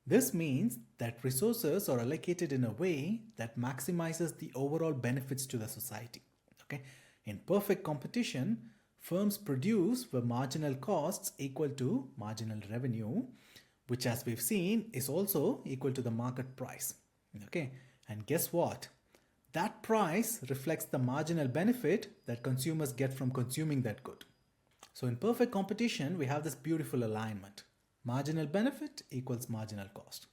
This means that resources are allocated in a way that maximizes the overall benefits to the society. Okay? In perfect competition, firms produce where marginal costs equal to marginal revenue, which as we've seen is also equal to the market price. Okay? And guess what? That price reflects the marginal benefit that consumers get from consuming that good. So in perfect competition, we have this beautiful alignment. Marginal benefit equals marginal cost.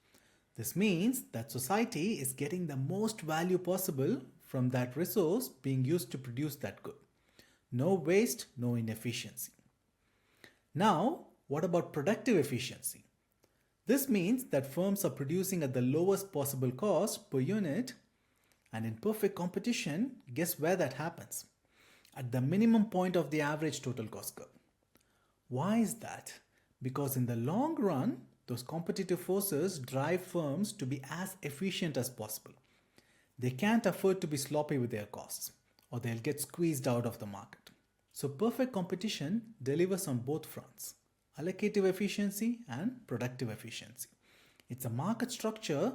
This means that society is getting the most value possible from that resource being used to produce that good. No waste, no inefficiency. Now, what about productive efficiency? This means that firms are producing at the lowest possible cost per unit, and in perfect competition, guess where that happens? At the minimum point of the average total cost curve. Why is that? Because in the long run, those competitive forces drive firms to be as efficient as possible. They can't afford to be sloppy with their costs, or they'll get squeezed out of the market. So perfect competition delivers on both fronts, allocative efficiency and productive efficiency. It's a market structure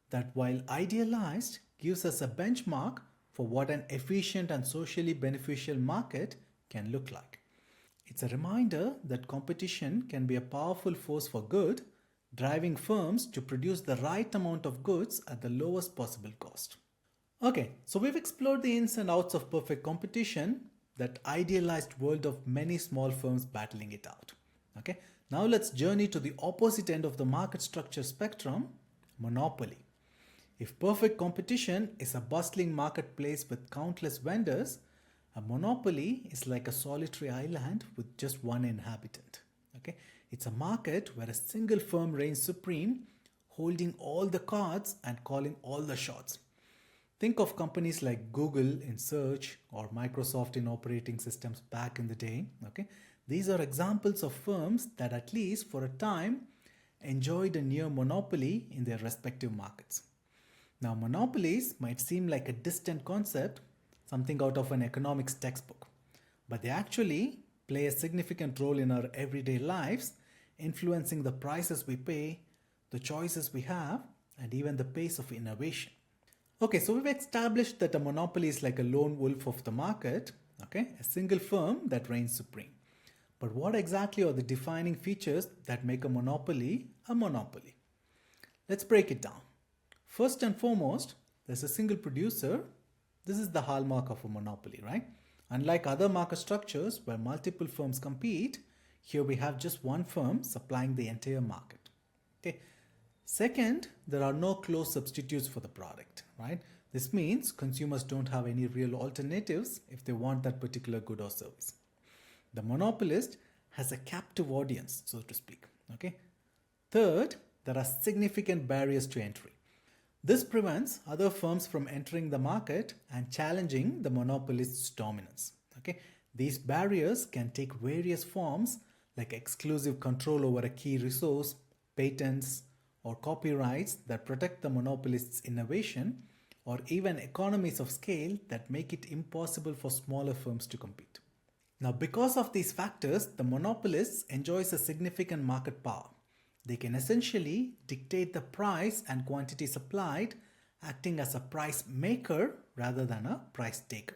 that, while idealized, gives us a benchmark for what an efficient and socially beneficial market can look like. It's a reminder that competition can be a powerful force for good, driving firms to produce the right amount of goods at the lowest possible cost. Okay, so we've explored the ins and outs of perfect competition, that idealized world of many small firms battling it out. Okay, now let's journey to the opposite end of the market structure spectrum, monopoly. If perfect competition is a bustling marketplace with countless vendors, a monopoly is like a solitary island with just one inhabitant. Okay? It's a market where a single firm reigns supreme, holding all the cards and calling all the shots. Think of companies like Google in search or Microsoft in operating systems back in the day. Okay? These are examples of firms that, at least for a time, enjoyed a near monopoly in their respective markets. Now, monopolies might seem like a distant concept, something out of an economics textbook, but they actually play a significant role in our everyday lives, influencing the prices we pay, the choices we have, and even the pace of innovation. Okay, so we've established that a monopoly is like a lone wolf of the market, okay? A single firm that reigns supreme. But what exactly are the defining features that make a monopoly a monopoly? Let's break it down. First and foremost, there's a single producer. This is the hallmark of a monopoly, right? Unlike other market structures where multiple firms compete, here we have just one firm supplying the entire market. Okay. Second, there are no close substitutes for the product, right? This means consumers don't have any real alternatives if they want that particular good or service. The monopolist has a captive audience, so to speak. Okay. Third, there are significant barriers to entry. This prevents other firms from entering the market and challenging the monopolist's dominance. Okay. These barriers can take various forms like exclusive control over a key resource, patents, or copyrights that protect the monopolist's innovation, or even economies of scale that make it impossible for smaller firms to compete. Now, because of these factors, the monopolist enjoys a significant market power. They can essentially dictate the price and quantity supplied, acting as a price maker rather than a price taker.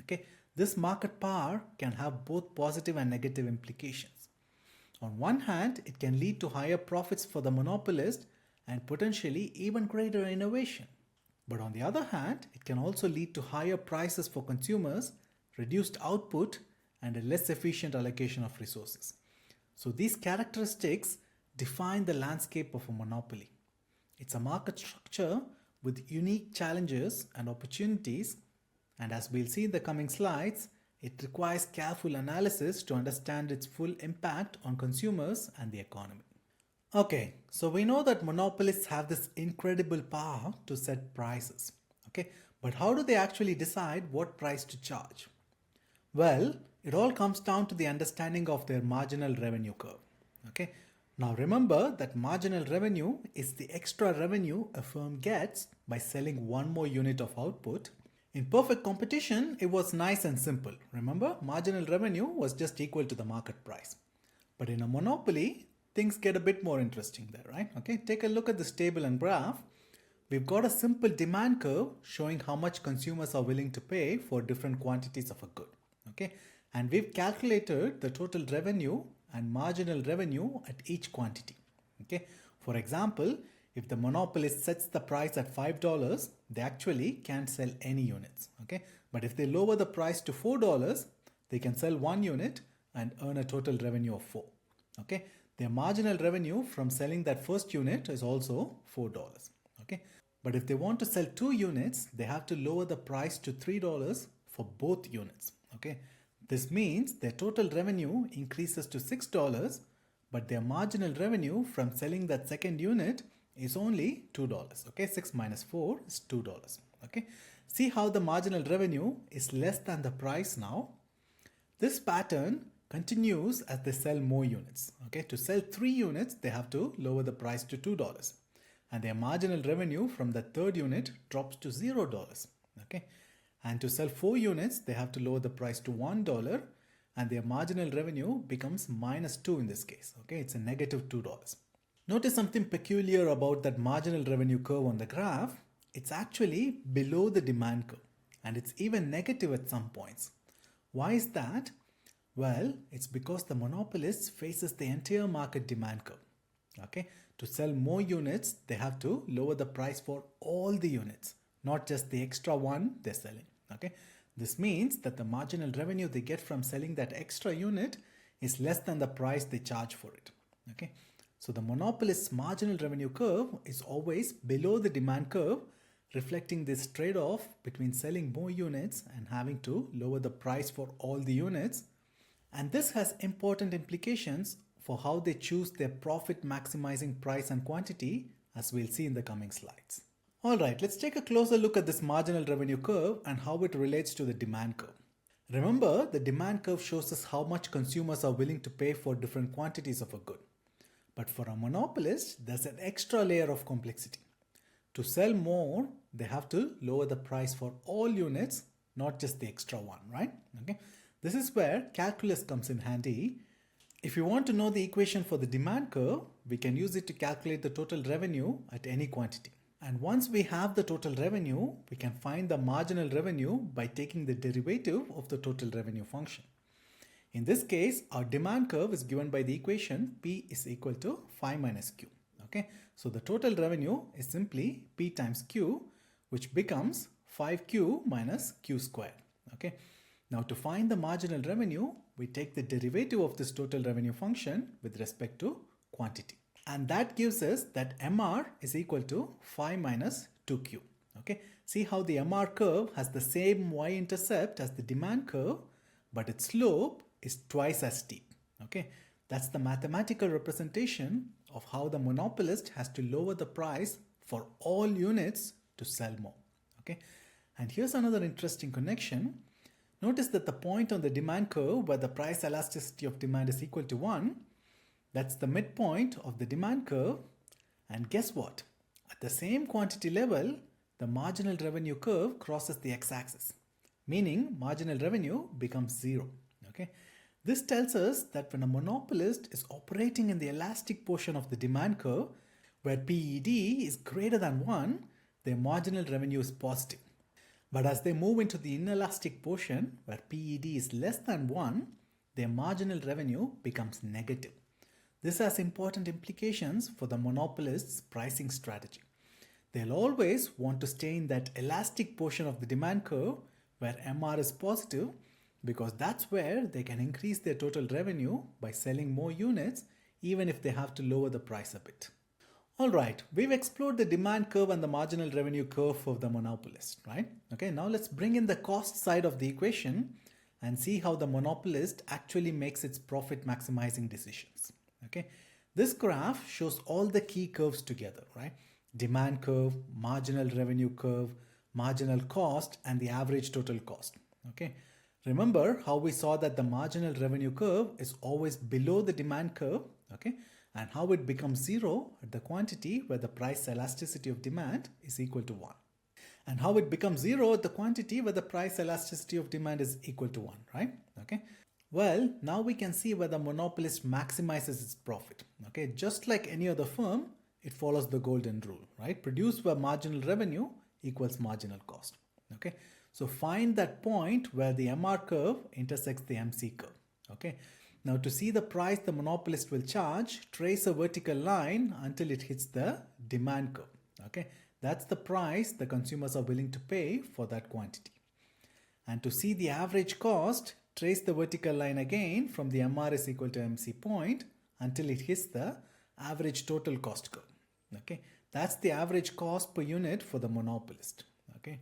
Okay? This market power can have both positive and negative implications. On one hand, it can lead to higher profits for the monopolist and potentially even greater innovation. But on the other hand, it can also lead to higher prices for consumers, reduced output, and a less efficient allocation of resources. So these characteristics define the landscape of a monopoly. It's a market structure with unique challenges and opportunities, and as we'll see in the coming slides, it requires careful analysis to understand its full impact on consumers and the economy. Okay, so we know that monopolists have this incredible power to set prices. Okay, but how do they actually decide what price to charge? Well, it all comes down to the understanding of their marginal revenue curve. Okay, now remember that marginal revenue is the extra revenue a firm gets by selling one more unit of output. In perfect competition, it was nice and simple. Remember, marginal revenue was just equal to the market price. But in a monopoly, things get a bit more interesting there, right? Okay, take a look at this table and graph. We've got a simple demand curve showing how much consumers are willing to pay for different quantities of a good. Okay, and we've calculated the total revenue and marginal revenue at each quantity. Okay, for example, if the monopolist sets the price at $5, they actually can't sell any units. Okay, but if they lower the price to $4, they can sell one unit and earn a total revenue of 4. Okay, their marginal revenue from selling that first unit is also $4. Okay, but if they want to sell 2 units, they have to lower the price to $3 for both units. Okay, this means their total revenue increases to $6, but their marginal revenue from selling that second unit is only $2. Okay, 6 minus 4 is $2. Okay, see how the marginal revenue is less than the price now. This pattern continues as they sell more units. Okay, to sell 3 units, they have to lower the price to $2, and their marginal revenue from the third unit drops to $0. Okay, and to sell 4 units, they have to lower the price to $1, and their marginal revenue becomes -2 in this case. Okay, it's a negative $2. Notice something peculiar about that marginal revenue curve on the graph. It's actually below the demand curve, and it's even negative at some points. Why is that? Well, it's because the monopolist faces the entire market demand curve. Okay, to sell more units, they have to lower the price for all the units, not just the extra one they're selling. Okay, this means that the marginal revenue they get from selling that extra unit is less than the price they charge for it. Okay, so the monopolist's marginal revenue curve is always below the demand curve, reflecting this trade-off between selling more units and having to lower the price for all the units. And this has important implications for how they choose their profit maximizing price and quantity, as we'll see in the coming slides. Alright, let's take a closer look at this marginal revenue curve and how it relates to the demand curve. Remember, the demand curve shows us how much consumers are willing to pay for different quantities of a good. But for a monopolist, there's an extra layer of complexity. To sell more, they have to lower the price for all units, not just the extra one, right? Okay. This is where calculus comes in handy. If you want to know the equation for the demand curve, we can use it to calculate the total revenue at any quantity. And once we have the total revenue, we can find the marginal revenue by taking the derivative of the total revenue function. In this case, our demand curve is given by the equation P is equal to phi minus Q. Okay, so the total revenue is simply P times Q, which becomes 5Q minus Q squared. Okay, now to find the marginal revenue, we take the derivative of this total revenue function with respect to quantity. And that gives us that MR is equal to phi minus 2Q. Okay, see how the MR curve has the same y-intercept as the demand curve, but its slope is twice as steep. Okay, that's the mathematical representation of how the monopolist has to lower the price for all units to sell more. Okay, and here's another interesting connection. Notice that the point on the demand curve where the price elasticity of demand is equal to 1, that's the midpoint of the demand curve. And guess what? At the same quantity level, the marginal revenue curve crosses the x-axis, meaning marginal revenue becomes 0. Okay, this tells us that when a monopolist is operating in the elastic portion of the demand curve, where PED is greater than 1, their marginal revenue is positive. But as they move into the inelastic portion, where PED is less than 1, their marginal revenue becomes negative. This has important implications for the monopolist's pricing strategy. They'll always want to stay in that elastic portion of the demand curve where MR is positive, because that's where they can increase their total revenue by selling more units, even if they have to lower the price a bit. Alright, we've explored the demand curve and the marginal revenue curve for the monopolist, right? Okay, now let's bring in the cost side of the equation and see how the monopolist actually makes its profit maximizing decisions. Okay, this graph shows all the key curves together, right? Demand curve, marginal revenue curve, marginal cost, and the average total cost. Okay, remember how we saw that the marginal revenue curve is always below the demand curve, okay, and how it becomes 0 at the quantity where the price elasticity of demand is equal to 1. And how it becomes 0 at the quantity where the price elasticity of demand is equal to 1, right? Okay. Well, now we can see where the monopolist maximizes its profit. Okay, just like any other firm, it follows the golden rule, right? Produce where marginal revenue equals marginal cost. Okay, so find that point where the MR curve intersects the MC curve. Okay, now to see the price the monopolist will charge, trace a vertical line until it hits the demand curve. Okay, that's the price the consumers are willing to pay for that quantity. And to see the average cost, trace the vertical line again from the MR is equal to MC point until it hits the average total cost curve. Okay, that's the average cost per unit for the monopolist. Okay,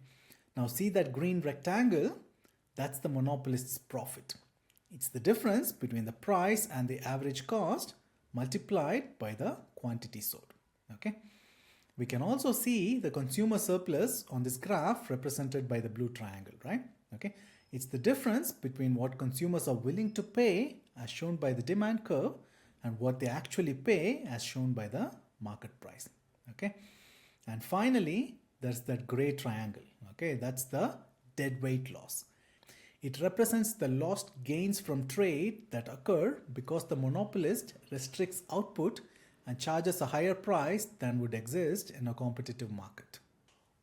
now see that green rectangle, that's the monopolist's profit. It's the difference between the price and the average cost multiplied by the quantity sold. Okay, we can also see the consumer surplus on this graph represented by the blue triangle, right? Okay, it's the difference between what consumers are willing to pay as shown by the demand curve and what they actually pay as shown by the market price. Okay, and finally there's that gray triangle. Okay, that's the deadweight loss. It represents the lost gains from trade that occur because the monopolist restricts output and charges a higher price than would exist in a competitive market.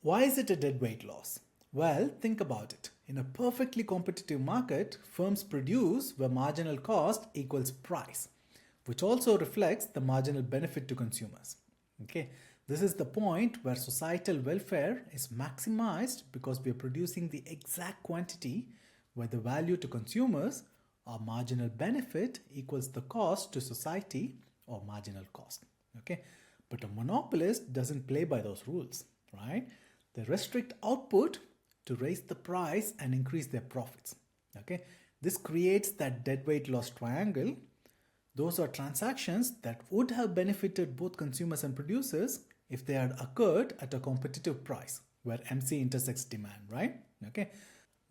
Why is it a deadweight loss? Well, think about it. In a perfectly competitive market, firms produce where marginal cost equals price, which also reflects the marginal benefit to consumers. Okay, this is the point where societal welfare is maximized because we are producing the exact quantity where the value to consumers or marginal benefit equals the cost to society or marginal cost. Okay, but a monopolist doesn't play by those rules, right? They restrict output to raise the price and increase their profits. Okay, this creates that deadweight loss triangle. Those are transactions that would have benefited both consumers and producers if they had occurred at a competitive price where MC intersects demand, right? Okay,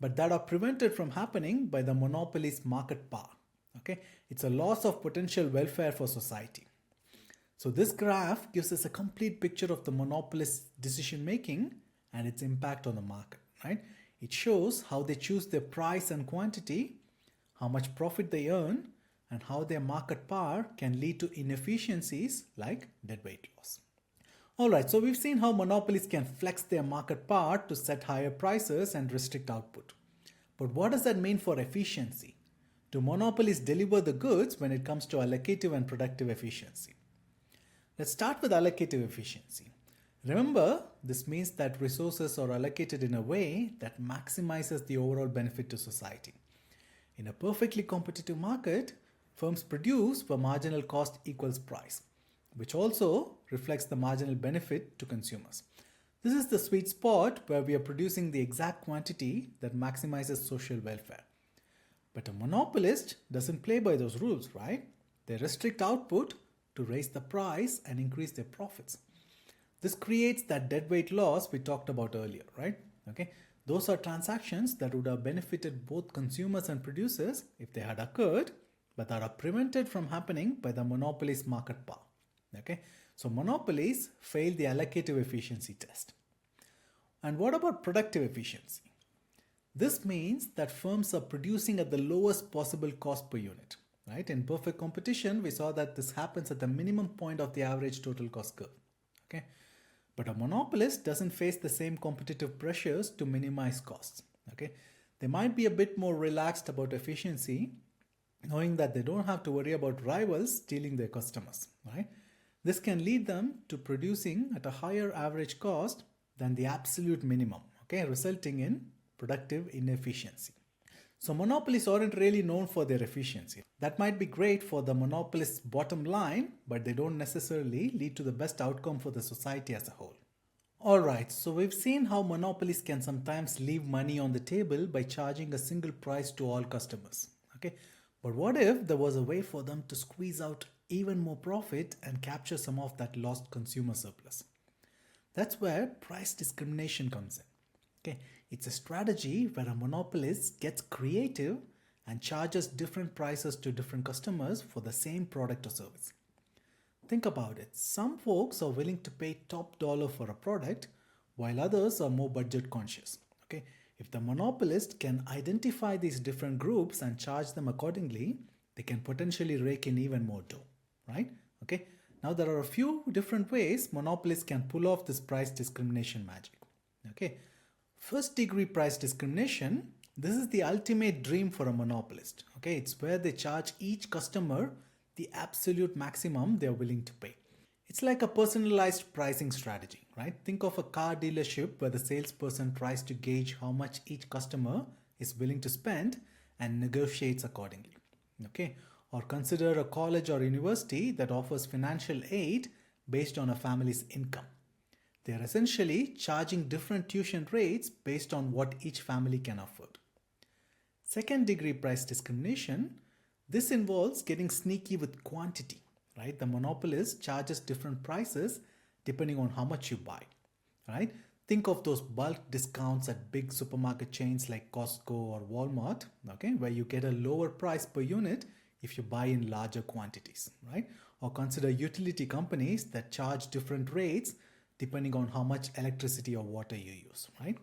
but that are prevented from happening by the monopoly's market power. Okay, it's a loss of potential welfare for society. So this graph gives us a complete picture of the monopolist's decision making and its impact on the market, right? It shows how they choose their price and quantity, how much profit they earn, and how their market power can lead to inefficiencies like deadweight loss. Alright, so we've seen how monopolies can flex their market power to set higher prices and restrict output. But what does that mean for efficiency? Do monopolies deliver the goods when it comes to allocative and productive efficiency? Let's start with allocative efficiency. Remember, this means that resources are allocated in a way that maximizes the overall benefit to society. In a perfectly competitive market, firms produce where marginal cost equals price, which also reflects the marginal benefit to consumers. This is the sweet spot where we are producing the exact quantity that maximizes social welfare. But a monopolist doesn't play by those rules, right? They restrict output to raise the price and increase their profits. This creates that deadweight loss we talked about earlier, right? Okay, those are transactions that would have benefited both consumers and producers if they had occurred, but that are prevented from happening by the monopolist's market power. Okay, so monopolies fail the allocative efficiency test. And what about productive efficiency? This means that firms are producing at the lowest possible cost per unit. Right? In perfect competition, we saw that this happens at the minimum point of the average total cost curve. Okay? But a monopolist doesn't face the same competitive pressures to minimize costs. Okay? They might be a bit more relaxed about efficiency, knowing that they don't have to worry about rivals stealing their customers. Right? This can lead them to producing at a higher average cost than the absolute minimum, okay, resulting in productive inefficiency. So monopolies aren't really known for their efficiency. That might be great for the monopolist's bottom line, but they don't necessarily lead to the best outcome for the society as a whole. Alright, so we've seen how monopolies can sometimes leave money on the table by charging a single price to all customers. Okay, but what if there was a way for them to squeeze out even more profit and capture some of that lost consumer surplus? That's where price discrimination comes in. Okay, it's a strategy where a monopolist gets creative and charges different prices to different customers for the same product or service. Think about it. Some folks are willing to pay top dollar for a product while others are more budget conscious. Okay, if the monopolist can identify these different groups and charge them accordingly, they can potentially rake in even more dough, right? Okay, now there are a few different ways monopolists can pull off this price discrimination magic. Okay, first degree price discrimination, this is the ultimate dream for a monopolist. Okay, it's where they charge each customer the absolute maximum they're willing to pay. It's like a personalized pricing strategy, right? Think of a car dealership where the salesperson tries to gauge how much each customer is willing to spend and negotiates accordingly. Okay, or consider a college or university that offers financial aid based on a family's income. They are essentially charging different tuition rates based on what each family can afford. Second degree price discrimination, this involves getting sneaky with quantity, right? The monopolist charges different prices depending on how much you buy, right? Think of those bulk discounts at big supermarket chains like Costco or Walmart, okay, where you get a lower price per unit if you buy in larger quantities, right? Or consider utility companies that charge different rates depending on how much electricity or water you use, right?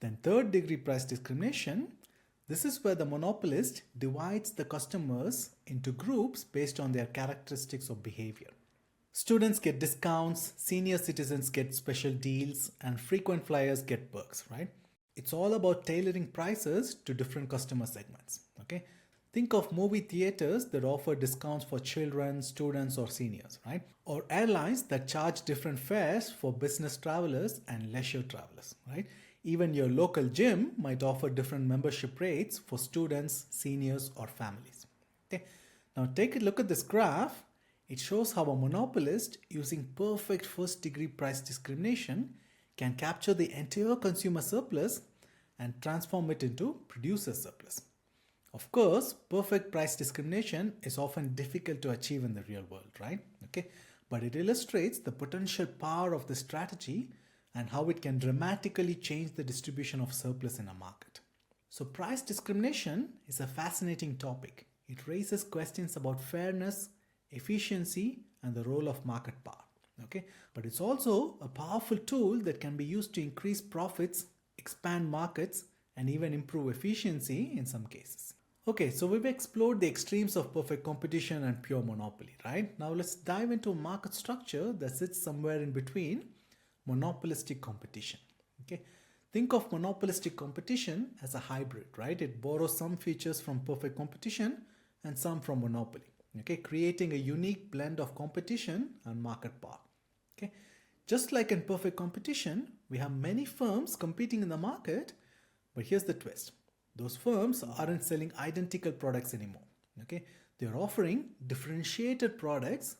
Then third degree price discrimination, this is where the monopolist divides the customers into groups based on their characteristics of behavior. Students get discounts, senior citizens get special deals, and frequent flyers get perks, right? It's all about tailoring prices to different customer segments, okay? Think of movie theaters that offer discounts for children, students, or seniors, right? Or airlines that charge different fares for business travelers and leisure travelers, right? Even your local gym might offer different membership rates for students, seniors, or families. Okay. Now take a look at this graph. It shows how a monopolist using perfect first degree price discrimination can capture the entire consumer surplus and transform it into producer surplus. Of course, perfect price discrimination is often difficult to achieve in the real world, right? Okay, but it illustrates the potential power of the strategy and how it can dramatically change the distribution of surplus in a market. So price discrimination is a fascinating topic. It raises questions about fairness, efficiency, and the role of market power. Okay, but it's also a powerful tool that can be used to increase profits, expand markets, and even improve efficiency in some cases. Okay, so we've explored the extremes of perfect competition and pure monopoly, right? Now let's dive into a market structure that sits somewhere in between monopolistic competition. Okay, think of monopolistic competition as a hybrid, right? It borrows some features from perfect competition and some from monopoly, okay, creating a unique blend of competition and market power. Okay, just like in perfect competition, we have many firms competing in the market, but here's the twist. Those firms aren't selling identical products anymore. Okay, they're offering differentiated products,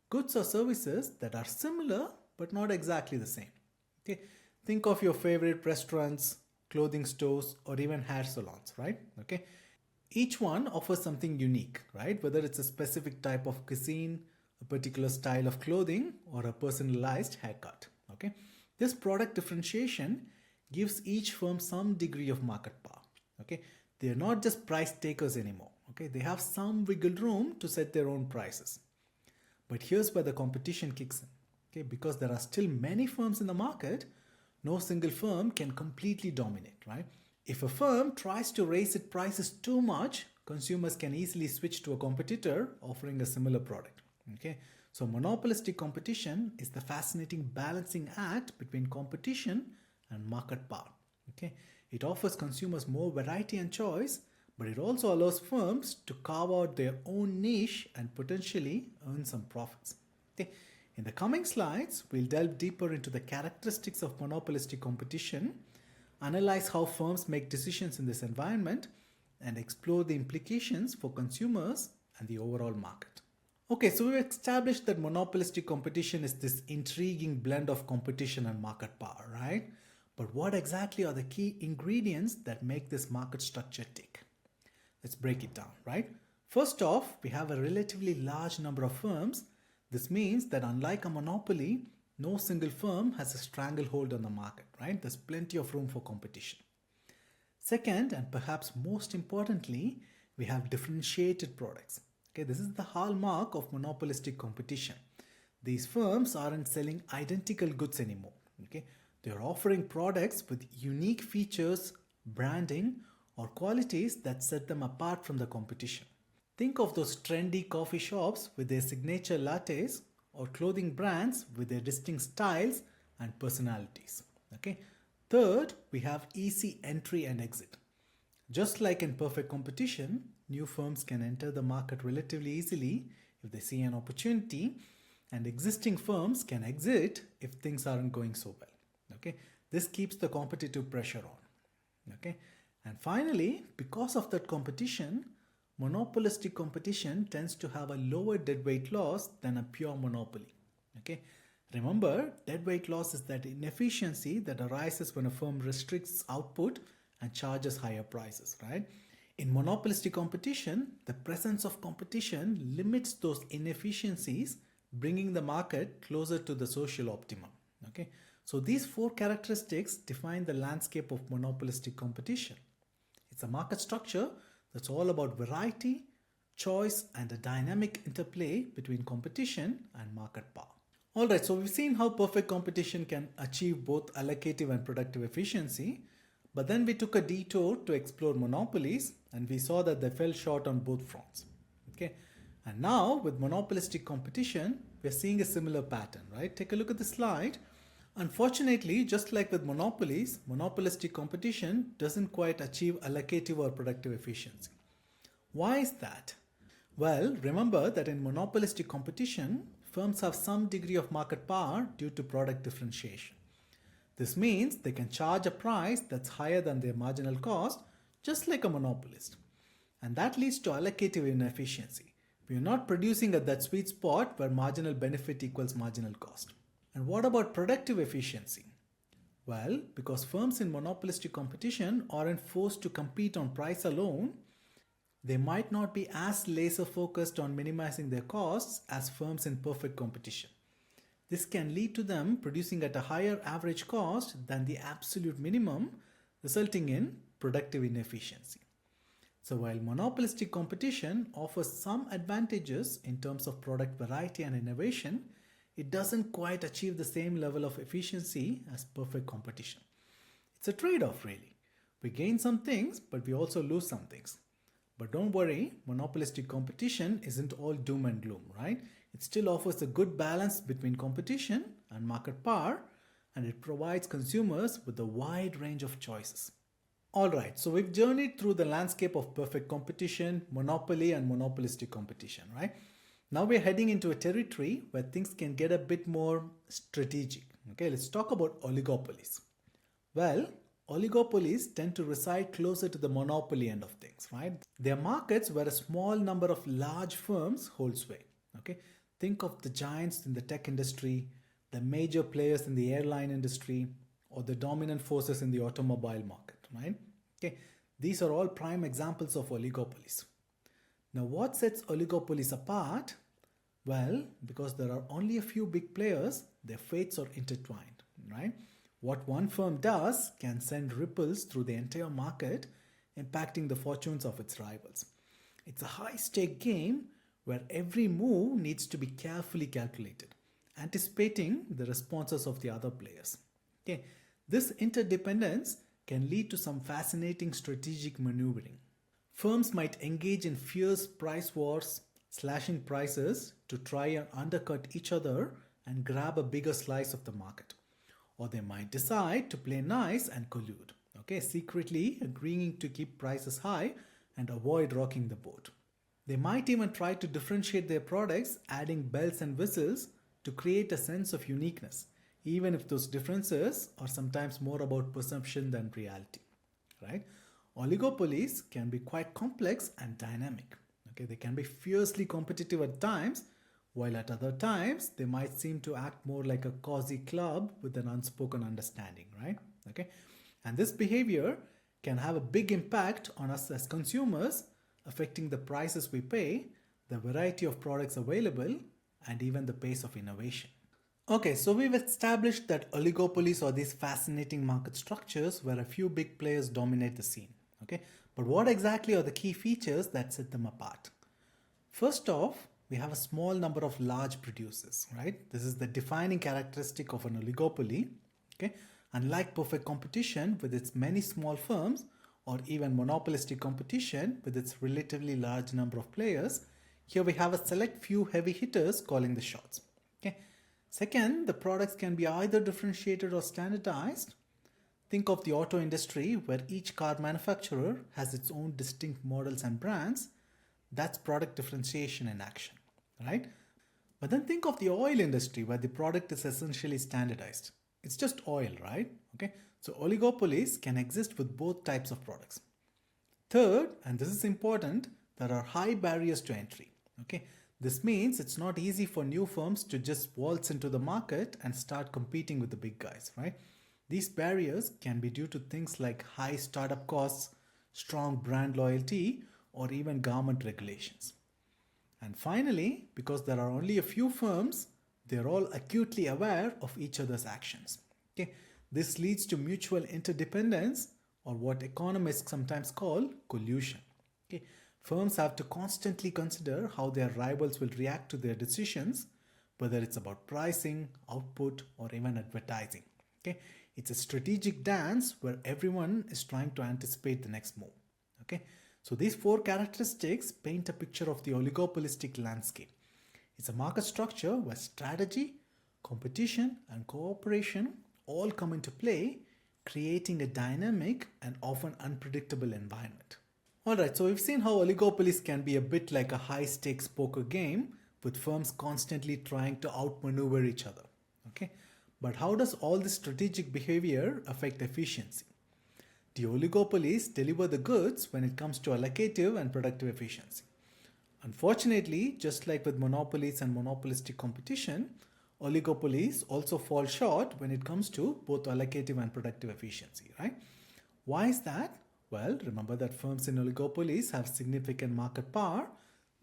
goods or services that are similar but not exactly the same. Okay, think of your favorite restaurants, clothing stores, or even hair salons, right? Okay, each one offers something unique, right? Whether it's a specific type of cuisine, a particular style of clothing, or a personalized haircut. Okay, this product differentiation gives each firm some degree of market power. Okay, they are not just price takers anymore. Okay, they have some wiggle room to set their own prices. But here's where the competition kicks in. Okay, because there are still many firms in the market, no single firm can completely dominate, right? If a firm tries to raise its prices too much, consumers can easily switch to a competitor offering a similar product. Okay, so monopolistic competition is the fascinating balancing act between competition and market power. Okay, it offers consumers more variety and choice, but it also allows firms to carve out their own niche and potentially earn some profits. Okay. In the coming slides, we'll delve deeper into the characteristics of monopolistic competition, analyze how firms make decisions in this environment, and explore the implications for consumers and the overall market. Okay, so we've established that monopolistic competition is this intriguing blend of competition and market power, right? But what exactly are the key ingredients that make this market structure tick? Let's break it down, right? First off, we have a relatively large number of firms. This means that unlike a monopoly, no single firm has a stranglehold on the market, right? There's plenty of room for competition. Second, and perhaps most importantly, we have differentiated products. Okay, this is the hallmark of monopolistic competition. These firms aren't selling identical goods anymore. Okay, they're offering products with unique features, branding, or qualities that set them apart from the competition. Think of those trendy coffee shops with their signature lattes or clothing brands with their distinct styles and personalities. Okay. Third, we have easy entry and exit. Just like in perfect competition, new firms can enter the market relatively easily if they see an opportunity, and existing firms can exit if things aren't going so well. Okay, this keeps the competitive pressure on. Okay, and finally, because of that competition, monopolistic competition tends to have a lower deadweight loss than a pure monopoly. Okay, remember, deadweight loss is that inefficiency that arises when a firm restricts output and charges higher prices, right? In monopolistic competition, the presence of competition limits those inefficiencies, bringing the market closer to the social optimum. Okay, so these four characteristics define the landscape of monopolistic competition. It's a market structure that's all about variety, choice, and a dynamic interplay between competition and market power. Alright, so we've seen how perfect competition can achieve both allocative and productive efficiency, but then we took a detour to explore monopolies and we saw that they fell short on both fronts. Okay, and now with monopolistic competition, we're seeing a similar pattern, right? Take a look at the slide. Unfortunately, just like with monopolies, monopolistic competition doesn't quite achieve allocative or productive efficiency. Why is that? Well, remember that in monopolistic competition, firms have some degree of market power due to product differentiation. This means they can charge a price that's higher than their marginal cost, just like a monopolist. And that leads to allocative inefficiency. We are not producing at that sweet spot where marginal benefit equals marginal cost. And what about productive efficiency? Well, because firms in monopolistic competition aren't forced to compete on price alone, they might not be as laser focused on minimizing their costs as firms in perfect competition. This can lead to them producing at a higher average cost than the absolute minimum, resulting in productive inefficiency. So while monopolistic competition offers some advantages in terms of product variety and innovation, it doesn't quite achieve the same level of efficiency as perfect competition. It's a trade-off really. We gain some things, but we also lose some things. But don't worry, monopolistic competition isn't all doom and gloom, right? It still offers a good balance between competition and market power, and it provides consumers with a wide range of choices. Alright, so we've journeyed through the landscape of perfect competition, monopoly, and monopolistic competition, right? Now we're heading into a territory where things can get a bit more strategic. Okay, let's talk about oligopolies. Well, oligopolies tend to reside closer to the monopoly end of things, right? They're markets where a small number of large firms hold sway. Okay, think of the giants in the tech industry, the major players in the airline industry, or the dominant forces in the automobile market, right? Okay, these are all prime examples of oligopolies. Now, what sets oligopolies apart? Well, because there are only a few big players, their fates are intertwined, right? What one firm does can send ripples through the entire market, impacting the fortunes of its rivals. It's a high-stake game where every move needs to be carefully calculated, anticipating the responses of the other players. Okay, this interdependence can lead to some fascinating strategic maneuvering. Firms might engage in fierce price wars, slashing prices to try and undercut each other and grab a bigger slice of the market. Or they might decide to play nice and collude, okay, secretly agreeing to keep prices high and avoid rocking the boat. They might even try to differentiate their products, adding bells and whistles to create a sense of uniqueness, even if those differences are sometimes more about perception than reality, right? Oligopolies can be quite complex and dynamic. Okay, they can be fiercely competitive at times, while at other times they might seem to act more like a cozy club with an unspoken understanding, right? Okay, and this behavior can have a big impact on us as consumers, affecting the prices we pay, the variety of products available, and even the pace of innovation. Okay, so we've established that oligopolies are these fascinating market structures where a few big players dominate the scene. Okay, but what exactly are the key features that set them apart? First off, we have a small number of large producers, right? This is the defining characteristic of an oligopoly. Okay, unlike perfect competition with its many small firms, or even monopolistic competition with its relatively large number of players, here we have a select few heavy hitters calling the shots. Okay. Second, the products can be either differentiated or standardized. Think of the auto industry where each car manufacturer has its own distinct models and brands. That's product differentiation in action, right? But then think of the oil industry where the product is essentially standardized. It's just oil, right? Okay. So oligopolies can exist with both types of products. Third, and this is important, there are high barriers to entry. Okay. This means it's not easy for new firms to just waltz into the market and start competing with the big guys, right? These barriers can be due to things like high startup costs, strong brand loyalty, or even government regulations. And finally, because there are only a few firms, they're all acutely aware of each other's actions. Okay? This leads to mutual interdependence, or what economists sometimes call collusion. Okay? Firms have to constantly consider how their rivals will react to their decisions, whether it's about pricing, output, or even advertising. Okay? It's a strategic dance where everyone is trying to anticipate the next move. Okay? So these four characteristics paint a picture of the oligopolistic landscape. It's a market structure where strategy, competition, and cooperation all come into play, creating a dynamic and often unpredictable environment. Alright, so we've seen how oligopolies can be a bit like a high-stakes poker game with firms constantly trying to outmaneuver each other. Okay? But how does all this strategic behavior affect efficiency? The oligopolies deliver the goods when it comes to allocative and productive efficiency. Unfortunately, just like with monopolies and monopolistic competition, oligopolies also fall short when it comes to both allocative and productive efficiency, right? Why is that? Well, remember that firms in oligopolies have significant market power.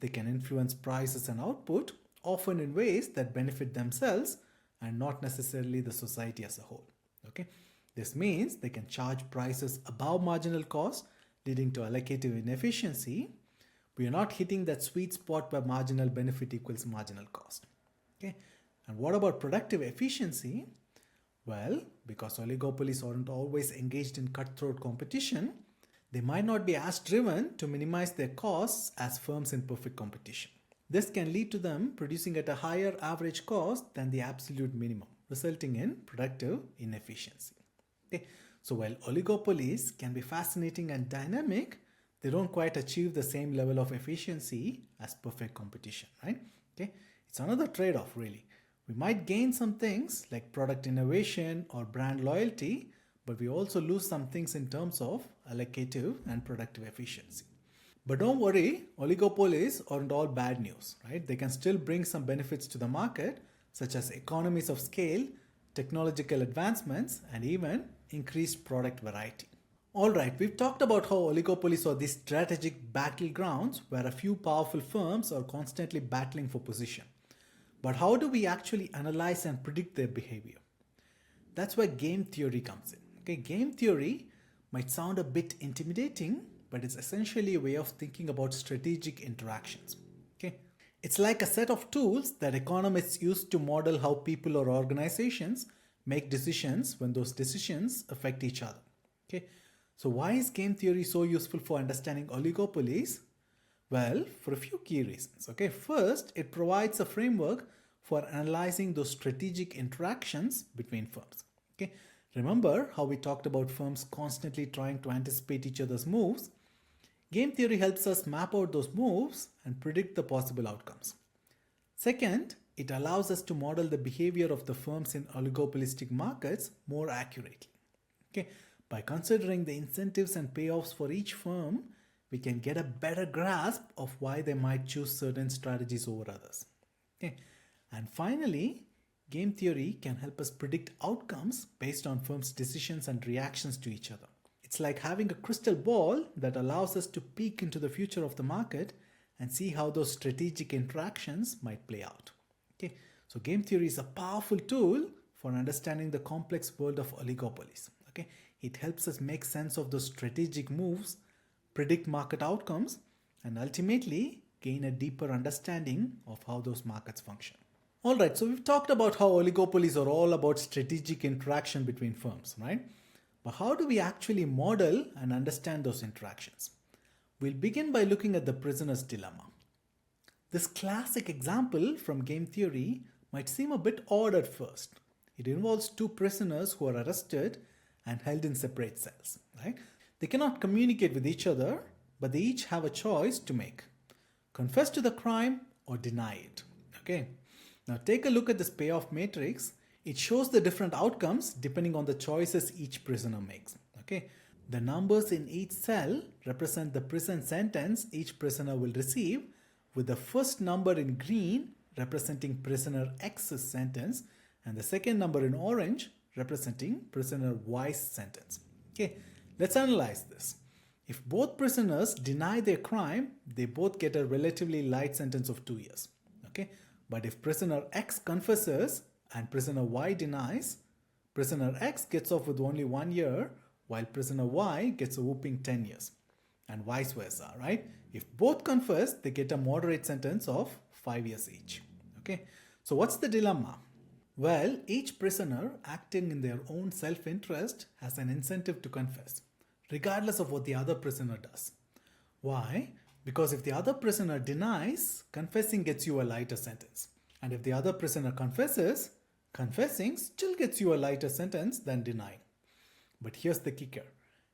They can influence prices and output, often in ways that benefit themselves and not necessarily the society as a whole. Okay? This means they can charge prices above marginal cost, leading to allocative inefficiency. We are not hitting that sweet spot where marginal benefit equals marginal cost. Okay? And what about productive efficiency? Well, because oligopolies aren't always engaged in cutthroat competition, They might not be as driven to minimize their costs as firms in perfect competition. This can lead to them producing at a higher average cost than the absolute minimum, resulting in productive inefficiency. Okay. So while oligopolies can be fascinating and dynamic, they don't quite achieve the same level of efficiency as perfect competition, right? Okay. It's another trade-off really. We might gain some things like product innovation or brand loyalty, but we also lose some things in terms of allocative and productive efficiency. But don't worry, oligopolies aren't all bad news, right? They can still bring some benefits to the market, such as economies of scale, technological advancements, and even increased product variety. Alright, we've talked about how oligopolies are these strategic battlegrounds where a few powerful firms are constantly battling for position. But how do we actually analyze and predict their behavior? That's where game theory comes in. Okay, game theory might sound a bit intimidating, but it's essentially a way of thinking about strategic interactions. Okay, it's like a set of tools that economists use to model how people or organizations make decisions when those decisions affect each other. Okay, so why is game theory so useful for understanding oligopolies? Well, for a few key reasons. Okay, first, it provides a framework for analyzing those strategic interactions between firms. Okay, remember how we talked about firms constantly trying to anticipate each other's moves? Game theory helps us map out those moves and predict the possible outcomes. Second, it allows us to model the behavior of the firms in oligopolistic markets more accurately. Okay, by considering the incentives and payoffs for each firm, we can get a better grasp of why they might choose certain strategies over others. Okay, and finally, game theory can help us predict outcomes based on firms' decisions and reactions to each other. It's like having a crystal ball that allows us to peek into the future of the market and see how those strategic interactions might play out. Okay, so game theory is a powerful tool for understanding the complex world of oligopolies. Okay, it helps us make sense of those strategic moves, predict market outcomes, and ultimately gain a deeper understanding of how those markets function. Alright, so we've talked about how oligopolies are all about strategic interaction between firms, right? But how do we actually model and understand those interactions? We'll begin by looking at the prisoner's dilemma. This classic example from game theory might seem a bit odd at first. It involves two prisoners who are arrested and held in separate cells, right? They cannot communicate with each other, but they each have a choice to make. Confess to the crime or deny it. Okay. Now take a look at this payoff matrix. It shows the different outcomes depending on the choices each prisoner makes. Okay. The numbers in each cell represent the prison sentence each prisoner will receive, with the first number in green representing prisoner X's sentence and the second number in orange representing prisoner Y's sentence. Okay. Let's analyze this. If both prisoners deny their crime, they both get a relatively light sentence of 2 years. Okay? But if prisoner X confesses and prisoner Y denies, prisoner X gets off with only 1 year, while prisoner Y gets a whooping 10 years. And vice versa, right? If both confess, they get a moderate sentence of 5 years each. Okay? So what's the dilemma? Well, each prisoner acting in their own self-interest has an incentive to confess, regardless of what the other prisoner does. Why? Because if the other prisoner denies, confessing gets you a lighter sentence. And if the other prisoner confesses, confessing still gets you a lighter sentence than denying. But here's the kicker.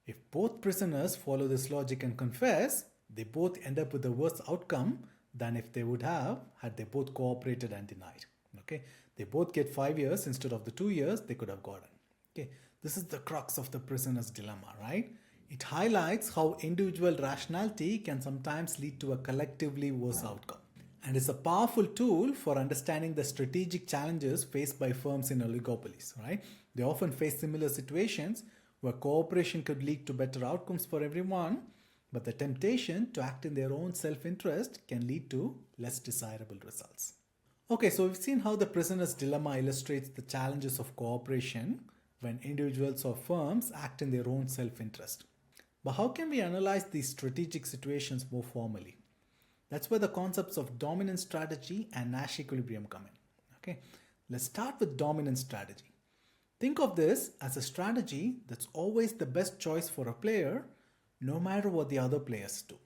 If both prisoners follow this logic and confess, they both end up with a worse outcome than if they would have had they both cooperated and denied. Okay? They both get 5 years instead of the 2 years they could have gotten. Okay? This is the crux of the prisoner's dilemma, right? It highlights how individual rationality can sometimes lead to a collectively worse outcome. And is a powerful tool for understanding the strategic challenges faced by firms in oligopolies, right? They often face similar situations where cooperation could lead to better outcomes for everyone, but the temptation to act in their own self-interest can lead to less desirable results. Okay, so we've seen how the prisoner's dilemma illustrates the challenges of cooperation when individuals or firms act in their own self-interest. But how can we analyze these strategic situations more formally? That's where the concepts of dominant strategy and Nash equilibrium come in. Okay, let's start with dominant strategy. Think of this as a strategy that's always the best choice for a player, no matter what the other players do.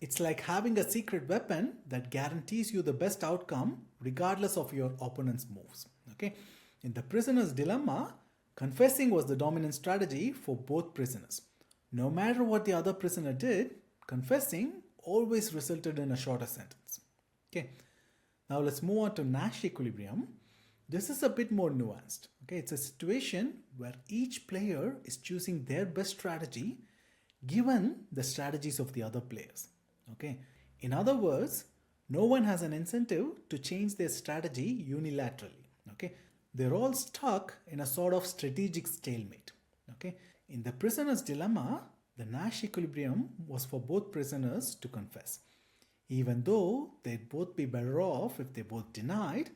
It's like having a secret weapon that guarantees you the best outcome regardless of your opponent's moves. Okay? In the prisoner's dilemma, confessing was the dominant strategy for both prisoners. No matter what the other prisoner did, confessing always resulted in a shorter sentence. Okay? Now let's move on to Nash equilibrium. This is a bit more nuanced. Okay? It's a situation where each player is choosing their best strategy given the strategies of the other players. Okay? In other words, no one has an incentive to change their strategy unilaterally. Okay? They're all stuck in a sort of strategic stalemate. Okay? In the prisoner's dilemma, the Nash equilibrium was for both prisoners to confess. Even though they'd both be better off if they both denied,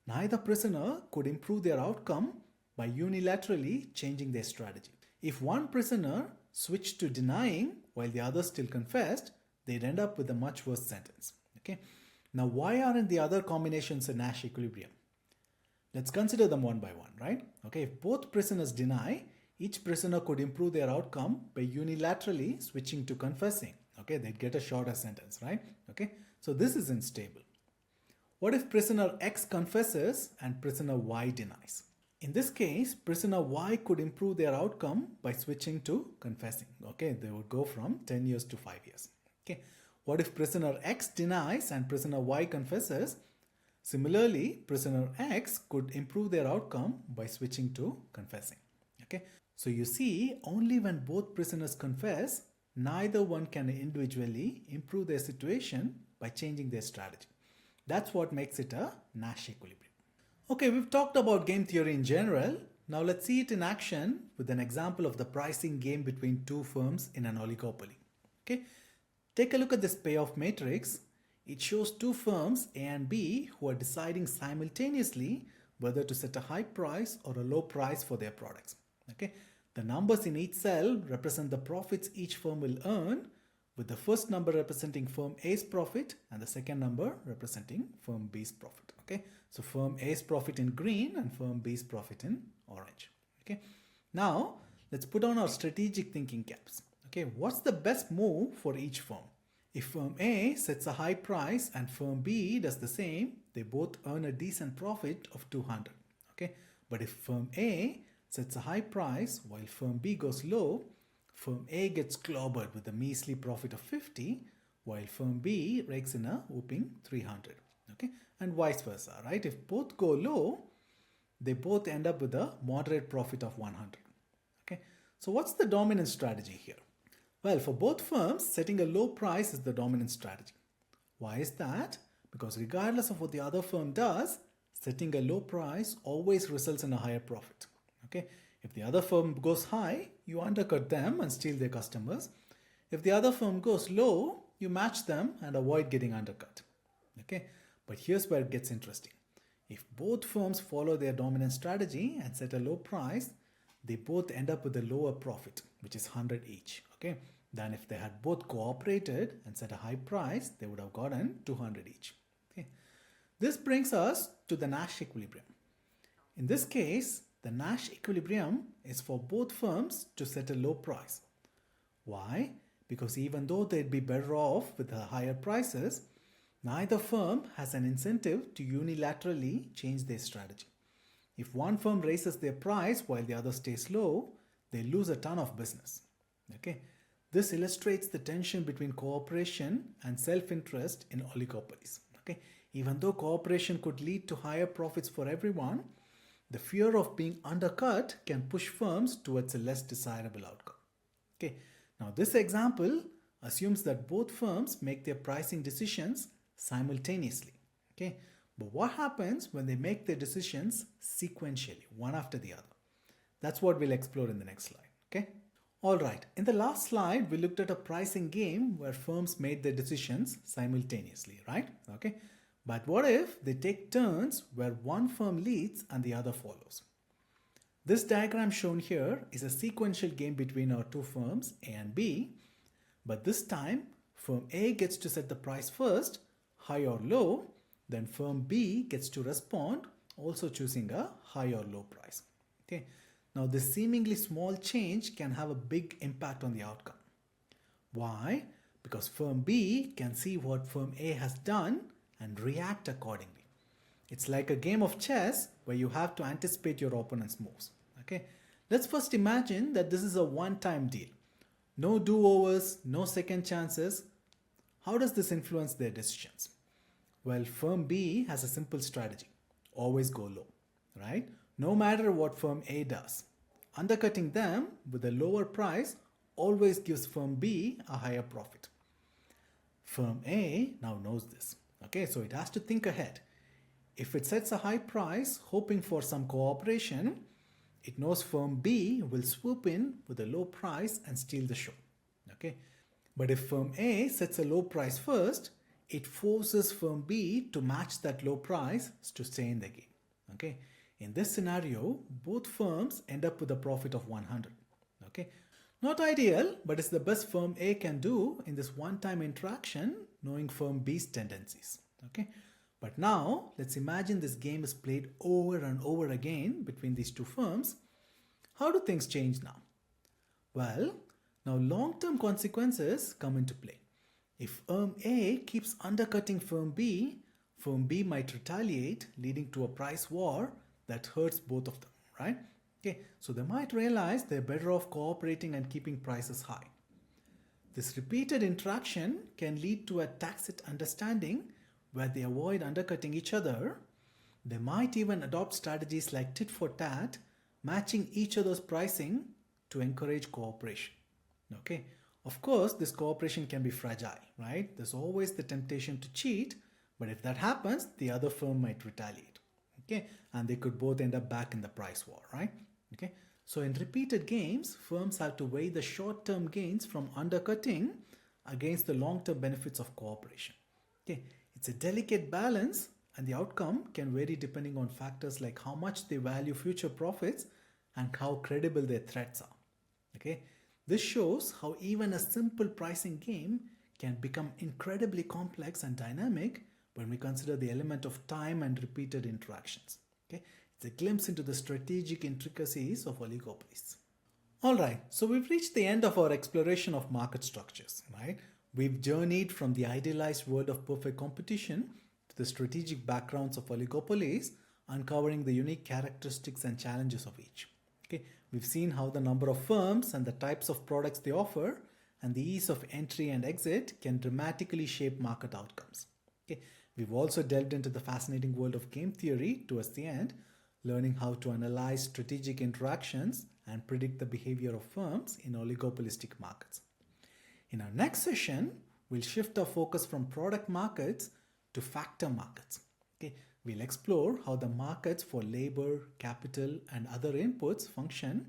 neither prisoner could improve their outcome by unilaterally changing their strategy. If one prisoner switched to denying while the other still confessed, they'd end up with a much worse sentence. Okay? Now, why aren't the other combinations a Nash equilibrium? Let's consider them one by one, right? Okay, if both prisoners deny, each prisoner could improve their outcome by unilaterally switching to confessing. Okay, they'd get a shorter sentence, right? Okay, so this is unstable. What if prisoner X confesses and prisoner Y denies? In this case, prisoner Y could improve their outcome by switching to confessing. Okay, they would go from 10 years to 5 years. Okay, what if prisoner X denies and prisoner Y confesses? Similarly, prisoner X could improve their outcome by switching to confessing. Okay, so you see, only when both prisoners confess, neither one can individually improve their situation by changing their strategy. That's what makes it a Nash equilibrium. Okay, we've talked about game theory in general. Now let's see it in action with an example of the pricing game between two firms in an oligopoly. Okay, take a look at this payoff matrix. It shows two firms, A and B, who are deciding simultaneously whether to set a high price or a low price for their products. Okay, the numbers in each cell represent the profits each firm will earn, with the first number representing firm A's profit and the second number representing firm B's profit. Okay, so firm A's profit in green and firm B's profit in orange. Okay, now let's put on our strategic thinking caps. Okay, what's the best move for each firm? If firm A sets a high price and firm B does the same, they both earn a decent profit of 200. Okay, but if firm A sets a high price while firm B goes low, firm A gets clobbered with a measly profit of 50, while firm B rakes in a whooping 300. Okay, and vice versa, right? If both go low, they both end up with a moderate profit of 100. Okay, so what's the dominant strategy here? Well, for both firms, setting a low price is the dominant strategy. Why is that? Because regardless of what the other firm does, setting a low price always results in a higher profit. Okay, if the other firm goes high, you undercut them and steal their customers. If the other firm goes low, you match them and avoid getting undercut. Okay, but here's where it gets interesting. If both firms follow their dominant strategy and set a low price, they both end up with a lower profit, which is 100 each. Okay, than if they had both cooperated and set a high price, they would have gotten 200 each. Okay, this brings us to the Nash equilibrium. In this case, the Nash equilibrium is for both firms to set a low price. Why? Because even though they'd be better off with the higher prices, neither firm has an incentive to unilaterally change their strategy. If one firm raises their price while the other stays low, they lose a ton of business. Okay, this illustrates the tension between cooperation and self-interest in oligopolies. Okay, even though cooperation could lead to higher profits for everyone, the fear of being undercut can push firms towards a less desirable outcome. Okay, now this example assumes that both firms make their pricing decisions simultaneously. Okay, but what happens when they make their decisions sequentially, one after the other? That's what we'll explore in the next slide. Okay. Alright, in the last slide, we looked at a pricing game where firms made their decisions simultaneously, right? Okay, but what if they take turns where one firm leads and the other follows? This diagram shown here is a sequential game between our two firms, A and B, but this time, firm A gets to set the price first, high or low, then firm B gets to respond, also choosing a high or low price. Okay. Now, this seemingly small change can have a big impact on the outcome. Why? Because firm B can see what firm A has done and react accordingly. It's like a game of chess where you have to anticipate your opponent's moves. Okay? Let's first imagine that this is a one-time deal. No do-overs, no second chances. How does this influence their decisions? Well, firm B has a simple strategy. Always go low, right? No matter what firm A does. Undercutting them with a lower price always gives firm B a higher profit. Firm A now knows this. Okay, so it has to think ahead. If it sets a high price, hoping for some cooperation, it knows firm B will swoop in with a low price and steal the show. Okay, but if firm A sets a low price first, it forces firm B to match that low price to stay in the game. Okay, in this scenario, both firms end up with a profit of 100. Okay, not ideal, but it's the best firm A can do in this one-time interaction, knowing firm B's tendencies. Okay, but now let's imagine this game is played over and over again between these two firms. How do things change now? Well, now long-term consequences come into play. If firm A keeps undercutting firm B might retaliate, leading to a price war that hurts both of them, right? Okay, so they might realize they're better off cooperating and keeping prices high. This repeated interaction can lead to a tacit understanding where they avoid undercutting each other. They might even adopt strategies like tit for tat, matching each other's pricing to encourage cooperation. Okay, of course, this cooperation can be fragile, right? There's always the temptation to cheat, but if that happens, the other firm might retaliate. Okay, and they could both end up back in the price war, right? Okay, so in repeated games, firms have to weigh the short-term gains from undercutting against the long-term benefits of cooperation. Okay, it's a delicate balance, and the outcome can vary depending on factors like how much they value future profits and how credible their threats are. Okay, this shows how even a simple pricing game can become incredibly complex and dynamic when we consider the element of time and repeated interactions. Okay, it's a glimpse into the strategic intricacies of oligopolies. Alright, so we've reached the end of our exploration of market structures, right? We've journeyed from the idealized world of perfect competition to the strategic backgrounds of oligopolies, uncovering the unique characteristics and challenges of each. Okay, we've seen how the number of firms and the types of products they offer and the ease of entry and exit can dramatically shape market outcomes. Okay, we've also delved into the fascinating world of game theory towards the end, learning how to analyze strategic interactions and predict the behavior of firms in oligopolistic markets. In our next session, we'll shift our focus from product markets to factor markets. Okay, we'll explore how the markets for labor, capital, and other inputs function,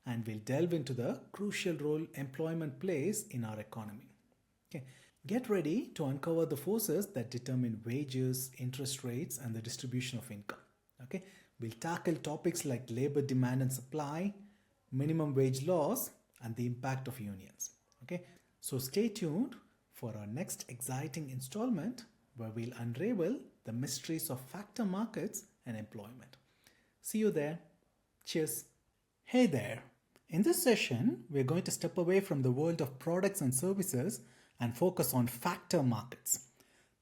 and we'll delve into the crucial role employment plays in our economy. Okay, get ready to uncover the forces that determine wages, interest rates, and the distribution of income. Okay, we'll tackle topics like labor demand and supply, minimum wage laws, and the impact of unions. Okay, so stay tuned for our next exciting installment where we'll unravel the mysteries of factor markets and employment. See you there. Cheers. Hey there. In this session, we're going to step away from the world of products and services and focus on factor markets.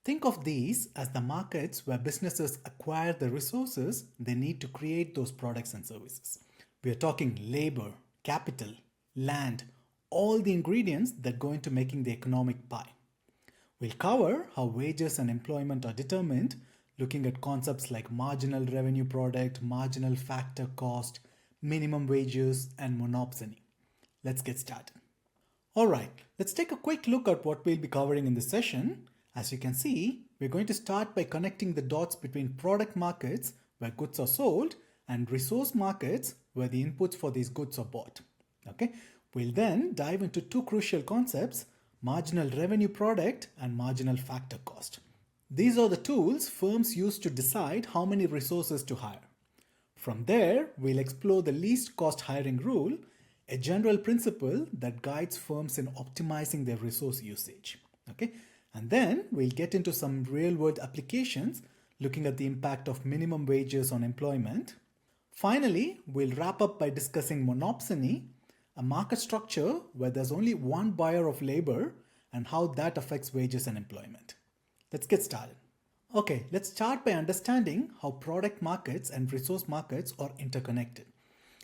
Think of these as the markets where businesses acquire the resources they need to create those products and services. We are talking labor, capital, land, all the ingredients that go into making the economic pie. We'll cover how wages and employment are determined, looking at concepts like marginal revenue product, marginal factor cost, minimum wages, and monopsony. Let's get started. Alright, let's take a quick look at what we'll be covering in this session. As you can see, we're going to start by connecting the dots between product markets where goods are sold and resource markets where the inputs for these goods are bought. Okay, we'll then dive into two crucial concepts, marginal revenue product and marginal factor cost. These are the tools firms use to decide how many resources to hire. From there, we'll explore the least cost hiring rule, a general principle that guides firms in optimizing their resource usage. Okay, and then we'll get into some real-world applications, looking at the impact of minimum wages on employment. Finally, we'll wrap up by discussing monopsony, a market structure where there's only one buyer of labor and how that affects wages and employment. Let's get started. Okay, let's start by understanding how product markets and resource markets are interconnected.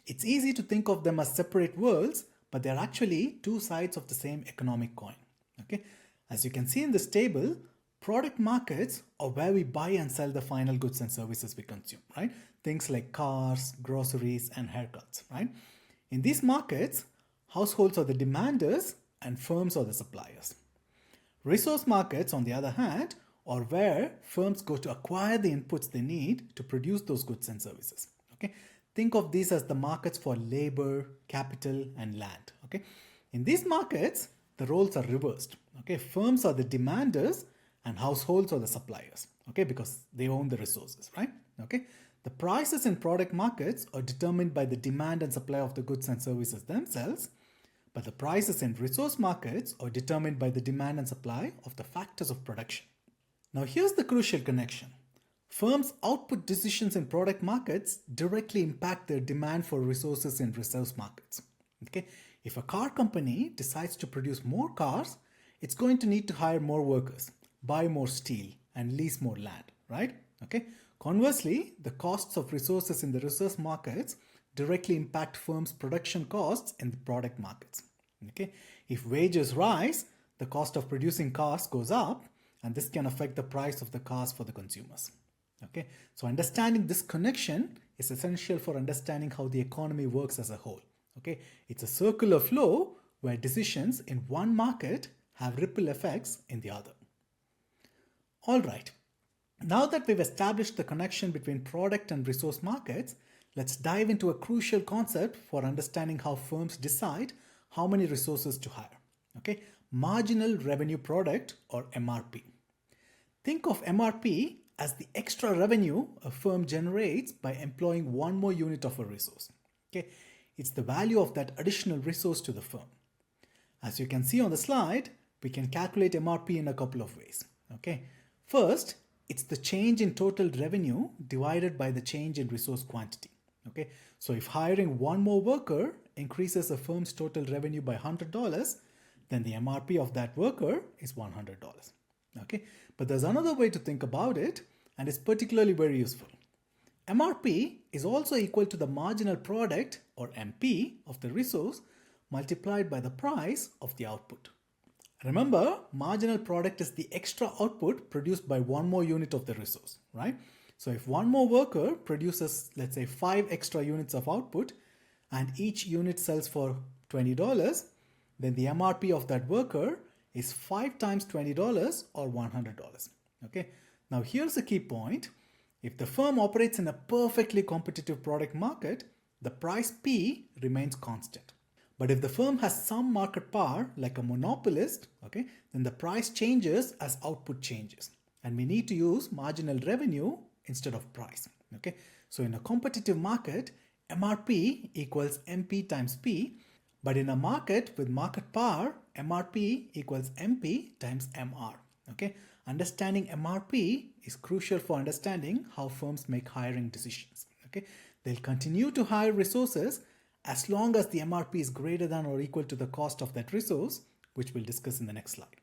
It's easy to think of them as separate worlds, but they're actually two sides of the same economic coin. Okay, as you can see in this table, product markets are where we buy and sell the final goods and services we consume, right? Things like cars, groceries, and haircuts, right? In these markets, households are the demanders and firms are the suppliers. Resource markets, on the other hand, are where firms go to acquire the inputs they need to produce those goods and services. Okay? Think of these as the markets for labor, capital, and land. Okay? In these markets, the roles are reversed. Okay? Firms are the demanders and households are the suppliers. Okay? Because they own the resources, right? Okay? The prices in product markets are determined by the demand and supply of the goods and services themselves, but the prices in resource markets are determined by the demand and supply of the factors of production. Now here's the crucial connection. Firms' output decisions in product markets directly impact their demand for resources in resource markets. Okay? If a car company decides to produce more cars, it's going to need to hire more workers, buy more steel, and lease more land, right? Okay? Conversely, the costs of resources in the resource markets directly impact firms' production costs in the product markets. Okay? If wages rise, the cost of producing cars goes up, and this can affect the price of the cars for the consumers. Okay? So understanding this connection is essential for understanding how the economy works as a whole. Okay? It's a circular flow where decisions in one market have ripple effects in the other. All right. Now that we've established the connection between product and resource markets, let's dive into a crucial concept for understanding how firms decide how many resources to hire. Okay? Marginal revenue product, or MRP. Think of MRP as the extra revenue a firm generates by employing one more unit of a resource. Okay? It's the value of that additional resource to the firm. As you can see on the slide, we can calculate MRP in a couple of ways. Okay? First, it's the change in total revenue divided by the change in resource quantity. Okay? So if hiring one more worker increases a firm's total revenue by $100, then the MRP of that worker is $100. Okay? But there's another way to think about it, and it's particularly very useful. MRP is also equal to the marginal product, or MP, of the resource multiplied by the price of the output. Remember, marginal product is the extra output produced by one more unit of the resource, right? So if one more worker produces, let's say, 5 extra units of output, and each unit sells for $20, then the MRP of that worker is 5 times $20 or $100. Okay. Now here's the key point. If the firm operates in a perfectly competitive product market, the price P remains constant. But if the firm has some market power, like a monopolist, okay, then the price changes as output changes. And we need to use marginal revenue instead of price. Okay. So in a competitive market, MRP equals MP times P. But in a market with market power, MRP equals MP times MR. Okay? Understanding MRP is crucial for understanding how firms make hiring decisions. Okay? They'll continue to hire resources as long as the MRP is greater than or equal to the cost of that resource, which we'll discuss in the next slide.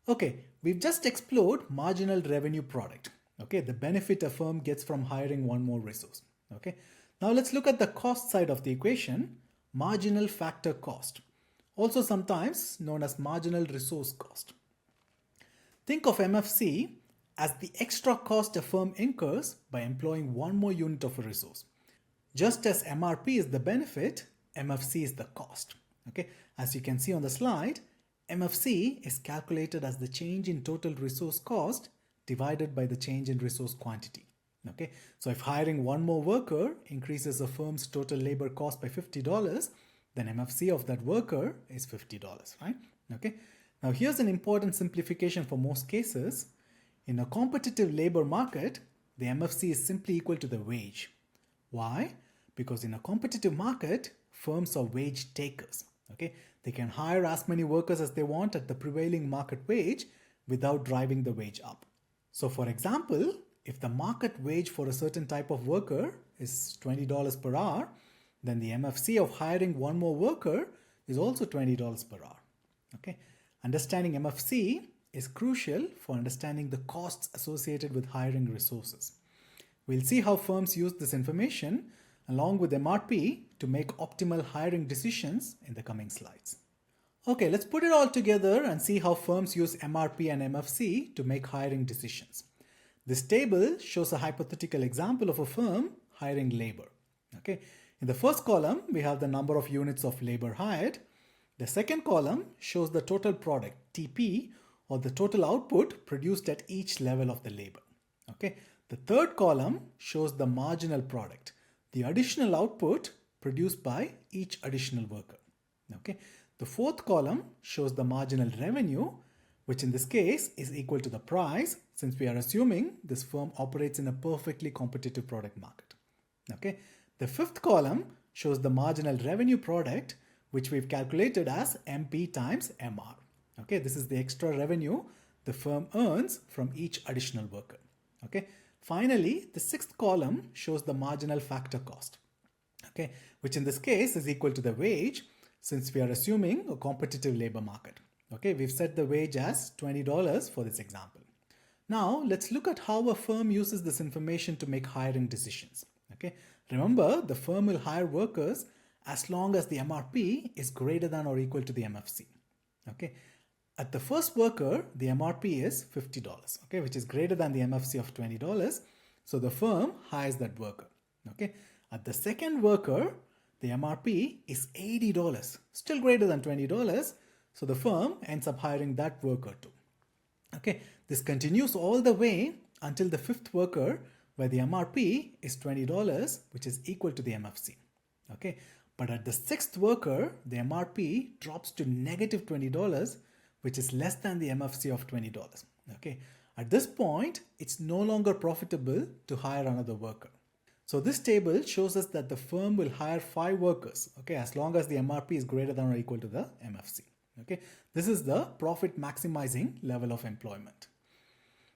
Okay, we've just explored marginal revenue product. Okay, the benefit a firm gets from hiring one more resource. Okay, now let's look at the cost side of the equation. Marginal factor cost, also sometimes known as marginal resource cost. Think of MFC as the extra cost a firm incurs by employing one more unit of a resource. Just as MRP is the benefit, MFC is the cost. Okay? As you can see on the slide, MFC is calculated as the change in total resource cost divided by the change in resource quantity. Okay, so if hiring one more worker increases a firm's total labor cost by $50, then MFC of that worker is $50, right? Okay, now here's an important simplification for most cases. In a competitive labor market, the MFC is simply equal to the wage. Why? Because in a competitive market, firms are wage takers. Okay, they can hire as many workers as they want at the prevailing market wage without driving the wage up. So for example, if the market wage for a certain type of worker is $20 per hour, then the MFC of hiring one more worker is also $20 per hour. Okay. Understanding MFC is crucial for understanding the costs associated with hiring resources. We'll see how firms use this information along with MRP to make optimal hiring decisions in the coming slides. Okay, let's put it all together and see how firms use MRP and MFC to make hiring decisions. This table shows a hypothetical example of a firm hiring labor. Okay, in the first column, we have the number of units of labor hired. The second column shows the total product, TP, or the total output produced at each level of the labor. Okay, the third column shows the marginal product, the additional output produced by each additional worker. Okay, the fourth column shows the marginal revenue, which in this case is equal to the price, since we are assuming this firm operates in a perfectly competitive product market. Okay, the fifth column shows the marginal revenue product, which we've calculated as MP times MR. Okay, this is the extra revenue the firm earns from each additional worker. Okay, finally, the sixth column shows the marginal factor cost, okay, which in this case is equal to the wage, since we are assuming a competitive labor market. Okay, we've set the wage as $20 for this example. Now, let's look at how a firm uses this information to make hiring decisions. Okay, remember, the firm will hire workers as long as the MRP is greater than or equal to the MFC. Okay, at the first worker, the MRP is $50, okay, which is greater than the MFC of $20. So the firm hires that worker. Okay, at the second worker, the MRP is $80, still greater than $20. So the firm ends up hiring that worker too. Okay, this continues all the way until the fifth worker, where the MRP is $20, which is equal to the MFC. Okay, but at the sixth worker, the MRP drops to negative $20, which is less than the MFC of $20. Okay, at this point, it's no longer profitable to hire another worker. So this table shows us that the firm will hire 5 workers, okay, as long as the MRP is greater than or equal to the MFC. Okay, this is the profit maximizing level of employment.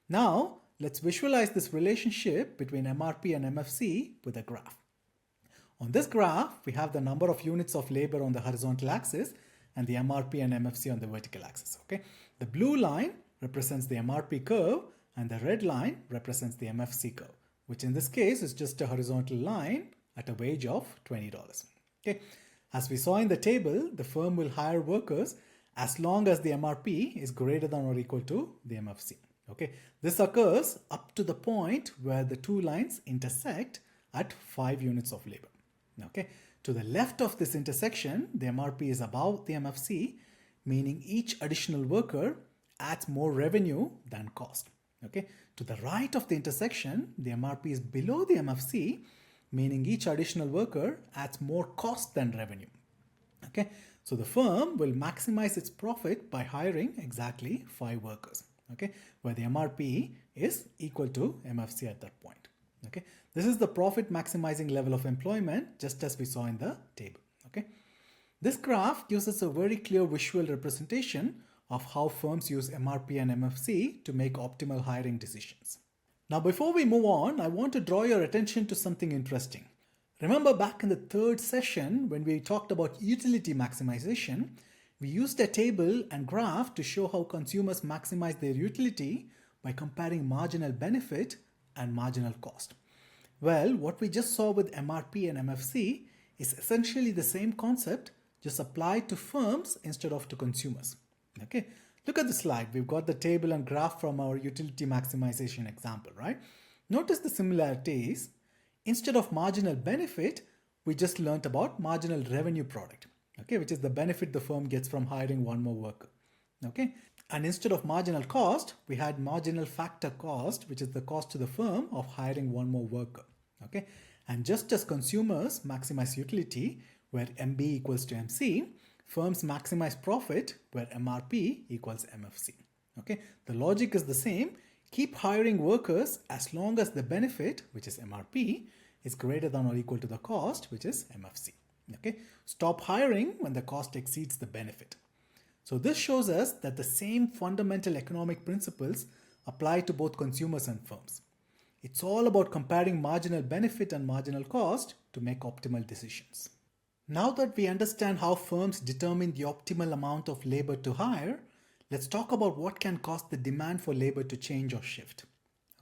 Now, let's visualize this relationship between MRP and MFC with a graph. On this graph, we have the number of units of labor on the horizontal axis and the MRP and MFC on the vertical axis. Okay, the blue line represents the MRP curve and the red line represents the MFC curve, which in this case is just a horizontal line at a wage of $20. Okay, as we saw in the table, the firm will hire workers as long as the MRP is greater than or equal to the MFC. Okay, this occurs up to the point where the two lines intersect at 5 units of labor. Okay, to the left of this intersection, the MRP is above the MFC, meaning each additional worker adds more revenue than cost. Okay, to the right of the intersection, the MRP is below the MFC, meaning each additional worker adds more cost than revenue. Okay, so the firm will maximize its profit by hiring exactly 5 workers. Okay, where the MRP is equal to MFC at that point. Okay, this is the profit maximizing level of employment, just as we saw in the table. Okay, this graph gives us a very clear visual representation of how firms use MRP and MFC to make optimal hiring decisions. Now, before we move on, I want to draw your attention to something interesting. Remember back in the third session when we talked about utility maximization, we used a table and graph to show how consumers maximize their utility by comparing marginal benefit and marginal cost. Well, what we just saw with MRP and MFC is essentially the same concept, just applied to firms instead of to consumers. Okay, look at the slide. We've got the table and graph from our utility maximization example, right? Notice the similarities. Instead of marginal benefit, we just learned about marginal revenue product, okay, which is the benefit the firm gets from hiring one more worker. Okay, and instead of marginal cost, we had marginal factor cost, which is the cost to the firm of hiring one more worker. Okay, and just as consumers maximize utility, where MB equals to MC, firms maximize profit, where MRP equals MFC. Okay, the logic is the same. Keep hiring workers as long as the benefit, which is MRP, is greater than or equal to the cost, which is MFC. Okay, stop hiring when the cost exceeds the benefit. So this shows us that the same fundamental economic principles apply to both consumers and firms. It's all about comparing marginal benefit and marginal cost to make optimal decisions. Now that we understand how firms determine the optimal amount of labor to hire, let's talk about what can cause the demand for labor to change or shift.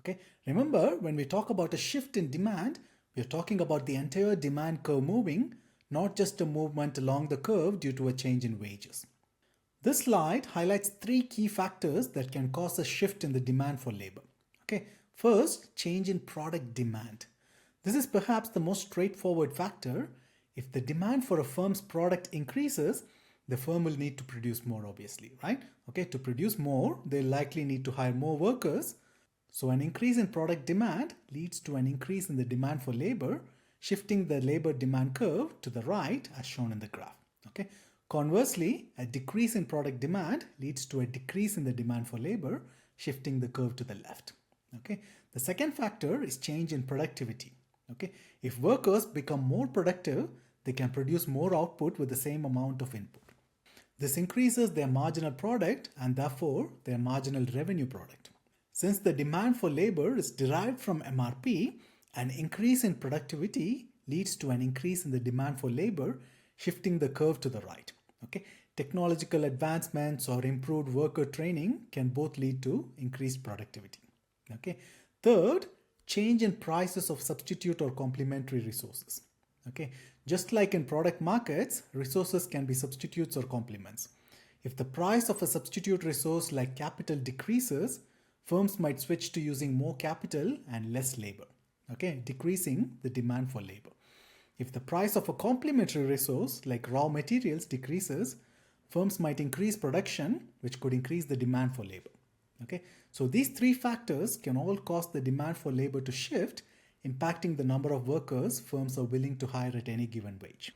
Okay? Remember, when we talk about a shift in demand, we are talking about the entire demand curve moving, not just a movement along the curve due to a change in wages. This slide highlights three key factors that can cause a shift in the demand for labor. Okay, first, change in product demand. This is perhaps the most straightforward factor. If the demand for a firm's product increases, the firm will need to produce more, obviously, right? Okay, to produce more, they'll likely need to hire more workers. So an increase in product demand leads to an increase in the demand for labor, shifting the labor demand curve to the right as shown in the graph. Okay. Conversely, a decrease in product demand leads to a decrease in the demand for labor, shifting the curve to the left. Okay. The second factor is change in productivity. Okay. If workers become more productive, they can produce more output with the same amount of input. This increases their marginal product and therefore their marginal revenue product. Since the demand for labor is derived from MRP, an increase in productivity leads to an increase in the demand for labor, shifting the curve to the right. Okay. Technological advancements or improved worker training can both lead to increased productivity. Okay. Third, change in prices of substitute or complementary resources. Okay. Just like in product markets, resources can be substitutes or complements. If the price of a substitute resource like capital decreases, firms might switch to using more capital and less labor. Okay, decreasing the demand for labor. If the price of a complementary resource like raw materials decreases, firms might increase production, which could increase the demand for labor. Okay, so these three factors can all cause the demand for labor to shift, impacting the number of workers firms are willing to hire at any given wage.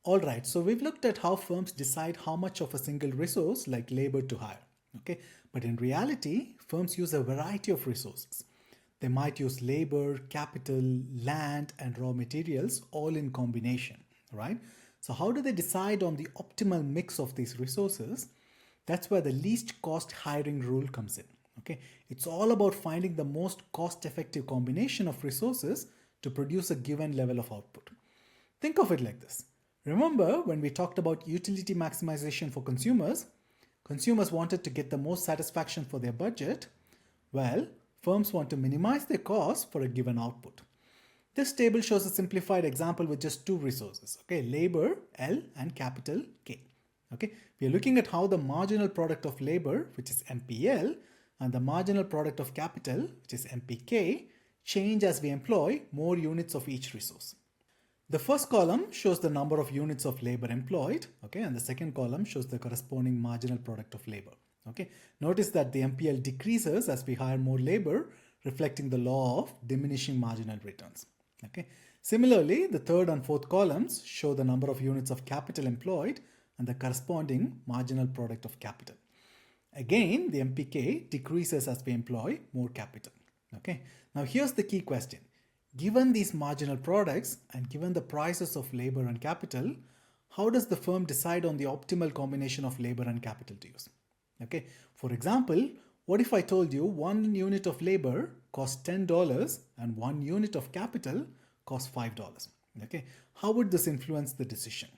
Alright, so we've looked at how firms decide how much of a single resource like labor to hire. Okay, but in reality, firms use a variety of resources. They might use labor, capital, land, and raw materials all in combination, right? So how do they decide on the optimal mix of these resources? That's where the least cost hiring rule comes in. Okay, it's all about finding the most cost-effective combination of resources to produce a given level of output. Think of it like this. Remember when we talked about utility maximization for consumers? Consumers wanted to get the most satisfaction for their budget. Well, firms want to minimize their costs for a given output. This table shows a simplified example with just two resources. Okay, labor, L, and capital, K. Okay, we are looking at how the marginal product of labor, which is MPL, and the marginal product of capital, which is MPK, change as we employ more units of each resource. The first column shows the number of units of labor employed, okay, and the second column shows the corresponding marginal product of labor. Okay, notice that the MPL decreases as we hire more labor, reflecting the law of diminishing marginal returns. Okay, similarly, the third and fourth columns show the number of units of capital employed and the corresponding marginal product of capital. Again, the MPK decreases as we employ more capital. Okay, now here's the key question. Given these marginal products and given the prices of labor and capital, how does the firm decide on the optimal combination of labor and capital to use? Okay, for example, what if I told you 1 unit of labor costs $10 and 1 unit of capital costs $5? Okay, how would this influence the decision?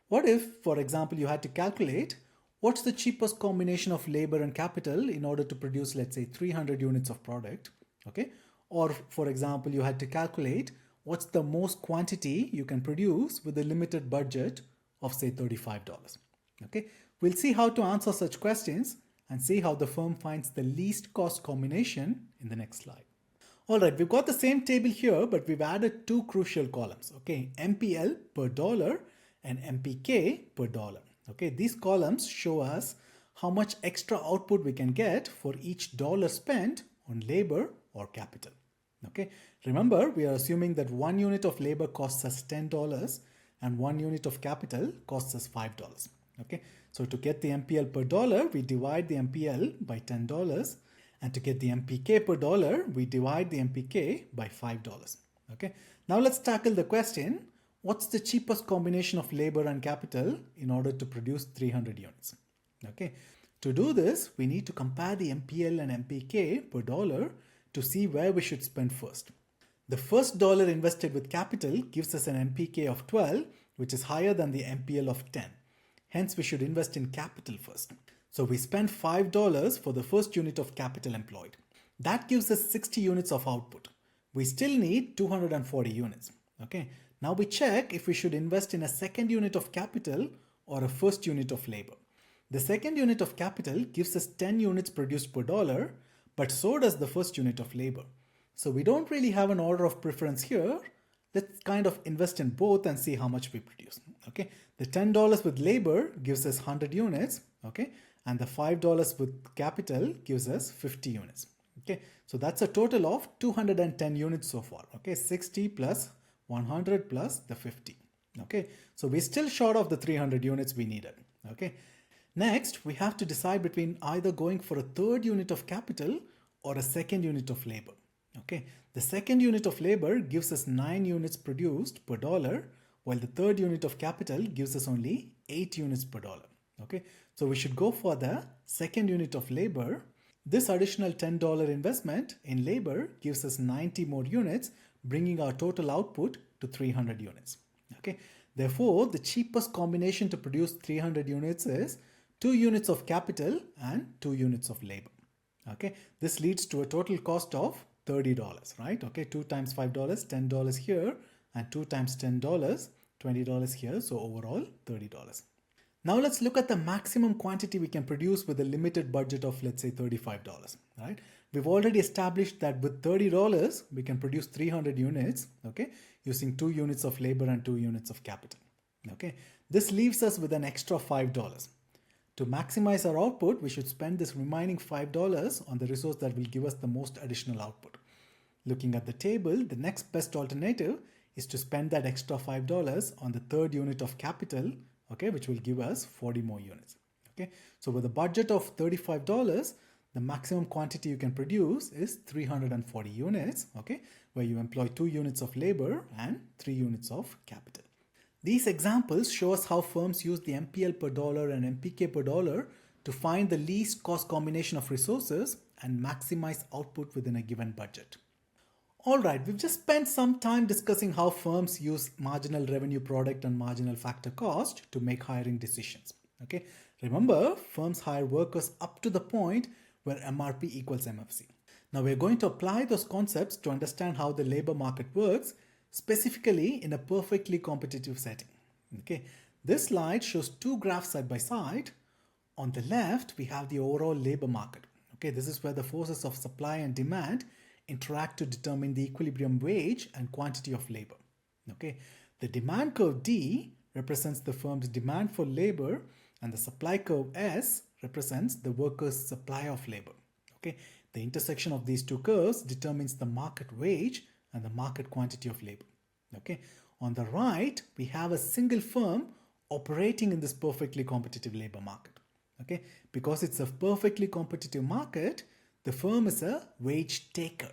What if, for example, you had to calculate what's the cheapest combination of labor and capital in order to produce, let's say, 300 units of product? Okay, or for example, you had to calculate what's the most quantity you can produce with a limited budget of, say, $35. Okay, we'll see how to answer such questions and see how the firm finds the least cost combination in the next slide. Alright, we've got the same table here, but we've added two crucial columns. Okay, MPL per dollar and MPK per dollar. Okay, these columns show us how much extra output we can get for each dollar spent on labor or capital. Okay, remember we are assuming that 1 unit of labor costs us $10 and 1 unit of capital costs us $5. Okay, so to get the MPL per dollar, we divide the MPL by $10, and to get the MPK per dollar, we divide the MPK by $5. Okay, now let's tackle the question, what's the cheapest combination of labor and capital in order to produce 300 units? Okay, to do this, we need to compare the MPL and MPK per dollar to see where we should spend first. The first dollar invested with capital gives us an MPK of 12, which is higher than the MPL of 10. Hence, we should invest in capital first. So we spend $5 for the first unit of capital employed. That gives us 60 units of output. We still need 240 units. Okay. Now we check if we should invest in a second unit of capital or a first unit of labor. The second unit of capital gives us 10 units produced per dollar, but so does the first unit of labor. So we don't really have an order of preference here. Let's kind of invest in both and see how much we produce. Okay, the $10 with labor gives us 100 units. Okay, and the $5 with capital gives us 50 units. Okay, so that's a total of 210 units so far. Okay, 60 plus 100 plus the 50. Okay, so we're still short of the 300 units we needed. Okay, next we have to decide between either going for a third unit of capital or a second unit of labor. Okay, the second unit of labor gives us 9 units produced per dollar, while the third unit of capital gives us only 8 units per dollar. Okay, so we should go for the second unit of labor. This additional $10 investment in labor gives us 90 more units, bringing our total output to 300 units. Okay, therefore, the cheapest combination to produce 300 units is 2 units of capital and 2 units of labor. Okay, this leads to a total cost of $30, right? Okay, 2 times $5, $10 here, and 2 times $10, $20 here. So overall, $30. Now let's look at the maximum quantity we can produce with a limited budget of, let's say, $35, right? We've already established that with $30, we can produce 300 units, okay, using 2 units of labor and 2 units of capital. Okay, this leaves us with an extra $5. To maximize our output, we should spend this remaining $5 on the resource that will give us the most additional output. Looking at the table, the next best alternative is to spend that extra $5 on the third unit of capital, okay, which will give us 40 more units. Okay, so with a budget of $35, the maximum quantity you can produce is 340 units, okay, where you employ 2 units of labor and 3 units of capital. These examples show us how firms use the MPL per dollar and MPK per dollar to find the least cost combination of resources and maximize output within a given budget. Alright, we've just spent some time discussing how firms use marginal revenue product and marginal factor cost to make hiring decisions. Okay, remember, firms hire workers up to the point where MRP equals MFC. Now we're going to apply those concepts to understand how the labor market works, specifically in a perfectly competitive setting. Okay, this slide shows 2 graphs side by side. On the left, we have the overall labor market. Okay, this is where the forces of supply and demand interact to determine the equilibrium wage and quantity of labor. Okay, the demand curve D represents the firm's demand for labor, and the supply curve S represents the worker's supply of labor. Okay, the intersection of these 2 curves determines the market wage and the market quantity of labor. Okay, on the right, we have a single firm operating in this perfectly competitive labor market. Okay, because it's a perfectly competitive market, the firm is a wage taker.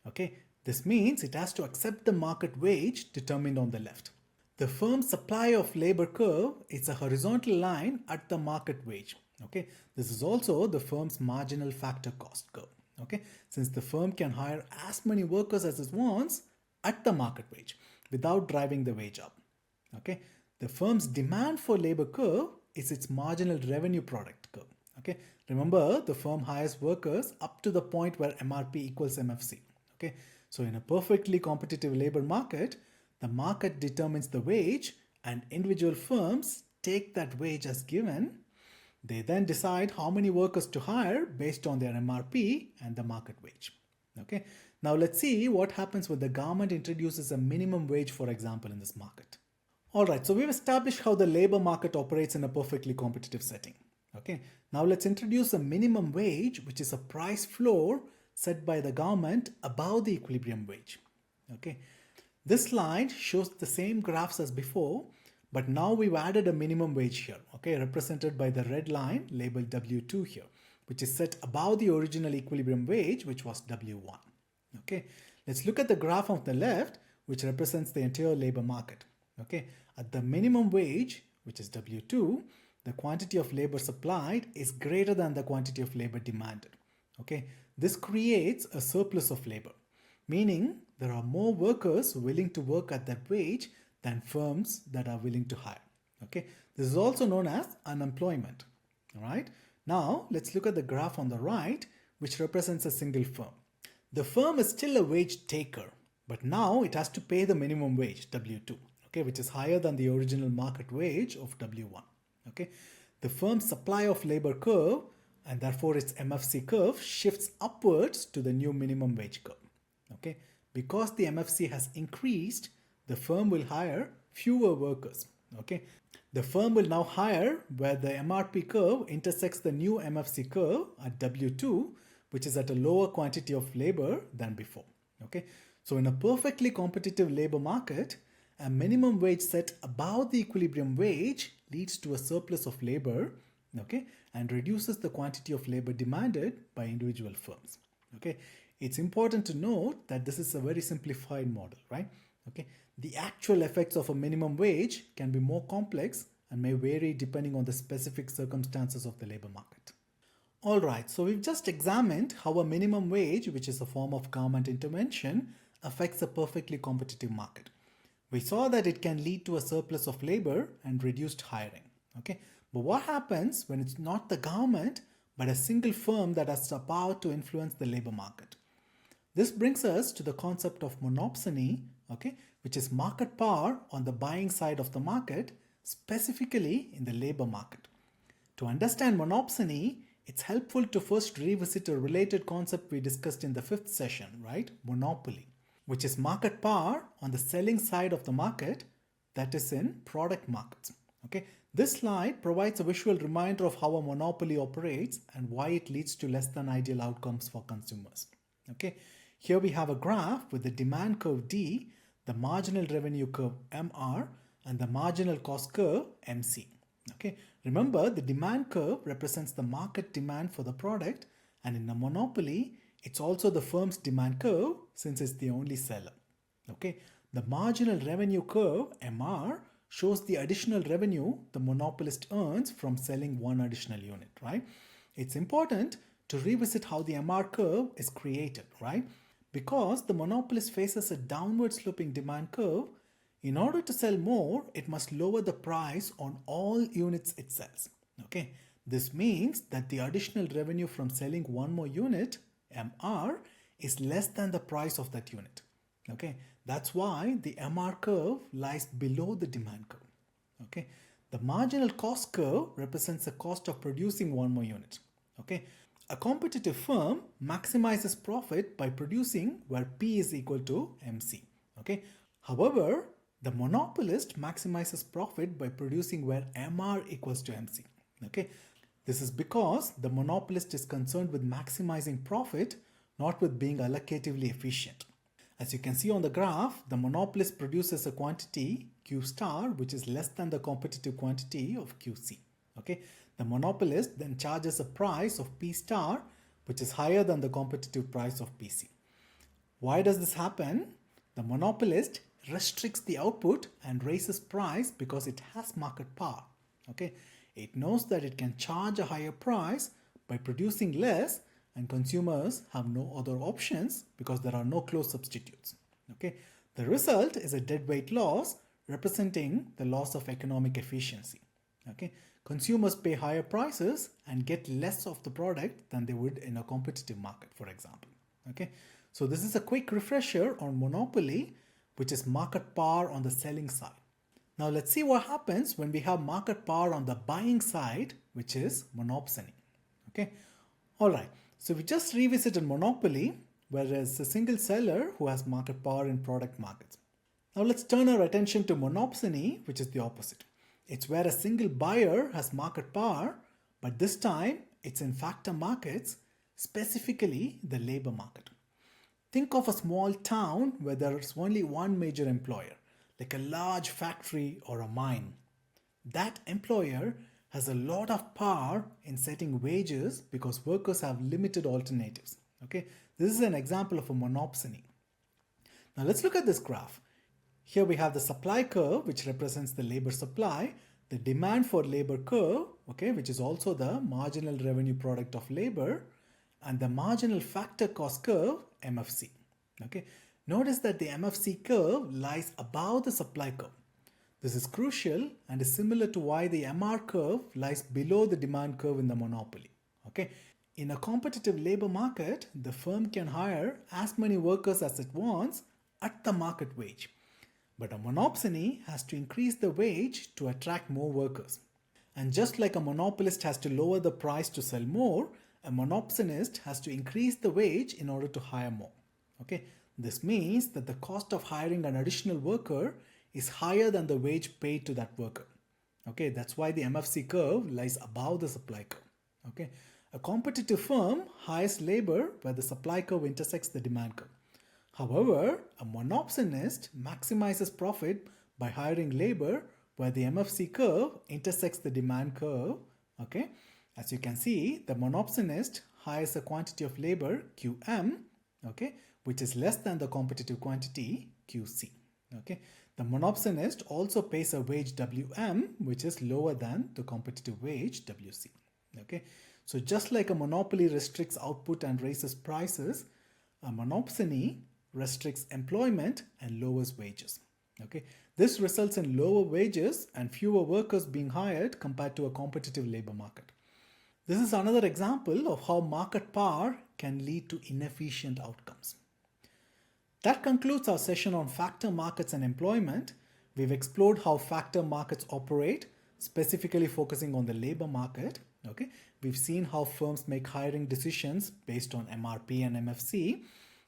Okay, this means it has to accept the market wage determined on the left. The firm's supply of labor curve is a horizontal line at the market wage. Okay, this is also the firm's marginal factor cost curve. Okay, since the firm can hire as many workers as it wants at the market wage without driving the wage up. Okay, the firm's demand for labor curve is its marginal revenue product curve. Okay, remember, the firm hires workers up to the point where MRP equals MFC. Okay, so in a perfectly competitive labor market, the market determines the wage and individual firms take that wage as given. They then decide how many workers to hire based on their MRP and the market wage. Okay, now let's see what happens when the government introduces a minimum wage, for example, in this market. Alright, so we've established how the labor market operates in a perfectly competitive setting. Okay, now let's introduce a minimum wage, which is a price floor set by the government above the equilibrium wage. Okay, this slide shows the same graphs as before, but now we've added a minimum wage here, okay, represented by the red line labeled W2 here, which is set above the original equilibrium wage, which was W1. Okay, let's look at the graph on the left, which represents the entire labor market. Okay, at the minimum wage, which is W2, the quantity of labor supplied is greater than the quantity of labor demanded. Okay, this creates a surplus of labor, meaning there are more workers willing to work at that wage than firms that are willing to hire. Okay, this is also known as unemployment. All right, now let's look at the graph on the right, which represents a single firm. The firm is still a wage taker, but now it has to pay the minimum wage, W2, okay, which is higher than the original market wage of W1. Okay, the firm's supply of labor curve, and therefore its MFC curve, shifts upwards to the new minimum wage curve. Okay, because the MFC has increased, the firm will hire fewer workers. Okay, the firm will now hire where the MRP curve intersects the new MFC curve at W2, which is at a lower quantity of labor than before. Okay, so in a perfectly competitive labor market, a minimum wage set above the equilibrium wage leads to a surplus of labor, okay, and reduces the quantity of labor demanded by individual firms. Okay, it's important to note that this is a very simplified model, right? Okay, the actual effects of a minimum wage can be more complex and may vary depending on the specific circumstances of the labor market. All right, so we've just examined how a minimum wage, which is a form of government intervention, affects a perfectly competitive market. We saw that it can lead to a surplus of labor and reduced hiring. Okay, but what happens when it's not the government but a single firm that has the power to influence the labor market? This brings us to the concept of monopsony, okay, which is market power on the buying side of the market, specifically in the labor market. To understand monopsony, it's helpful to first revisit a related concept we discussed in the 5th session, right? Monopoly, which is market power on the selling side of the market, that is in product markets. Okay, this slide provides a visual reminder of how a monopoly operates and why it leads to less than ideal outcomes for consumers. Okay, here we have a graph with the demand curve D, the marginal revenue curve MR, and the marginal cost curve MC. Okay, remember the demand curve represents the market demand for the product, and in a monopoly, it's also the firm's demand curve since it's the only seller. Okay, the marginal revenue curve MR shows the additional revenue the monopolist earns from selling one additional unit, right? It's important to revisit how the MR curve is created, right? Because the monopolist faces a downward sloping demand curve, in order to sell more, it must lower the price on all units it sells. Okay, this means that the additional revenue from selling one more unit, MR, is less than the price of that unit. Okay, that's why the MR curve lies below the demand curve. Okay, the marginal cost curve represents the cost of producing one more unit. Okay, a competitive firm maximizes profit by producing where P is equal to MC. Okay, however, the monopolist maximizes profit by producing where MR equals to MC. Okay, this is because the monopolist is concerned with maximizing profit, not with being allocatively efficient. As you can see on the graph, the monopolist produces a quantity Q star which is less than the competitive quantity of QC. Okay, the monopolist then charges a price of P star which is higher than the competitive price of PC. Why does this happen? The monopolist restricts the output and raises price because it has market power. Okay, it knows that it can charge a higher price by producing less, and consumers have no other options because there are no close substitutes. Okay, the result is a deadweight loss representing the loss of economic efficiency. Okay, consumers pay higher prices and get less of the product than they would in a competitive market, for example. Okay, so this is a quick refresher on monopoly, which is market power on the selling side. Now let's see what happens when we have market power on the buying side, which is monopsony. Okay, all right. So we just revisited monopoly, whereas a single seller who has market power in product markets. Now let's turn our attention to monopsony, which is the opposite. It's where a single buyer has market power, but this time it's in factor markets, specifically the labor market. Think of a small town where there's only one major employer, like a large factory or a mine. That employer has a lot of power in setting wages because workers have limited alternatives. Okay, this is an example of a monopsony. Now let's look at this graph. Here we have the supply curve, which represents the labor supply, the demand for labor curve, okay, which is also the marginal revenue product of labor, and the marginal factor cost curve, MFC. Okay, notice that the MFC curve lies above the supply curve. This is crucial and is similar to why the MR curve lies below the demand curve in the monopoly. Okay? In a competitive labor market, the firm can hire as many workers as it wants at the market wage. But a monopsony has to increase the wage to attract more workers. And just like a monopolist has to lower the price to sell more, a monopsonist has to increase the wage in order to hire more. Okay? This means that the cost of hiring an additional worker is higher than the wage paid to that worker. Okay, that's why the MFC curve lies above the supply curve. Okay, a competitive firm hires labor where the supply curve intersects the demand curve. However, a monopsonist maximizes profit by hiring labor where the MFC curve intersects the demand curve. Okay, as you can see, the monopsonist hires a quantity of labor QM, okay, which is less than the competitive quantity QC. Okay, the monopsonist also pays a wage WM, which is lower than the competitive wage WC. Okay, so just like a monopoly restricts output and raises prices, a monopsony restricts employment and lowers wages. Okay, this results in lower wages and fewer workers being hired compared to a competitive labor market. This is another example of how market power can lead to inefficient outcomes. That concludes our session on factor markets and employment. We've explored how factor markets operate, specifically focusing on the labor market. Okay, we've seen how firms make hiring decisions based on MRP and MFC,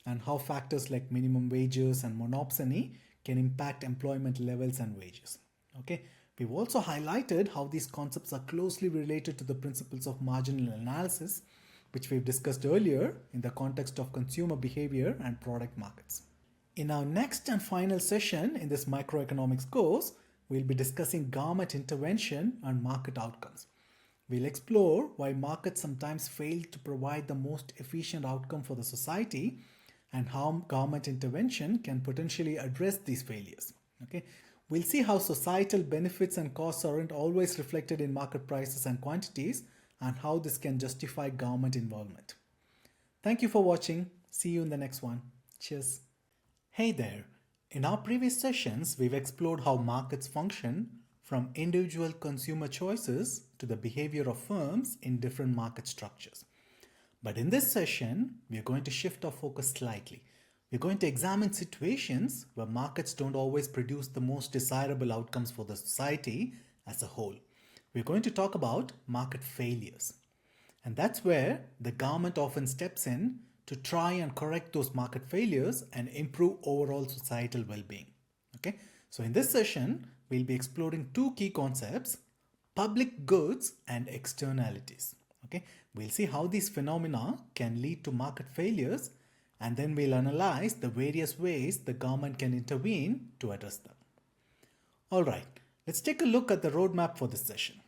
and how factors like minimum wages and monopsony can impact employment levels and wages. Okay, we've also highlighted how these concepts are closely related to the principles of marginal analysis, which we've discussed earlier in the context of consumer behavior and product markets. In our next and final session in this microeconomics course, we'll be discussing government intervention and market outcomes. We'll explore why markets sometimes fail to provide the most efficient outcome for the society and how government intervention can potentially address these failures. Okay? We'll see how societal benefits and costs aren't always reflected in market prices and quantities, and how this can justify government involvement. Thank you for watching. See you in the next one. Cheers. Hey there. In our previous sessions, we've explored how markets function, from individual consumer choices to the behavior of firms in different market structures. But in this session, we are going to shift our focus slightly. We're going to examine situations where markets don't always produce the most desirable outcomes for the society as a whole. We're going to talk about market failures. And that's where the government often steps in to try and correct those market failures and improve overall societal well-being. Okay? So in this session, we'll be exploring two key concepts: public goods and externalities. Okay? We'll see how these phenomena can lead to market failures, and then we'll analyze the various ways the government can intervene to address them. All right, let's take a look at the roadmap for this session.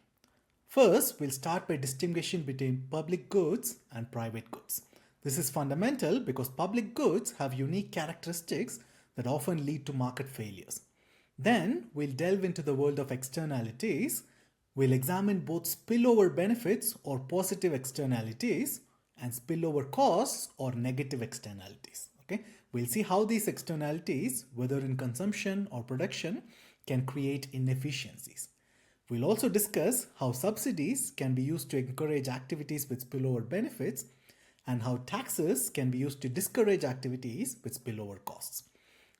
First, we'll start by distinguishing between public goods and private goods. This is fundamental because public goods have unique characteristics that often lead to market failures. Then, we'll delve into the world of externalities. We'll examine both spillover benefits or positive externalities and spillover costs or negative externalities. Okay? We'll see how these externalities, whether in consumption or production, can create inefficiencies. We'll also discuss how subsidies can be used to encourage activities with spillover benefits, and how taxes can be used to discourage activities with spillover costs.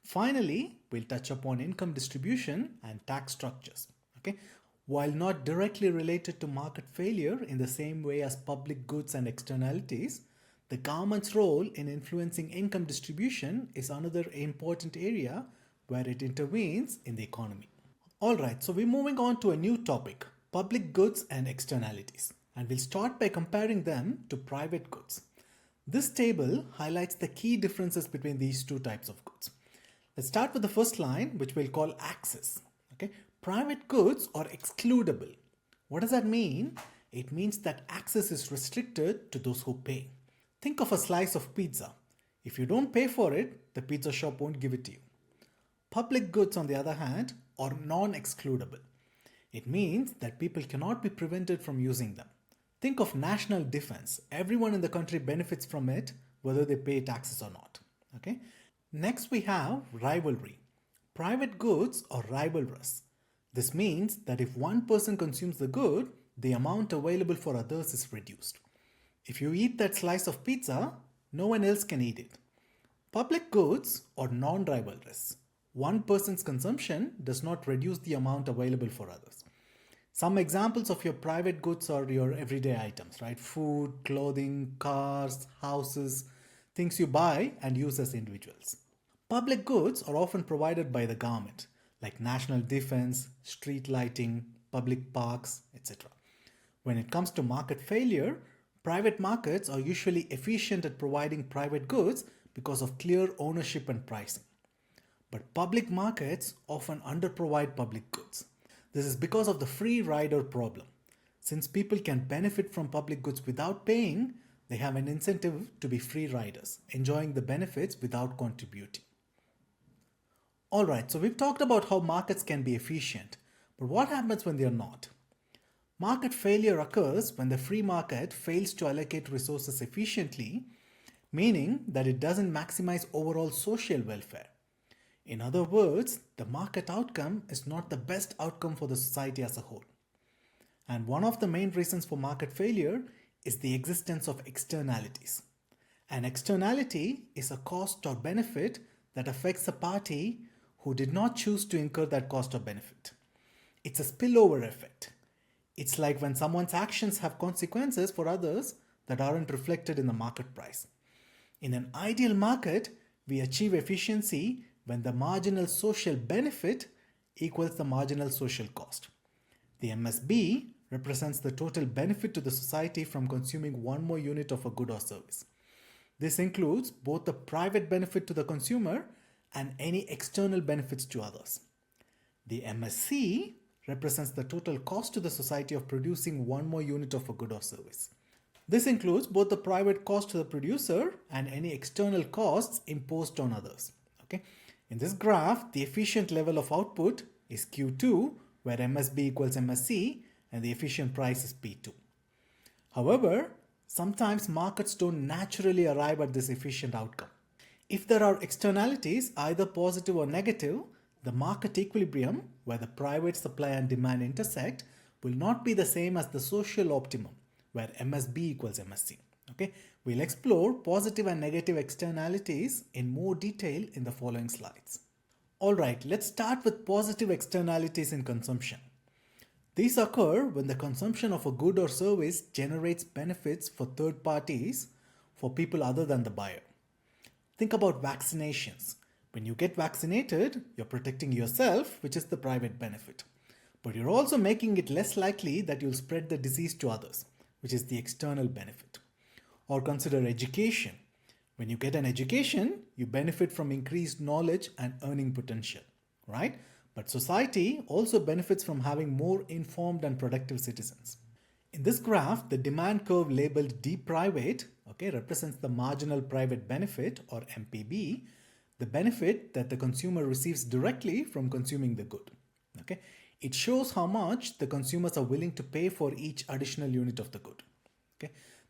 Finally, we'll touch upon income distribution and tax structures. Okay? While not directly related to market failure in the same way as public goods and externalities, the government's role in influencing income distribution is another important area where it intervenes in the economy. Alright, so we're moving on to a new topic, public goods and externalities. And we'll start by comparing them to private goods. This table highlights the key differences between these two types of goods. Let's start with the first line, which we'll call access. Okay? Private goods are excludable. What does that mean? It means that access is restricted to those who pay. Think of a slice of pizza. If you don't pay for it, the pizza shop won't give it to you. Public goods, on the other hand, are non-excludable. It means that people cannot be prevented from using them. Think of national defense. Everyone in the country benefits from it, whether they pay taxes or not. Okay? Next, we have rivalry. Private goods are rivalrous. This means that if one person consumes the good, the amount available for others is reduced. If you eat that slice of pizza, no one else can eat it. Public goods are non-rivalrous. One person's consumption does not reduce the amount available for others. Some examples of your private goods are your everyday items, right? Food, clothing, cars, houses, things you buy and use as individuals. Public goods are often provided by the government, like national defense, street lighting, public parks, etc. When it comes to market failure, private markets are usually efficient at providing private goods because of clear ownership and pricing. But public markets often underprovide public goods. This is because of the free rider problem. Since people can benefit from public goods without paying, they have an incentive to be free riders, enjoying the benefits without contributing. Alright, so we've talked about how markets can be efficient, but what happens when they are not? Market failure occurs when the free market fails to allocate resources efficiently, meaning that it doesn't maximize overall social welfare. In other words, the market outcome is not the best outcome for the society as a whole. And one of the main reasons for market failure is the existence of externalities. An externality is a cost or benefit that affects a party who did not choose to incur that cost or benefit. It's a spillover effect. It's like when someone's actions have consequences for others that aren't reflected in the market price. In an ideal market, we achieve efficiency when the marginal social benefit equals the marginal social cost. The MSB represents the total benefit to the society from consuming one more unit of a good or service. This includes both the private benefit to the consumer and any external benefits to others. The MSC represents the total cost to the society of producing one more unit of a good or service. This includes both the private cost to the producer and any external costs imposed on others. Okay? In this graph, the efficient level of output is Q2, where MSB equals MSC, and the efficient price is P2. However, sometimes markets don't naturally arrive at this efficient outcome. If there are externalities, either positive or negative, the market equilibrium, where the private supply and demand intersect, will not be the same as the social optimum, where MSB equals MSC. Okay? We'll explore positive and negative externalities in more detail in the following slides. Alright, let's start with positive externalities in consumption. These occur when the consumption of a good or service generates benefits for third parties, for people other than the buyer. Think about vaccinations. When you get vaccinated, you're protecting yourself, which is the private benefit. But you're also making it less likely that you'll spread the disease to others, which is the external benefit. Or consider education. When you get an education, you benefit from increased knowledge and earning potential, right? But society also benefits from having more informed and productive citizens. In this graph, the demand curve labeled D private, represents the marginal private benefit, or MPB, the benefit that the consumer receives directly from consuming the good. It shows how much the consumers are willing to pay for each additional unit of the good.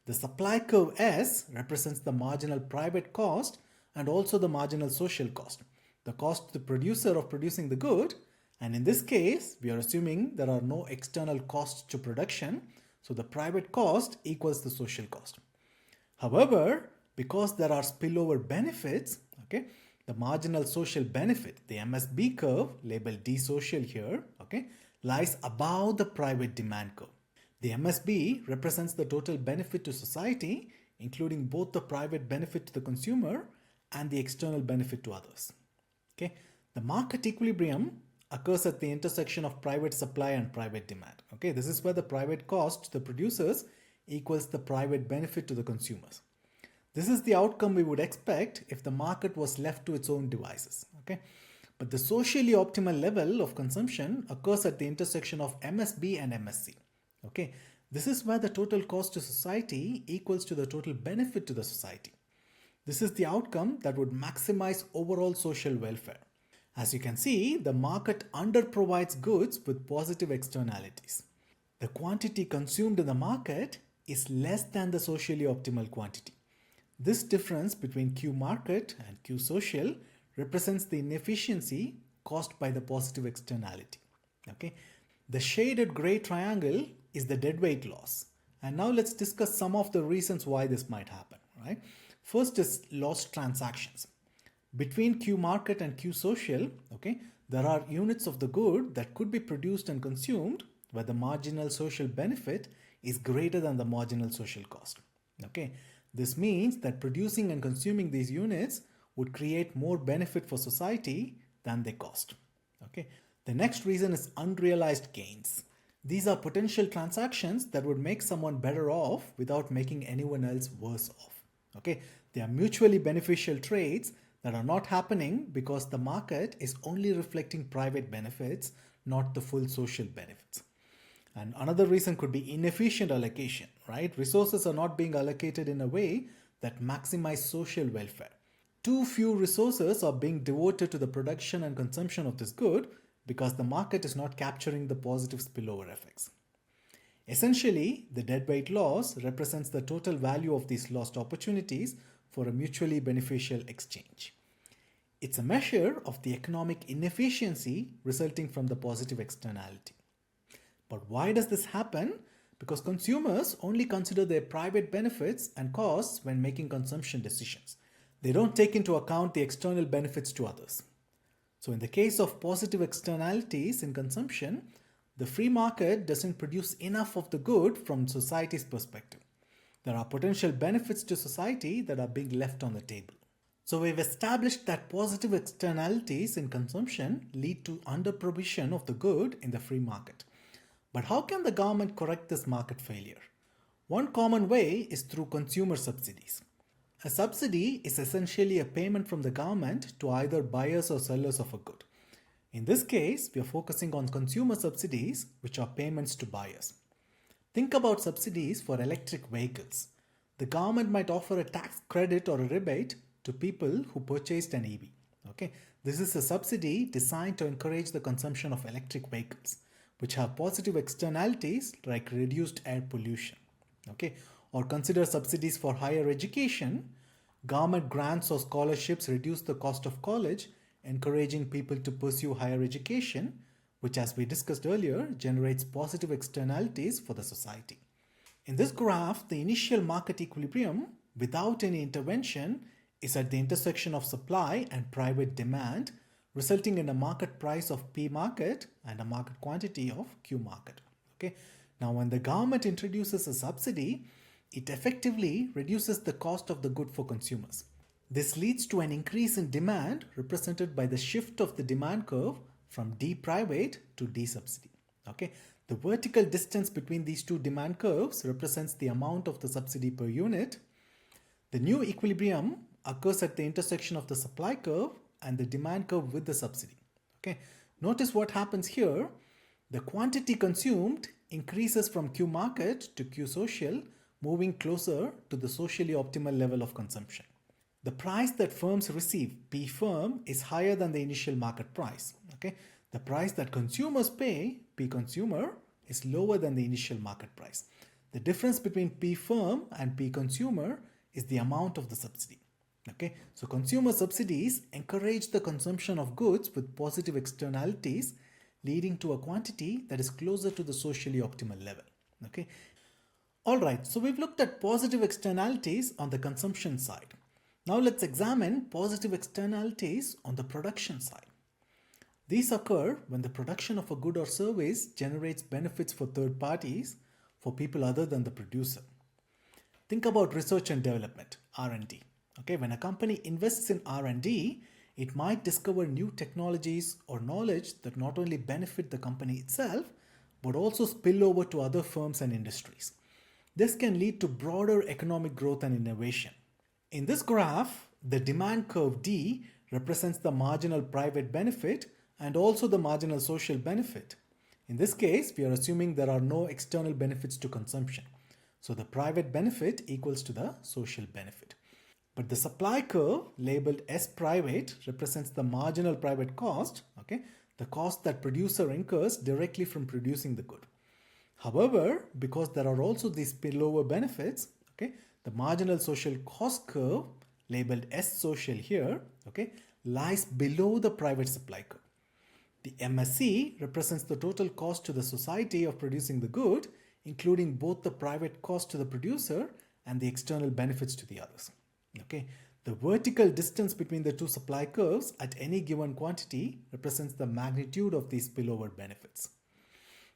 The supply curve S represents the marginal private cost and also the marginal social cost, the cost to the producer of producing the good, and in this case, we are assuming there are no external costs to production, so the private cost equals the social cost. However, because there are spillover benefits, the marginal social benefit, the MSB curve, labeled D social here, lies above the private demand curve. The MSB represents the total benefit to society, including both the private benefit to the consumer and the external benefit to others. The market equilibrium occurs at the intersection of private supply and private demand. This is where the private cost to the producers equals the private benefit to the consumers. This is the outcome we would expect if the market was left to its own devices. But the socially optimal level of consumption occurs at the intersection of MSB and MSC. This is where the total cost to society equals to the total benefit to the society. This is the outcome that would maximize overall social welfare. As you can see, the market underprovides goods with positive externalities. The quantity consumed in the market is less than the socially optimal quantity. This difference between Q market and Q social represents the inefficiency caused by the positive externality. Okay, the shaded gray triangle is the deadweight loss. And now let's discuss some of the reasons why this might happen, right? First is lost transactions. Between Q market and Q social, okay, there are units of the good that could be produced and consumed where the marginal social benefit is greater than the marginal social cost. Okay, this means that producing and consuming these units would create more benefit for society than they cost. Okay, the next reason is unrealized gains. These are potential transactions that would make someone better off without making anyone else worse off. Okay, they are mutually beneficial trades that are not happening because the market is only reflecting private benefits, not the full social benefits. And another reason could be inefficient allocation, right? Resources are not being allocated in a way that maximize social welfare. Too few resources are being devoted to the production and consumption of this good because the market is not capturing the positive spillover effects. Essentially, the deadweight loss represents the total value of these lost opportunities for a mutually beneficial exchange. It's a measure of the economic inefficiency resulting from the positive externality. But why does this happen? Because consumers only consider their private benefits and costs when making consumption decisions. They don't take into account the external benefits to others. So in the case of positive externalities in consumption, the free market doesn't produce enough of the good from society's perspective. There are potential benefits to society that are being left on the table. So we've established that positive externalities in consumption lead to underprovision of the good in the free market. But how can the government correct this market failure? One common way is through consumer subsidies. A subsidy is essentially a payment from the government to either buyers or sellers of a good. In this case, we are focusing on consumer subsidies, which are payments to buyers. Think about subsidies for electric vehicles. The government might offer a tax credit or a rebate to people who purchased an EV. Okay, this is a subsidy designed to encourage the consumption of electric vehicles, which have positive externalities like reduced air pollution. Okay, or consider subsidies for higher education. Government grants or scholarships reduce the cost of college, encouraging people to pursue higher education, which, as we discussed earlier, generates positive externalities for the society. In this graph, the initial market equilibrium, without any intervention, is at the intersection of supply and private demand, resulting in a market price of P market and a market quantity of Q market. Okay. Now, when the government introduces a subsidy, it effectively reduces the cost of the good for consumers. This leads to an increase in demand represented by the shift of the demand curve from D private to D subsidy. Okay. The vertical distance between these two demand curves represents the amount of the subsidy per unit. The new equilibrium occurs at the intersection of the supply curve and the demand curve with the subsidy. Okay. Notice what happens here. The quantity consumed increases from Q market to Q social, moving closer to the socially optimal level of consumption. The price that firms receive, P firm, is higher than the initial market price. Okay. The price that consumers pay, P consumer, is lower than the initial market price. The difference between P firm and P consumer is the amount of the subsidy. Okay, so consumer subsidies encourage the consumption of goods with positive externalities, leading to a quantity that is closer to the socially optimal level. Okay, all right, so we've looked at positive externalities on the consumption side. Now let's examine positive externalities on the production side. These occur when the production of a good or service generates benefits for third parties, for people other than the producer. Think about research and development, R&D. Okay, when a company invests in R&D, it might discover new technologies or knowledge that not only benefit the company itself, but also spill over to other firms and industries. This can lead to broader economic growth and innovation. In this graph, the demand curve D represents the marginal private benefit and also the marginal social benefit. In this case, we are assuming there are no external benefits to consumption. So the private benefit equals to the social benefit. But the supply curve labeled S private represents the marginal private cost, okay, the cost that producer incurs directly from producing the good. However, because there are also these spillover benefits, okay, the marginal social cost curve labeled S social here, okay, lies below the private supply curve. The MSC represents the total cost to the society of producing the good, including both the private cost to the producer and the external benefits to the others. Okay. The vertical distance between the two supply curves at any given quantity represents the magnitude of these spillover benefits.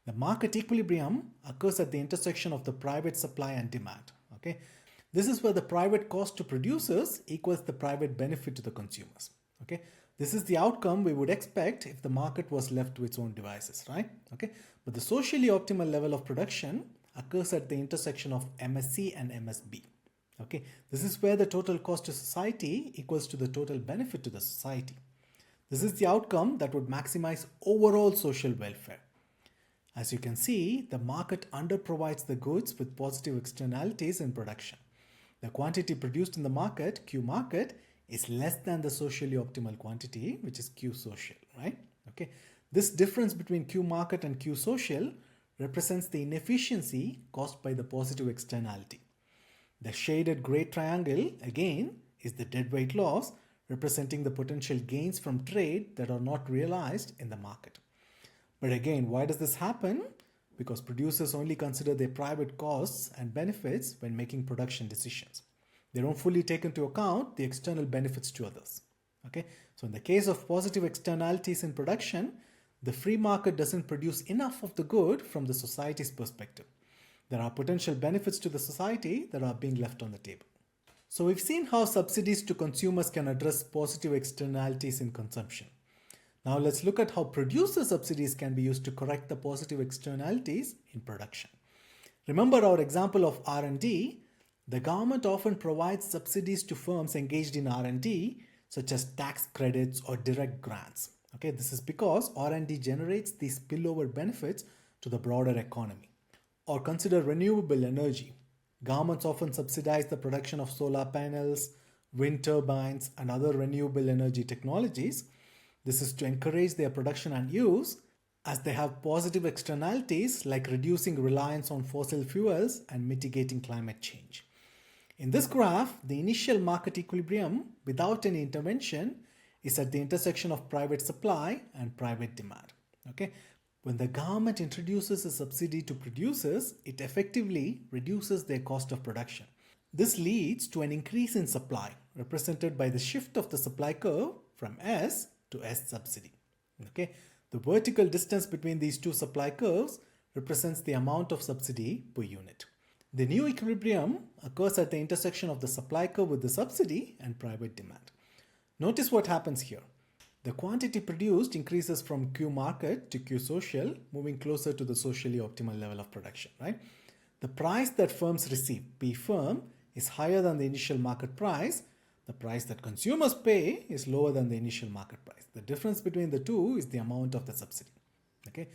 The market equilibrium occurs at the intersection of the private supply and demand. Okay. This is where the private cost to producers equals the private benefit to the consumers. Okay. This is the outcome we would expect if the market was left to its own devices, right? Okay. But the socially optimal level of production occurs at the intersection of MSC and MSB. Okay. This is where the total cost to society equals to the total benefit to the society. This is the outcome that would maximize overall social welfare. As you can see, the market underprovides the goods with positive externalities in production. The quantity produced in the market, Q market, is less than the socially optimal quantity, which is Q social, right? Okay. This difference between Q market and Q social represents the inefficiency caused by the positive externality. The shaded gray triangle, again, is the deadweight loss, representing the potential gains from trade that are not realized in the market. But again, why does this happen? Because producers only consider their private costs and benefits when making production decisions. They don't fully take into account the external benefits to others. Okay? So in the case of positive externalities in production, the free market doesn't produce enough of the good from the society's perspective. There are potential benefits to the society that are being left on the table. So we've seen how subsidies to consumers can address positive externalities in consumption. Now let's look at how producer subsidies can be used to correct the positive externalities in production. Remember our example of R&D. The government often provides subsidies to firms engaged in R&D, such as tax credits or direct grants. Okay, this is because R&D generates these spillover benefits to the broader economy. Or consider renewable energy. Governments often subsidize the production of solar panels, wind turbines, and other renewable energy technologies. This is to encourage their production and use, as they have positive externalities like reducing reliance on fossil fuels and mitigating climate change. In this graph, the initial market equilibrium without any intervention is at the intersection of private supply and private demand. Okay? When the government introduces a subsidy to producers, it effectively reduces their cost of production. This leads to an increase in supply, represented by the shift of the supply curve from S to S subsidy. Okay? The vertical distance between these two supply curves represents the amount of subsidy per unit. The new equilibrium occurs at the intersection of the supply curve with the subsidy and private demand. Notice what happens here. The quantity produced increases from Q market to Q social, moving closer to the socially optimal level of production, right? The price that firms receive, P firm, is higher than the initial market price. The price that consumers pay is lower than the initial market price. The difference between the two is the amount of the subsidy. Okay?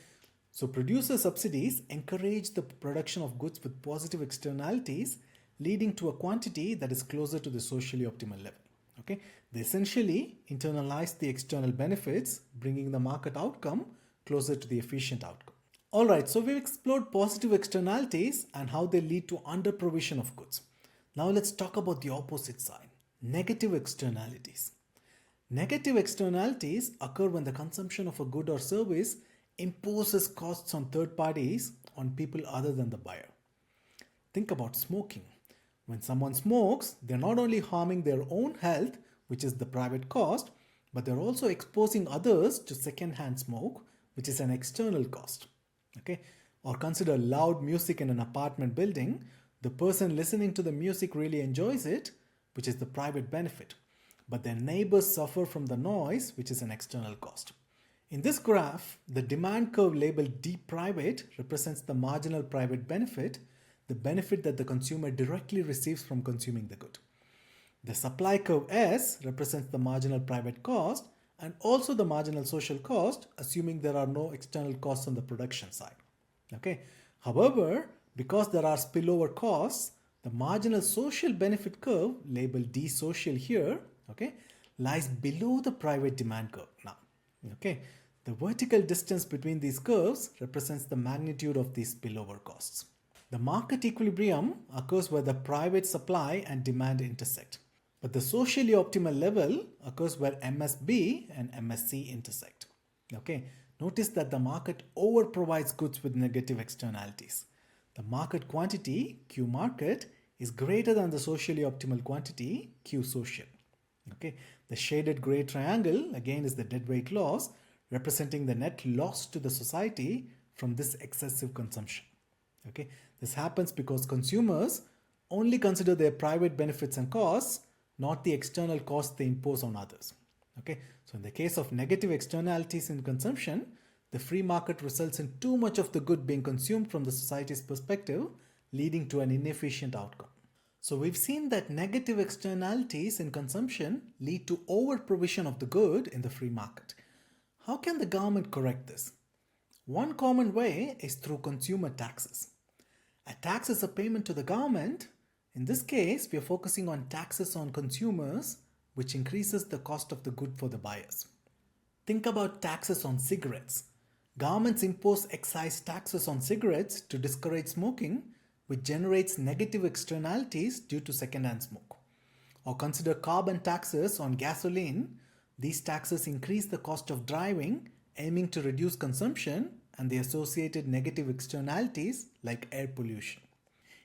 So producer subsidies encourage the production of goods with positive externalities, leading to a quantity that is closer to the socially optimal level. Okay? They essentially internalize the external benefits, bringing the market outcome closer to the efficient outcome. Alright, so we've explored positive externalities and how they lead to under-provision of goods. Now let's talk about the opposite side, negative externalities. Negative externalities occur when the consumption of a good or service imposes costs on third parties on people other than the buyer. Think about smoking. When someone smokes, they're not only harming their own health, which is the private cost, but they're also exposing others to second-hand smoke, which is an external cost. Okay? Or consider loud music in an apartment building. The person listening to the music really enjoys it, which is the private benefit. But their neighbors suffer from the noise, which is an external cost. In this graph, the demand curve labeled D private represents the marginal private benefit, the benefit that the consumer directly receives from consuming the good. The supply curve S represents the marginal private cost and also the marginal social cost, assuming there are no external costs on the production side. Okay. However, because there are spillover costs, the marginal social benefit curve, labeled D social here, okay, lies below the private demand curve now. Okay. The vertical distance between these curves represents the magnitude of these spillover costs. The market equilibrium occurs where the private supply and demand intersect. But the socially optimal level occurs where MSB and MSC intersect. Okay. Notice that the market overprovides goods with negative externalities. The market quantity, Q market, is greater than the socially optimal quantity, Q social. Okay, the shaded gray triangle again is the deadweight loss, representing the net loss to the society from this excessive consumption. Okay, this happens because consumers only consider their private benefits and costs, not the external costs they impose on others. Okay, so in the case of negative externalities in consumption, the free market results in too much of the good being consumed from the society's perspective, leading to an inefficient outcome. So we've seen that negative externalities in consumption lead to over provision of the good in the free market. How can the government correct this? One common way is through consumer taxes. A tax is a payment to the government. In this case, we are focusing on taxes on consumers, which increases the cost of the good for the buyers. Think about taxes on cigarettes. Governments impose excise taxes on cigarettes to discourage smoking, which generates negative externalities due to second-hand smoke. Or consider carbon taxes on gasoline. These taxes increase the cost of driving, aiming to reduce consumption and the associated negative externalities like air pollution.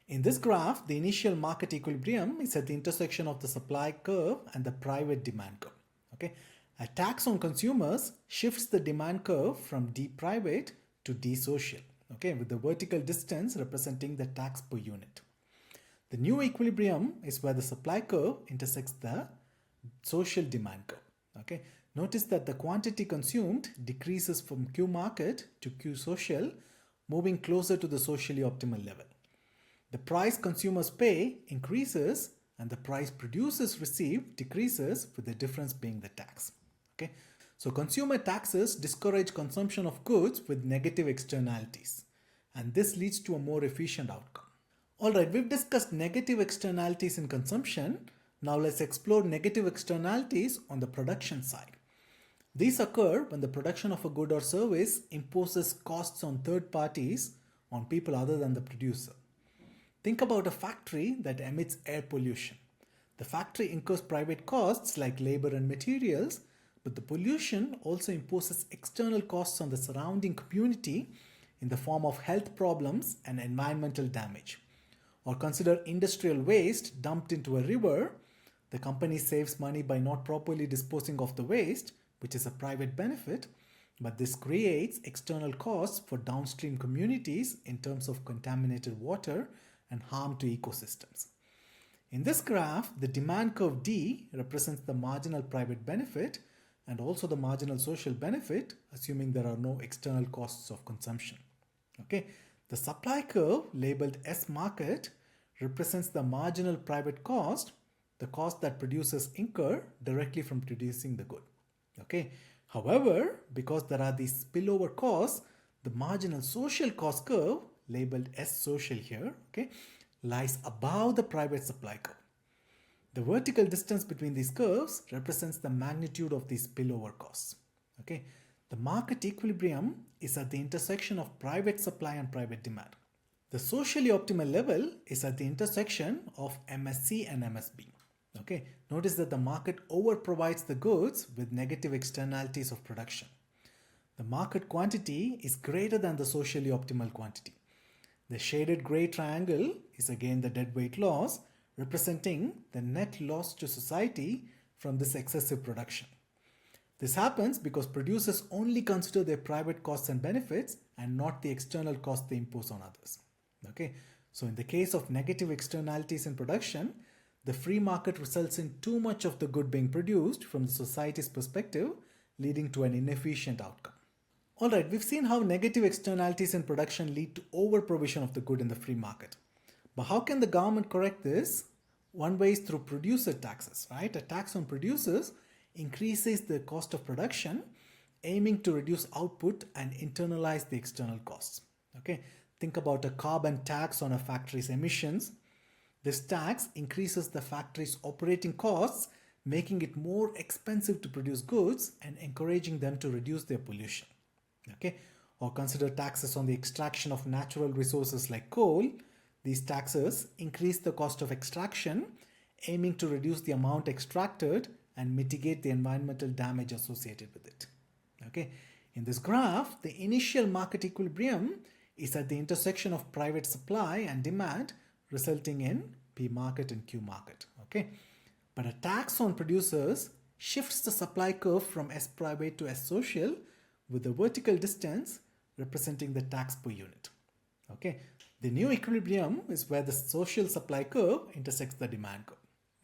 In this graph, the initial market equilibrium is at the intersection of the supply curve and the private demand curve. Okay? A tax on consumers shifts the demand curve from D private to D social, okay, with the vertical distance representing the tax per unit. The new equilibrium is where the supply curve intersects the social demand curve. Okay? Notice that the quantity consumed decreases from Q market to Q social, moving closer to the socially optimal level. The price consumers pay increases and the price producers receive decreases, with the difference being the tax. Okay? So consumer taxes discourage consumption of goods with negative externalities, and this leads to a more efficient outcome. Alright, we've discussed negative externalities in consumption. Now let's explore negative externalities on the production side. These occur when the production of a good or service imposes costs on third parties, on people other than the producer. Think about a factory that emits air pollution. The factory incurs private costs like labor and materials, but the pollution also imposes external costs on the surrounding community in the form of health problems and environmental damage. Or consider industrial waste dumped into a river. The company saves money by not properly disposing of the waste, which is a private benefit, but this creates external costs for downstream communities in terms of contaminated water and harm to ecosystems. In this graph, the demand curve D represents the marginal private benefit and also the marginal social benefit, assuming there are no external costs of consumption. Okay, the supply curve labeled S market represents the marginal private cost, the cost that producers incur directly from producing the good. Okay, however, because there are these spillover costs, the marginal social cost curve labeled S social here, okay, lies above the private supply curve. The vertical distance between these curves represents the magnitude of these spillover costs. Okay, the market equilibrium is at the intersection of private supply and private demand. The socially optimal level is at the intersection of MSC and MSB. Okay, notice that the market overprovides the goods with negative externalities of production. The market quantity is greater than the socially optimal quantity. The shaded gray triangle is again the deadweight loss, representing the net loss to society from this excessive production. This happens because producers only consider their private costs and benefits and not the external costs they impose on others. Okay, so in the case of negative externalities in production, the free market results in too much of the good being produced from the society's perspective, leading to an inefficient outcome. Alright, we've seen how negative externalities in production lead to over provision of the good in the free market. But how can the government correct this? One way is through producer taxes, right? A tax on producers increases the cost of production, aiming to reduce output and internalize the external costs. Okay, think about a carbon tax on a factory's emissions. This tax increases the factory's operating costs, making it more expensive to produce goods and encouraging them to reduce their pollution. Okay, or consider taxes on the extraction of natural resources like coal. These taxes increase the cost of extraction, aiming to reduce the amount extracted and mitigate the environmental damage associated with it. Okay, In this graph, the initial market equilibrium is at the intersection of private supply and demand, resulting in P market and Q market. Okay, but a tax on producers shifts the supply curve from S private to S social, with the vertical distance representing the tax per unit. Okay, the new equilibrium is where the social supply curve intersects the demand curve.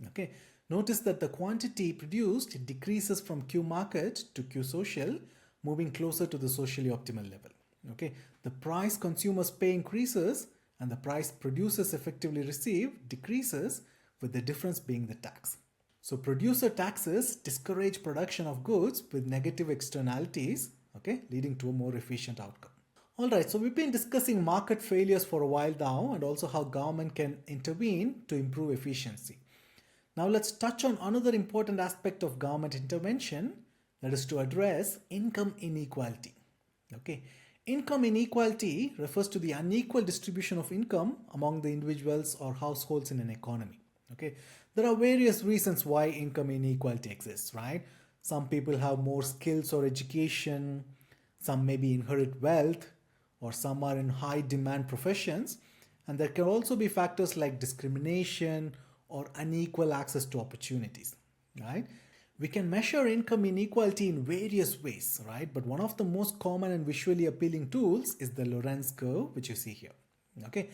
Okay, notice that the quantity produced decreases from Q market to Q social, moving closer to the socially optimal level. Okay, the price consumers pay increases and the price producers effectively receive decreases, with the difference being the tax. So producer taxes discourage production of goods with negative externalities, okay, leading to a more efficient outcome. Alright, so we've been discussing market failures for a while now and also how government can intervene to improve efficiency. Now let's touch on another important aspect of government intervention, that is to address income inequality. Okay, income inequality refers to the unequal distribution of income among the individuals or households in an economy. Okay, there are various reasons why income inequality exists, right? Some people have more skills or education, some maybe inherit wealth, or some are in high demand professions, and there can also be factors like discrimination or unequal access to opportunities, right? We can measure income inequality in various ways, right? But one of the most common and visually appealing tools is the Lorenz curve, which you see here. Okay,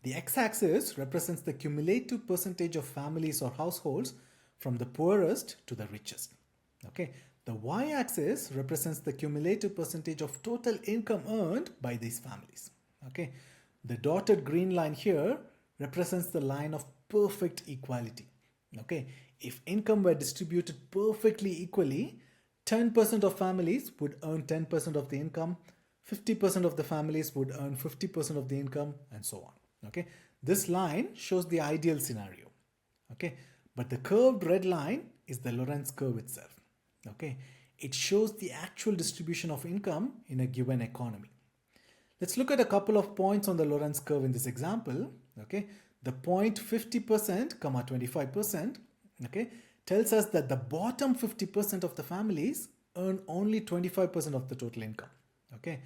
the x-axis represents the cumulative percentage of families or households from the poorest to the richest. Okay, the y-axis represents the cumulative percentage of total income earned by these families. Okay, the dotted green line here represents the line of perfect equality. Okay, if income were distributed perfectly equally, 10% of families would earn 10% of the income, 50% of the families would earn 50% of the income, and so on. Okay, this line shows the ideal scenario. Okay, but the curved red line is the Lorenz curve itself. Okay, it shows the actual distribution of income in a given economy. Let's look at a couple of points on the Lorenz curve in this example. Okay, the point 50%, 25%, okay, tells us that the bottom 50% of the families earn only 25% of the total income. Okay,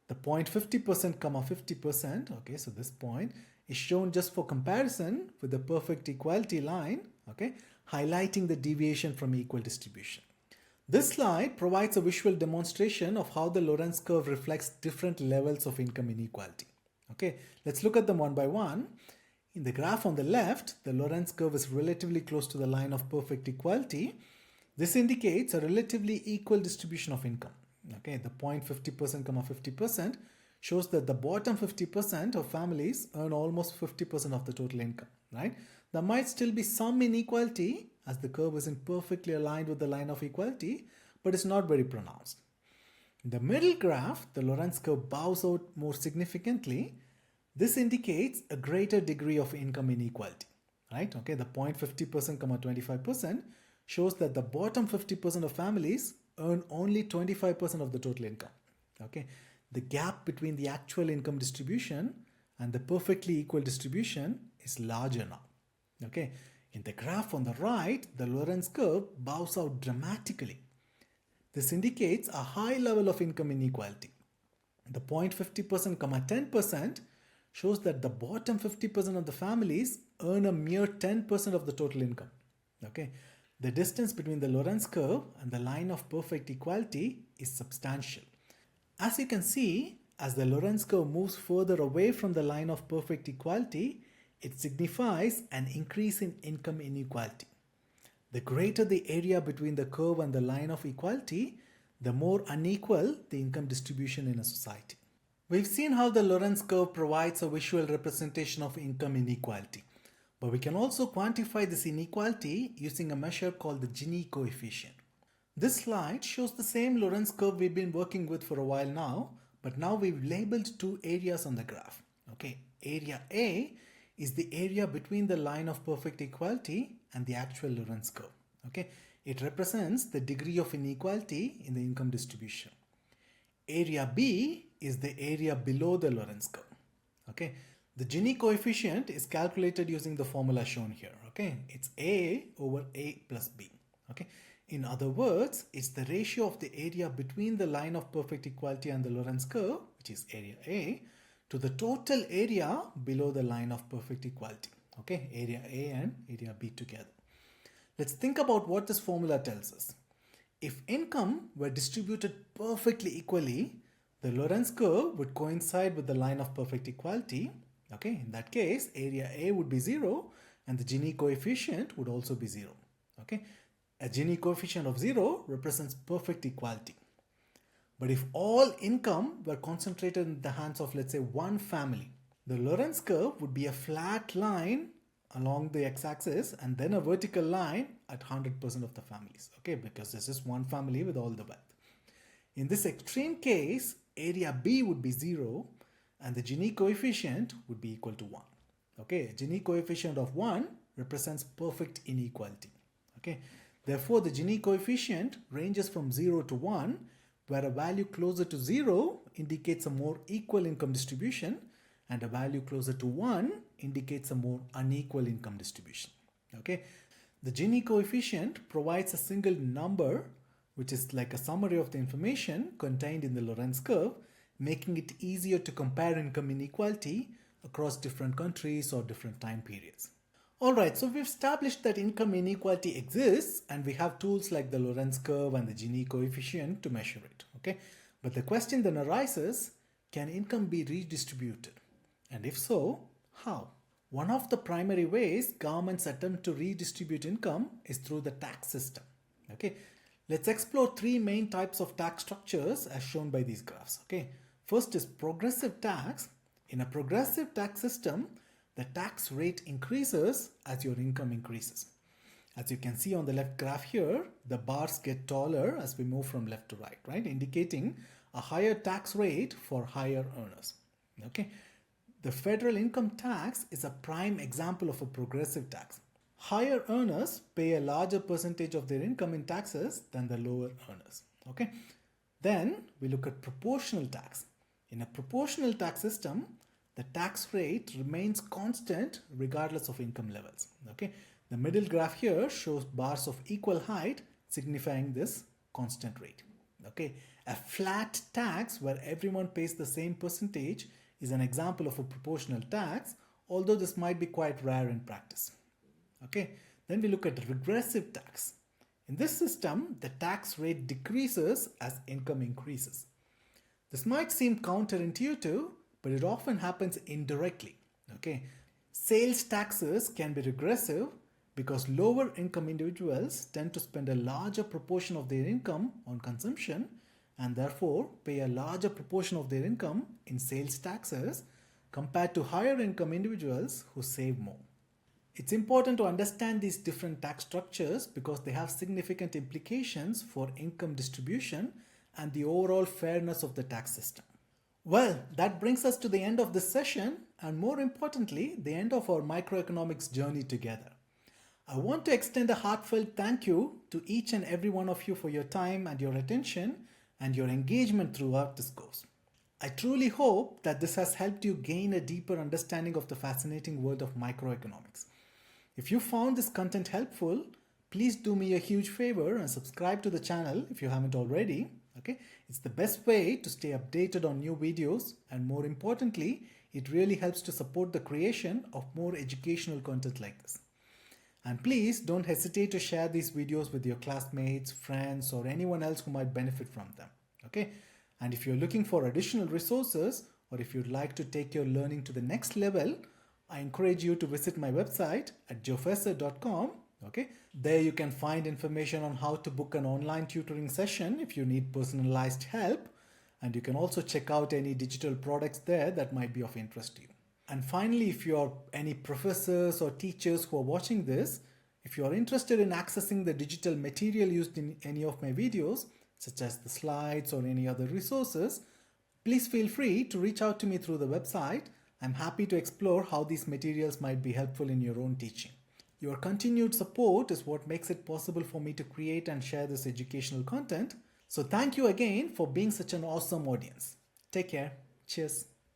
the point 50%, 50%, okay, so this point is shown just for comparison with the perfect equality line, okay, highlighting the deviation from equal distribution. This slide provides a visual demonstration of how the Lorenz curve reflects different levels of income inequality. Okay, let's look at them one by one. In the graph on the left, the Lorenz curve is relatively close to the line of perfect equality. This indicates a relatively equal distribution of income. Okay, the point 50%, 50% shows that the bottom 50% of families earn almost 50% of the total income, right? There might still be some inequality as the curve isn't perfectly aligned with the line of equality, but it's not very pronounced. In the middle graph, the Lorenz curve bows out more significantly. This indicates a greater degree of income inequality, right? Okay, the point 50%, 25% shows that the bottom 50% of families earn only 25% of the total income. Okay, the gap between the actual income distribution and the perfectly equal distribution is larger now. Okay, in the graph on the right, the Lorenz curve bows out dramatically. This indicates a high level of income inequality. The point 50%, 10% shows that the bottom 50% of the families earn a mere 10% of the total income. Okay, the distance between the Lorenz curve and the line of perfect equality is substantial. As you can see, as the Lorenz curve moves further away from the line of perfect equality, it signifies an increase in income inequality. The greater the area between the curve and the line of equality, the more unequal the income distribution in a society. We've seen how the Lorenz curve provides a visual representation of income inequality, but we can also quantify this inequality using a measure called the Gini coefficient. This slide shows the same Lorenz curve we've been working with for a while now, but now we've labeled two areas on the graph. Okay, area A is the area between the line of perfect equality and the actual Lorenz curve. Okay, it represents the degree of inequality in the income distribution. Area B is the area below the Lorenz curve. Okay, the Gini coefficient is calculated using the formula shown here. Okay, it's A over A plus B. Okay, In other words, it's the ratio of the area between the line of perfect equality and the Lorentz curve, which is area A, to the total area below the line of perfect equality. Okay, area A and area B together. Let's think about what this formula tells us. If income were distributed perfectly equally, the Lorentz curve would coincide with the line of perfect equality. Okay, in that case, area A would be 0 and the Gini coefficient would also be 0. Okay, a Gini coefficient of 0 represents perfect equality. But if all income were concentrated in the hands of, let's say, one family, the Lorentz curve would be a flat line along the x-axis and then a vertical line at 100% of the families. Okay, because this is one family with all the wealth. In this extreme case, area B would be 0 and the Gini coefficient would be equal to 1. Okay, a Gini coefficient of 1 represents perfect inequality. Okay, therefore the Gini coefficient ranges from 0 to 1, where a value closer to 0 indicates a more equal income distribution and a value closer to 1 indicates a more unequal income distribution. Okay, the Gini coefficient provides a single number which is like a summary of the information contained in the Lorentz curve, making it easier to compare income inequality across different countries or different time periods. Alright, so we've established that income inequality exists and we have tools like the Lorentz curve and the Gini coefficient to measure it. Okay, but the question then arises, can income be redistributed? And if so, how? One of the primary ways governments attempt to redistribute income is through the tax system. Okay, let's explore three main types of tax structures as shown by these graphs. Okay, first is progressive tax. In a progressive tax system, the tax rate increases as your income increases. As you can see on the left graph here, the bars get taller as we move from left to right, indicating a higher tax rate for higher earners. Okay, the federal income tax is a prime example of a progressive tax. Higher earners pay a larger percentage of their income in taxes than the lower earners. Okay, then we look at proportional tax. In a proportional tax system, the tax rate remains constant regardless of income levels. Okay, the middle graph here shows bars of equal height signifying this constant rate. Okay, a flat tax where everyone pays the same percentage is an example of a proportional tax, although this might be quite rare in practice. Okay, then we look at regressive tax. In this system, the tax rate decreases as income increases. This might seem counterintuitive, but it often happens indirectly. Okay, sales taxes can be regressive because lower income individuals tend to spend a larger proportion of their income on consumption and therefore pay a larger proportion of their income in sales taxes compared to higher income individuals who save more. It's important to understand these different tax structures because they have significant implications for income distribution and the overall fairness of the tax system. Well, that brings us to the end of this session and more importantly, the end of our microeconomics journey together. I want to extend a heartfelt thank you to each and every one of you for your time and your attention and your engagement throughout this course. I truly hope that this has helped you gain a deeper understanding of the fascinating world of microeconomics. If you found this content helpful, please do me a huge favor and subscribe to the channel if you haven't already. Okay, it's the best way to stay updated on new videos and more importantly, it really helps to support the creation of more educational content like this. And please don't hesitate to share these videos with your classmates, friends, or anyone else who might benefit from them. Okay, and if you're looking for additional resources or if you'd like to take your learning to the next level, I encourage you to visit my website at jofessor.com. Okay, there you can find information on how to book an online tutoring session if you need personalized help, and you can also check out any digital products there that might be of interest to you. And finally, if you are any professors or teachers who are watching this, if you are interested in accessing the digital material used in any of my videos, such as the slides or any other resources, please feel free to reach out to me through the website. I'm happy to explore how these materials might be helpful in your own teaching. Your continued support is what makes it possible for me to create and share this educational content. So thank you again for being such an awesome audience. Take care. Cheers.